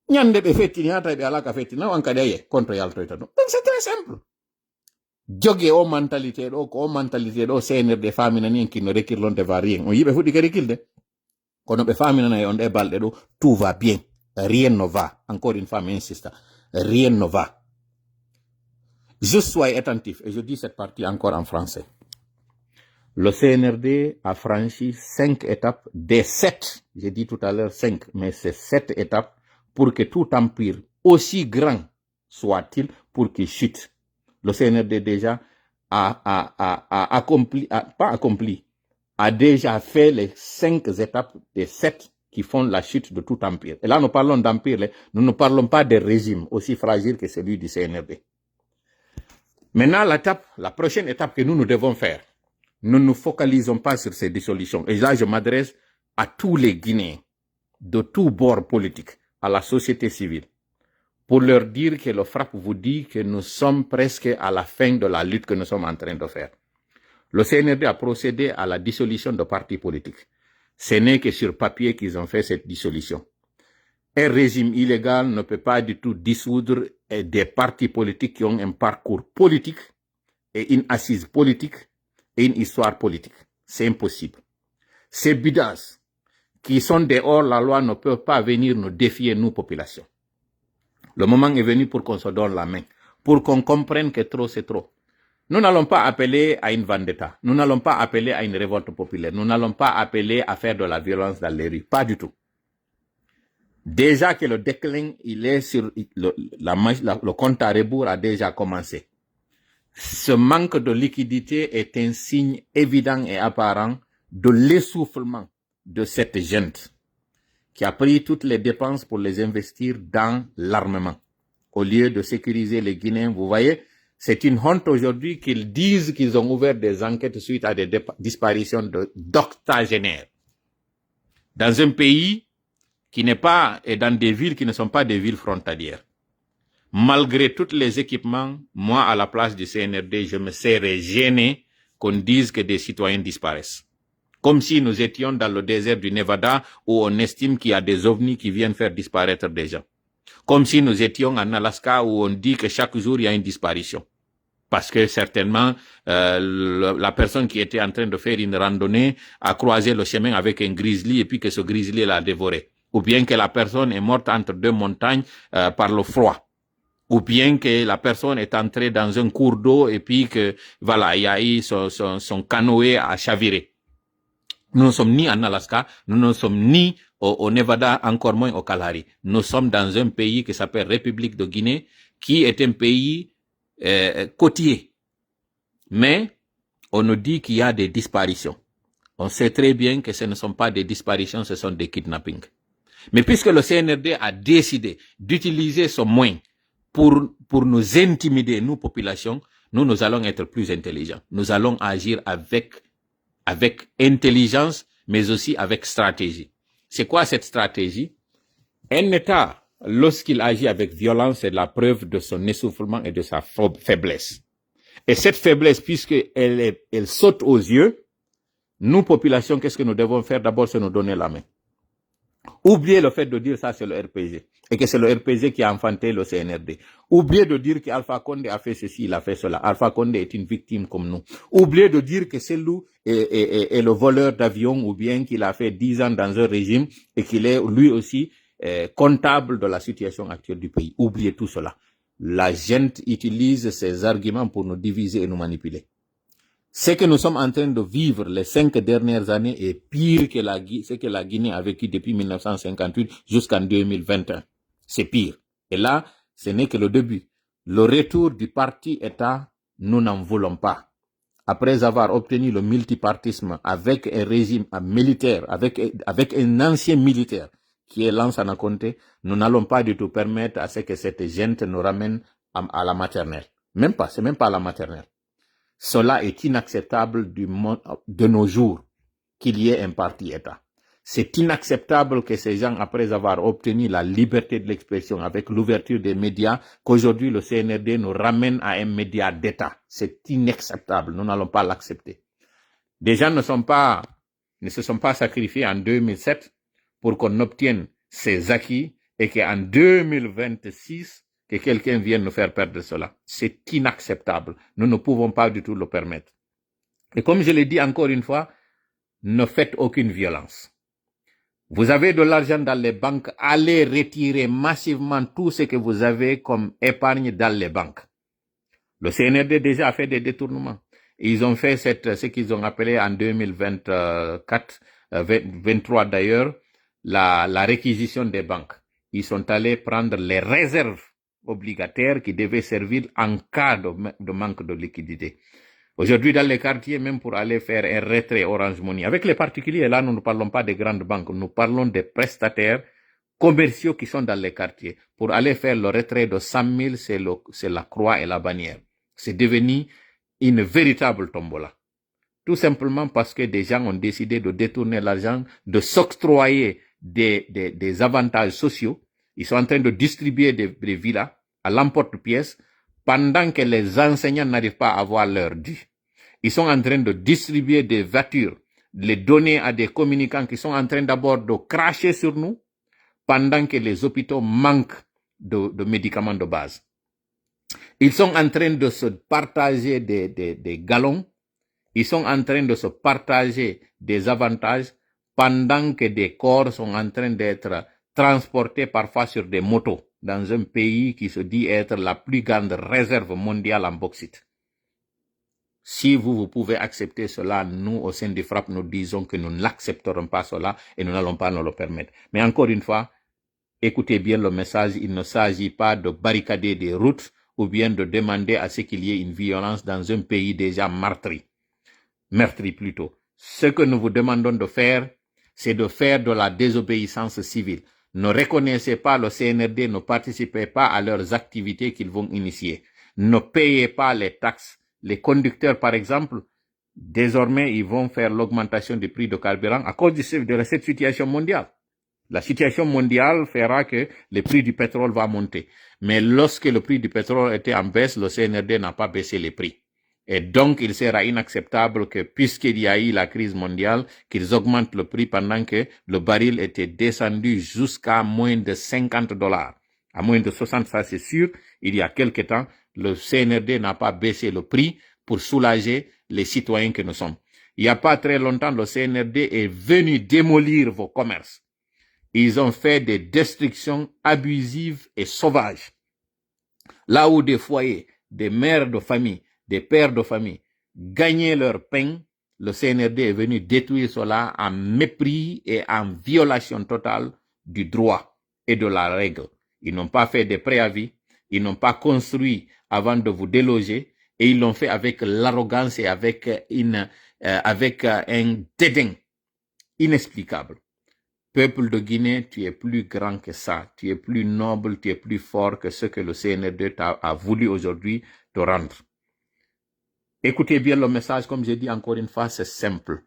Nyande be feti ni hata be alaka feti na wankade ye contre yalto ita donc c'est très simple. Jogue o mentalité do senir de famina ni kino rekirlon de varien on yibe fudi ke rekilde kono be famina na on de balde do tout va bien, rien ne va, encore une fois insiste, rien ne va. Je sois attentif et je dis cette partie encore en français. Le CNRD a franchi 5 étapes des 7, j'ai dit tout à l'heure 5, mais c'est 7 étapes pour que tout empire, aussi grand soit-il, pour qu'il chute. Le CNRD déjà a déjà fait les 5 étapes des 7 qui font la chute de tout empire. Et là, nous parlons d'empire, nous ne parlons pas de régime aussi fragile que celui du CNRD. Maintenant, la prochaine étape que nous devons faire, nous ne nous focalisons pas sur ces dissolutions. Et là, je m'adresse à tous les Guinéens, de tous bords politiques, à la société civile, pour leur dire que le FRAPP vous dit que nous sommes presque à la fin de la lutte que nous sommes en train de faire. Le CNRD a procédé à la dissolution de partis politiques. Ce n'est que sur papier qu'ils ont fait cette dissolution. Un régime illégal ne peut pas du tout dissoudre des partis politiques qui ont un parcours politique et une assise politique et une histoire politique. C'est impossible. Ces bidas qui sont dehors la loi ne peuvent pas venir nous défier, nous, populations. Le moment est venu pour qu'on se donne la main, pour qu'on comprenne que trop, c'est trop. Nous n'allons pas appeler à une vendetta, nous n'allons pas appeler à une révolte populaire, nous n'allons pas appeler à faire de la violence dans les rues, pas du tout. Déjà que le déclin, il est sur le compte à rebours a déjà commencé. Ce manque de liquidité est un signe évident et apparent de l'essoufflement de cette gente qui a pris toutes les dépenses pour les investir dans l'armement. Au lieu de sécuriser les Guinéens, vous voyez, c'est une honte aujourd'hui qu'ils disent qu'ils ont ouvert des enquêtes suite à des disparitions d'octogénaires. Dans un pays qui n'est pas, et dans des villes qui ne sont pas des villes frontalières. Malgré tous les équipements, moi, à la place du CNRD, je me serais gêné qu'on dise que des citoyens disparaissent. Comme si nous étions dans le désert du Nevada où on estime qu'il y a des ovnis qui viennent faire disparaître des gens. Comme si nous étions en Alaska où on dit que chaque jour il y a une disparition. Parce que certainement, la personne qui était en train de faire une randonnée a croisé le chemin avec un grizzly et puis que ce grizzly l'a dévoré. Ou bien que la personne est morte entre deux montagnes par le froid. Ou bien que la personne est entrée dans un cours d'eau et puis que, voilà, il y a eu son canoë à chavirer. Nous ne sommes ni en Alaska, nous ne sommes ni au Nevada, encore moins au Kalahari. Nous sommes dans un pays qui s'appelle République de Guinée, qui est un pays côtier. Mais on nous dit qu'il y a des disparitions. On sait très bien que ce ne sont pas des disparitions, ce sont des kidnappings. Mais puisque le CNRD a décidé d'utiliser ce moyen pour nous intimider, nous, populations, nous allons être plus intelligents. Nous allons agir avec intelligence, mais aussi avec stratégie. C'est quoi cette stratégie? Un État, lorsqu'il agit avec violence, c'est la preuve de son essoufflement et de sa faiblesse. Et cette faiblesse, puisqu'elle saute aux yeux, nous, populations, qu'est-ce que nous devons faire? D'abord, c'est nous donner la main. Oubliez le fait de dire ça, c'est le RPG. Et que c'est le RPG qui a enfanté le CNRD. Oubliez de dire qu'Alpha Condé a fait ceci, il a fait cela. Alpha Condé est une victime comme nous. Oubliez de dire que c'est lui est le voleur d'avion ou bien qu'il a fait 10 ans dans un régime et qu'il est lui aussi comptable de la situation actuelle du pays. Oubliez tout cela. La gente utilise ces arguments pour nous diviser et nous manipuler. Ce que nous sommes en train de vivre les 5 dernières années est pire que ce que la Guinée a vécu depuis 1958 jusqu'en 2021. C'est pire. Et là, ce n'est que le début. Le retour du parti-État, nous n'en voulons pas. Après avoir obtenu le multipartisme avec un régime militaire, avec un ancien militaire qui est Lansana Conté, nous n'allons pas du tout permettre à ce que cette gente nous ramène à la maternelle. C'est même pas à la maternelle. Cela est inacceptable de nos jours qu'il y ait un parti-État. C'est inacceptable que ces gens, après avoir obtenu la liberté de l'expression avec l'ouverture des médias, qu'aujourd'hui le CNRD nous ramène à un média d'État. C'est inacceptable. Nous n'allons pas l'accepter. Des gens ne se sont pas sacrifiés en 2007 pour qu'on obtienne ces acquis et qu'en 2026, que quelqu'un vienne nous faire perdre cela. C'est inacceptable. Nous ne pouvons pas du tout le permettre. Et comme je l'ai dit encore une fois, ne faites aucune violence. Vous avez de l'argent dans les banques, allez retirer massivement tout ce que vous avez comme épargne dans les banques. Le CNRD déjà a fait des détournements. Ils ont fait ce qu'ils ont appelé en 2024, 23 d'ailleurs, la réquisition des banques. Ils sont allés prendre les réserves obligataires qui devaient servir en cas de manque de liquidité. Aujourd'hui, dans les quartiers, même pour aller faire un retrait Orange Money, avec les particuliers, là, nous ne parlons pas des grandes banques, nous parlons des prestataires commerciaux qui sont dans les quartiers. Pour aller faire le retrait de 100 000, c'est la croix et la bannière. C'est devenu une véritable tombola. Tout simplement parce que des gens ont décidé de détourner l'argent, de s'octroyer des avantages sociaux. Ils sont en train de distribuer des villas à l'emporte-pièce pendant que les enseignants n'arrivent pas à avoir leur dû. Ils sont en train de distribuer des voitures, de les donner à des communicants qui sont en train d'abord de cracher sur nous pendant que les hôpitaux manquent de médicaments de base. Ils sont en train de se partager des galons. Ils sont en train de se partager des avantages pendant que des corps sont en train d'être transportés parfois sur des motos dans un pays qui se dit être la plus grande réserve mondiale en bauxite. Si vous pouvez accepter cela, nous, au sein du FRAPP, nous disons que nous n'accepterons pas cela et nous n'allons pas nous le permettre. Mais encore une fois, écoutez bien le message, il ne s'agit pas de barricader des routes ou bien de demander à ce qu'il y ait une violence dans un pays déjà meurtri plutôt. Ce que nous vous demandons de faire, c'est de faire de la désobéissance civile. Ne reconnaissez pas le CNRD, ne participez pas à leurs activités qu'ils vont initier. Ne payez pas les taxes. Les conducteurs, par exemple, désormais, ils vont faire l'augmentation du prix de carburant à cause de cette situation mondiale. La situation mondiale fera que le prix du pétrole va monter. Mais lorsque le prix du pétrole était en baisse, le CNRD n'a pas baissé les prix. Et donc, il sera inacceptable que, puisqu'il y a eu la crise mondiale, qu'ils augmentent le prix pendant que le baril était descendu jusqu'à moins de $50. À moins de 60, ça c'est sûr. Il y a quelque temps, le CNRD n'a pas baissé le prix pour soulager les citoyens que nous sommes. Il n'y a pas très longtemps, le CNRD est venu démolir vos commerces. Ils ont fait des destructions abusives et sauvages. Là où des foyers, des mères de famille, des pères de famille gagnaient leur pain, le CNRD est venu détruire cela en mépris et en violation totale du droit et de la règle. Ils n'ont pas fait de préavis, ils n'ont pas construit avant de vous déloger et ils l'ont fait avec l'arrogance et avec un dédain inexplicable. Peuple de Guinée, tu es plus grand que ça, tu es plus noble, tu es plus fort que ce que le CNRD a voulu aujourd'hui te rendre. Écoutez bien le message, comme j'ai dit encore une fois, c'est simple.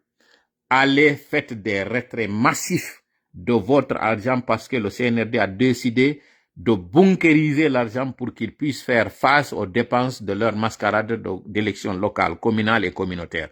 Allez, faites des retraits massifs de votre argent parce que le CNRD a décidé de bunkériser l'argent pour qu'ils puissent faire face aux dépenses de leur mascarade d'élections locales, communales et communautaires.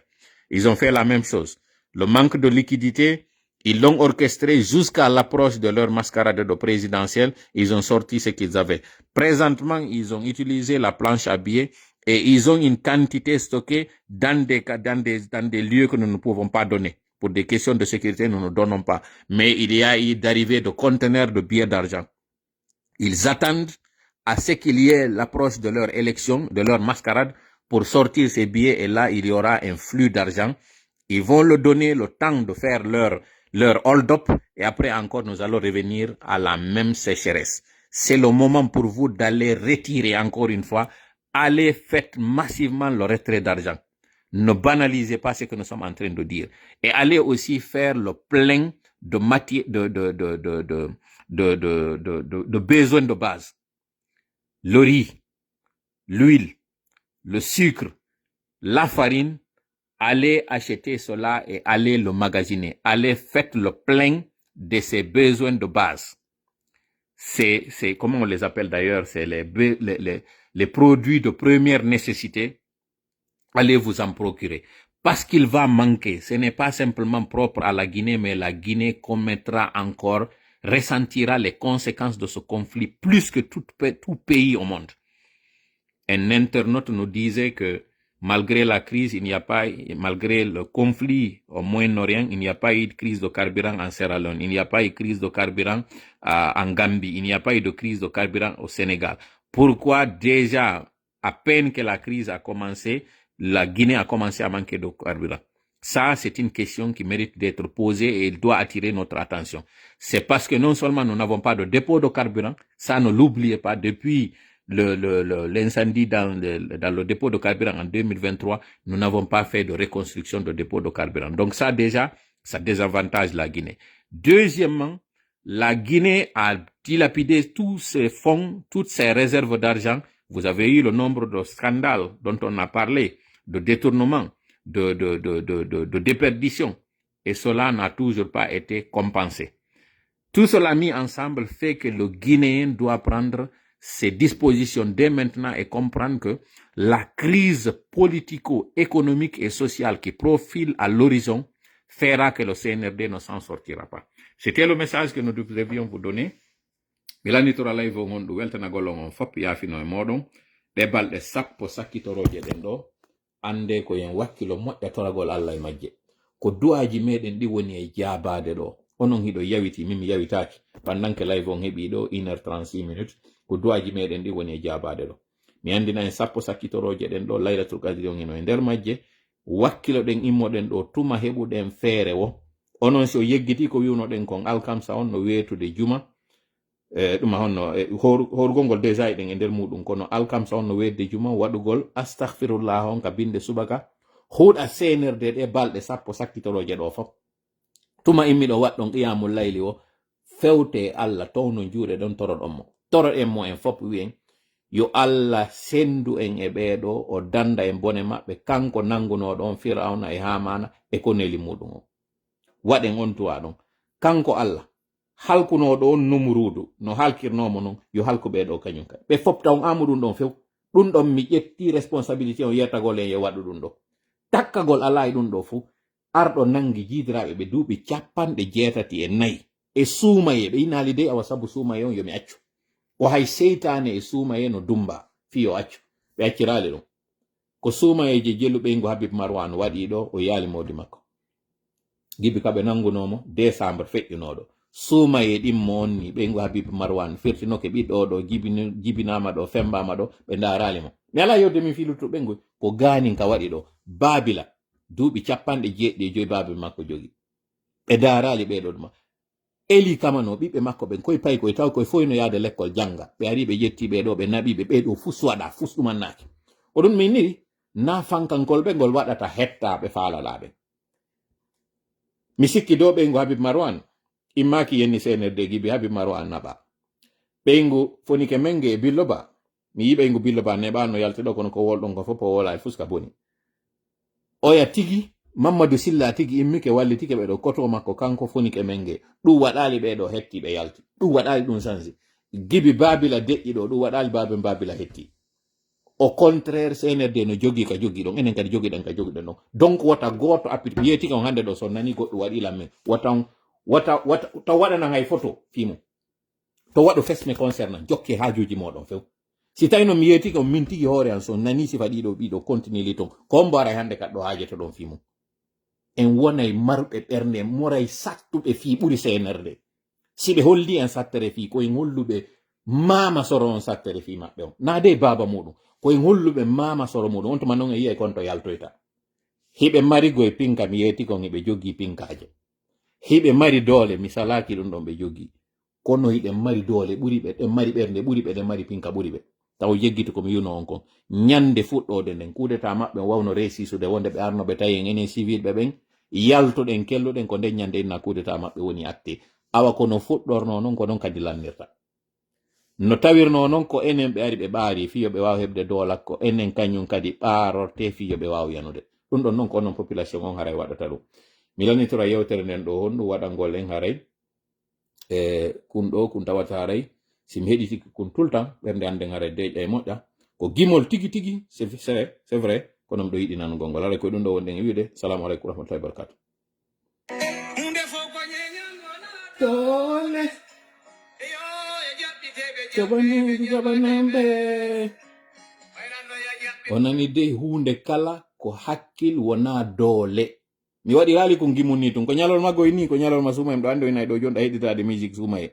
Ils ont fait la même chose. Le manque de liquidité, ils l'ont orchestré jusqu'à l'approche de leur mascarade de présidentielle. Ils ont sorti ce qu'ils avaient. Présentement, ils ont utilisé la planche à billets et ils ont une quantité stockée dans des lieux que nous ne pouvons pas donner. Pour des questions de sécurité, nous ne donnons pas. Mais il y a eu d'arrivée de conteneurs de billets d'argent. Ils attendent à ce qu'il y ait l'approche de leur élection, de leur mascarade, pour sortir ces billets et là, il y aura un flux d'argent. Ils vont le donner le temps de faire leur hold-up et après encore, nous allons revenir à la même sécheresse. C'est le moment pour vous d'aller retirer encore une fois. Allez, faites massivement le retrait d'argent. Ne banalisez pas ce que nous sommes en train de dire. Et allez aussi faire le plein de matière, de besoins de base. Le riz, l'huile, le sucre, la farine. Allez acheter cela et allez le magasiner. Allez, faites le plein de ces besoins de base. C'est comment on les appelle d'ailleurs, c'est les produits de première nécessité. Allez vous en procurer. Parce qu'il va manquer. Ce n'est pas simplement propre à la Guinée, mais la Guinée commettra encore ressentira les conséquences de ce conflit plus que tout pays au monde. Un internaute nous disait que malgré la crise, il n'y a pas, malgré le conflit au Moyen-Orient, il n'y a pas eu de crise de carburant en Sierra Leone, il n'y a pas eu de crise de carburant en Gambie, il n'y a pas eu de crise de carburant au Sénégal. Pourquoi déjà, à peine que la crise a commencé, la Guinée a commencé à manquer de carburant? Ça, c'est une question qui mérite d'être posée et elle doit attirer notre attention. C'est parce que non seulement nous n'avons pas de dépôt de carburant, ça ne l'oubliez pas, depuis l'incendie dans le dépôt de carburant en 2023, nous n'avons pas fait de reconstruction de dépôt de carburant. Donc ça déjà, ça désavantage la Guinée. Deuxièmement, la Guinée a dilapidé tous ses fonds, toutes ses réserves d'argent. Vous avez eu le nombre de scandales dont on a parlé, de détournement, de déperdition. Et cela n'a toujours pas été compensé. Tout cela mis ensemble fait que le Guinéen doit prendre ses dispositions dès maintenant et comprendre que la crise politico-économique et sociale qui profile à l'horizon fera que le CNRD ne s'en sortira pas. C'était le message que nous devions vous donner. Milanitora live on du weltana golon on fop yafino e modon de balde sappo sakkitoroje den do ande ko yen wakkilo moƴƴatoragol Allah e majje ko du'aji meɗen ɗi woni e jaabade ɗo onon hiɗo yawiti mimi yawitaki pandanke live on heɓi ɗo 1h36 minutes ko du'aji meɗen ɗi woni e jaabade ɗo mi andina en sappo sakkitoroje ɗen ɗo laylatul qadri on hino e nder majje wakkilo ɗen immoɗen ɗo tuma heɓuɗen feere wo onon so yeggiti ko wiwnoɗen kon alkamsa on no weetude juma ɗuma honno horgol déjà eɗen e nder muɗum kono alkamsa on no wedde juma waɗugol astaghfirullah on ka binde subaka huuɗa CNRD ɗe balɗe sappo sakkitoroje ɗo fof tuma immiɗo waɗɗon qiyamul layli o fewte Allah towno juuɗe ɗon toroɗon mo toroɗen mo en fof wi'en yo Allah sendu en e ɓeeɗo o danda en bone maɓɓe kanko nangunoɗo on Firawna e Hamana e ko neli muɗum o waɗen on tuwa ɗon kanko Allah halkunoɗo on numurudu no halkirnomo non yo halku ɓeeɗo kañum kay ɓe fopta on amu ɗum ɗon few ɗum ɗon mi ƴetti responsabilité on yettagol en yo waɗu ɗum ɗo takkagol ala e ɗum ɗo fuu arɗo nangi jiidiraɓe ɓe duuɓi 84 e suumaye ɓe inali de awa sabu suumaye on yomi accu o hay seytane e suumaye no dumba fiyo accu ɓe accirali ɗum ko suumayeje jelluɓeygo Habib Marwan waɗi ɗo o yaali mawdi makko gibi kaɓe nangunomo décembre feƴƴunoɗo suumaye ɗimmo on ni ɓeygo Habib Marwan firtinoke ɓiɗɗo ɗo jibinama ɗo fembama ɗo ɓe darali mo mi ala yodde min filutu ɓengu ko ganin ka waɗi ɗo Babila duuɓi 75 babil makko jogi ɓe darali ɓeɗo ɗuma Eli Kamano ɓiɓɓe makko ɓen koye payi koye taw koye foyno yaade l'école janga ɓe ari ɓe yetti ɓeɗo ɓe naɓiɓe ɓeɗo fus waɗa fus ɗumannaki oɗum min niri na fankankol ɓe ngol waɗata hettaɓe faalalaɓe mi sikki do ɓeygo Habib Marwan immaki yenni CNRD gibi Habib Marwan naɓa ɓeygu fonike menge e Billo Ba mi yi ɓeygu Billo Ba neɓano yalteɗo kono ko wolɗon ko fof o wola e fuska boni oya tigi Mamadou Silla tigi immike wallitike ɓeɗo koto makko kanko fonike menge ɗum waɗali ɓeɗo hetti ɓe yalti ɗum waɗali ɗum sansi gibi Babila deƴƴi ɗo ɗum waɗali Babila hetti au contraire CNRD no jogi ka jogi ɗon enen kadi jogiɗen ka jogiɗen ɗon donc wata goto appiti yetike on hande ɗo so nani goɗɗo waɗi lamme to waɗana hay photo fimo to waɗo fesme concernant jokke hajuji moɗon few si tawi no mi yetike on min tigi hoore an so nani sifa ɗiɗo continue li ton ko mbara hande kaɗɗo haaje to ɗon fimo en wonay marɓe ɓernde moray sattuɓe fii ɓuri CNRD si ɓe holli en sattere fii koyen holluɓe mama soro on sattere fii maɓɓe on na de baba muɗum koyen holluɓe mama soro muɗum on tuma non e yiya e konto yaltoyta hiɓe mari goye pinka mi yeeti kon hiɓe joggi pinkaje hiɓe mari doole mi salaki ɗum ɗon ɓe joggi kono hiɓe mari doole ɓuri ɓe ɗen mari ɓernde ɓuri ɓe ɗen mari pinka ɓuri ɓe taw yeggiti komi yuno on kon ñande fuɗɗode nden kudeta maɓɓe wawno resisude wonde ɓe arnoɓe tawi en enen civil ɓe ɓen yaltuɗen kelluɗen ko nden ñande inna kudeta maɓɓe woni acte awa kono fuɗɗorno noon ko noon kadi lannirta no tawirno noon ko enen ɓe ari ɓe ɓaari fiyo ɓe wawa heɓde doolak ko enen kañum kadi ɓaarorte fiyo ɓe wawa yanude ɗum ɗon noon ko onon population on haray waɗata ɗum mi lanitora yewtere nden ɗo honɗum waɗangol en haray kun ɗo kun tawata haray simi heɗiti kun tultan ɓernde anden haray deƴƴa e moƴƴa ko gimol tigi tigi c'est vrai kono mi ɗo yiɗi nanugol ngol haray koye ɗum ɗo wonɗen e wiide salamu aleykum rahmatullahi wabarakatu doole jabanembe onani de hunde kala ko hakkil wona doole mi waɗi haali ko gimuni tun ko ñalol maggo ni ko ñalol ma Sumaye ɗo andi o ɗo jonɗa heɗitade musique Sumaye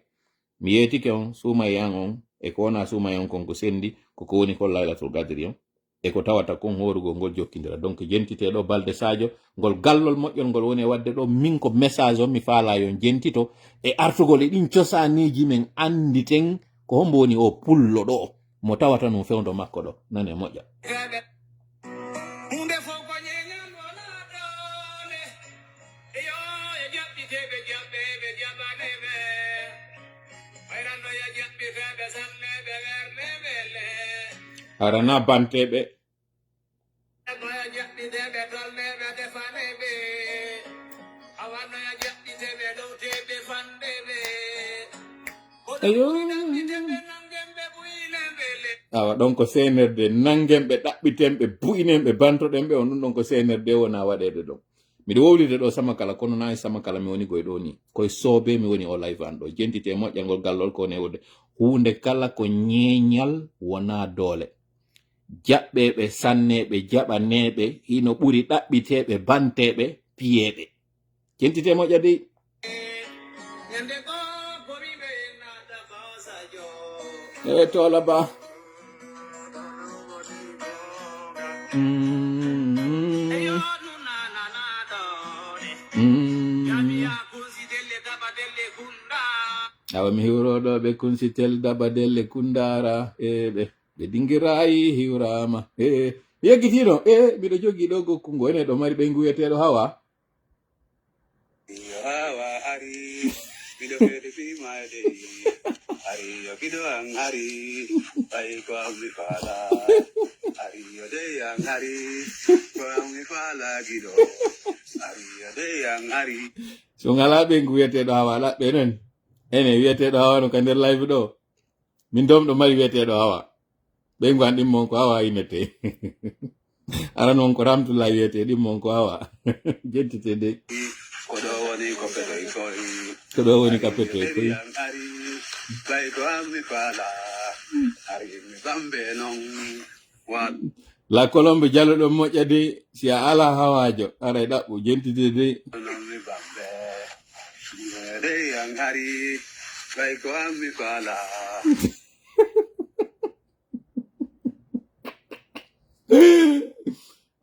mi yetike on Sumaye yan on e ko wona Sumaye on kon ko sendi koko woni ko Laylatul Qadri on e ko tawata kon horugol ngol jokkidira donc jentiteɗo Balde Sadio ngol gallol moƴƴol ngol woni wadde ɗo min ko message on mi faala yon jentito e artugol e ɗin cosaniji men anditen ko hombo woni o pullo ɗo mo tawata num fewdo makko ɗo nane moƴƴa arana banteɓe awa ɗon ko senerde nangenɓe ɗaɓɓitenɓe buyinenɓe bantoɗenɓe on ɗum ɗon ko senerde wona waɗede ɗon miɗo wowlide ɗo sama kala kono nayi sama kala mi woni goye ɗo ni koye soobe mi woni o live an ɗo jentite moƴƴangol gallol ko ne wode hunde kala ko ñeñal wona doole jaɓɓeɓe sanneɓe jaɓaneɓe hino ɓuri ɗaɓɓiteɓe banteɓe piyeɓe jentite moƴƴa dey e tola ba awa mi hiwroɗo ɓe kunsitel dabadelle kundara ɓe dingirayi hiwrama yeggitino miɗo jogi ɗo gokkungo ene ɗo mari ɓe nguyeteɗo hawa ari miɗo fede fimade ari yogiɗo an ari ay ko ammi fala ari yode an ari ko ammi fala giɗo ari yode an ari so ngala ɓe nguyeteɗo hawa laɓɓe nen ene wiyeteɗo hawa no ka nder live ɗo min dom ɗo mari wiyeteɗo hawa ɓe ngan ɗimmon ko hawa inete ara noon ko Ramtula wiyete ɗimmon ko hawa jentite de ko ɗo woni ko petoy koy ko ɗo woni ka petoy koy ari bay ko ammi fala ari mi bambe non wat la Colombe jallo ɗo moƴƴa de si a ala hawajo ara e ɗaɓɓu jentite de non mi bambe de yang ari bay ko ammi fala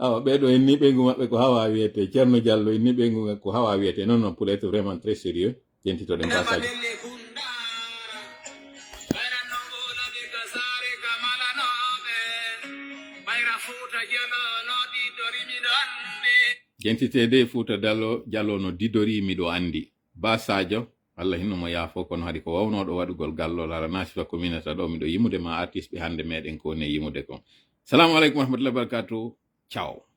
awa ɓeɗo en ni ɓengu maɓɓe ko hawa wiyete Ceerno Diallo en ni ɓengu ko hawa wiyete non non pour être vraiment très sérieux jentitoɗen gasaji jentitede Fouta Diallo no didori miɗo andi Ba Sadio Allah hinnomo yaafo kono hadi ko wawnoɗo waɗugol gallol ara nasifa communauté ɗo miɗo yimude ma artiste ɓe hande meɗen ko ne yimude kon. Salamu aleykum wa rahmatullahi wa barakatuh. Ciao.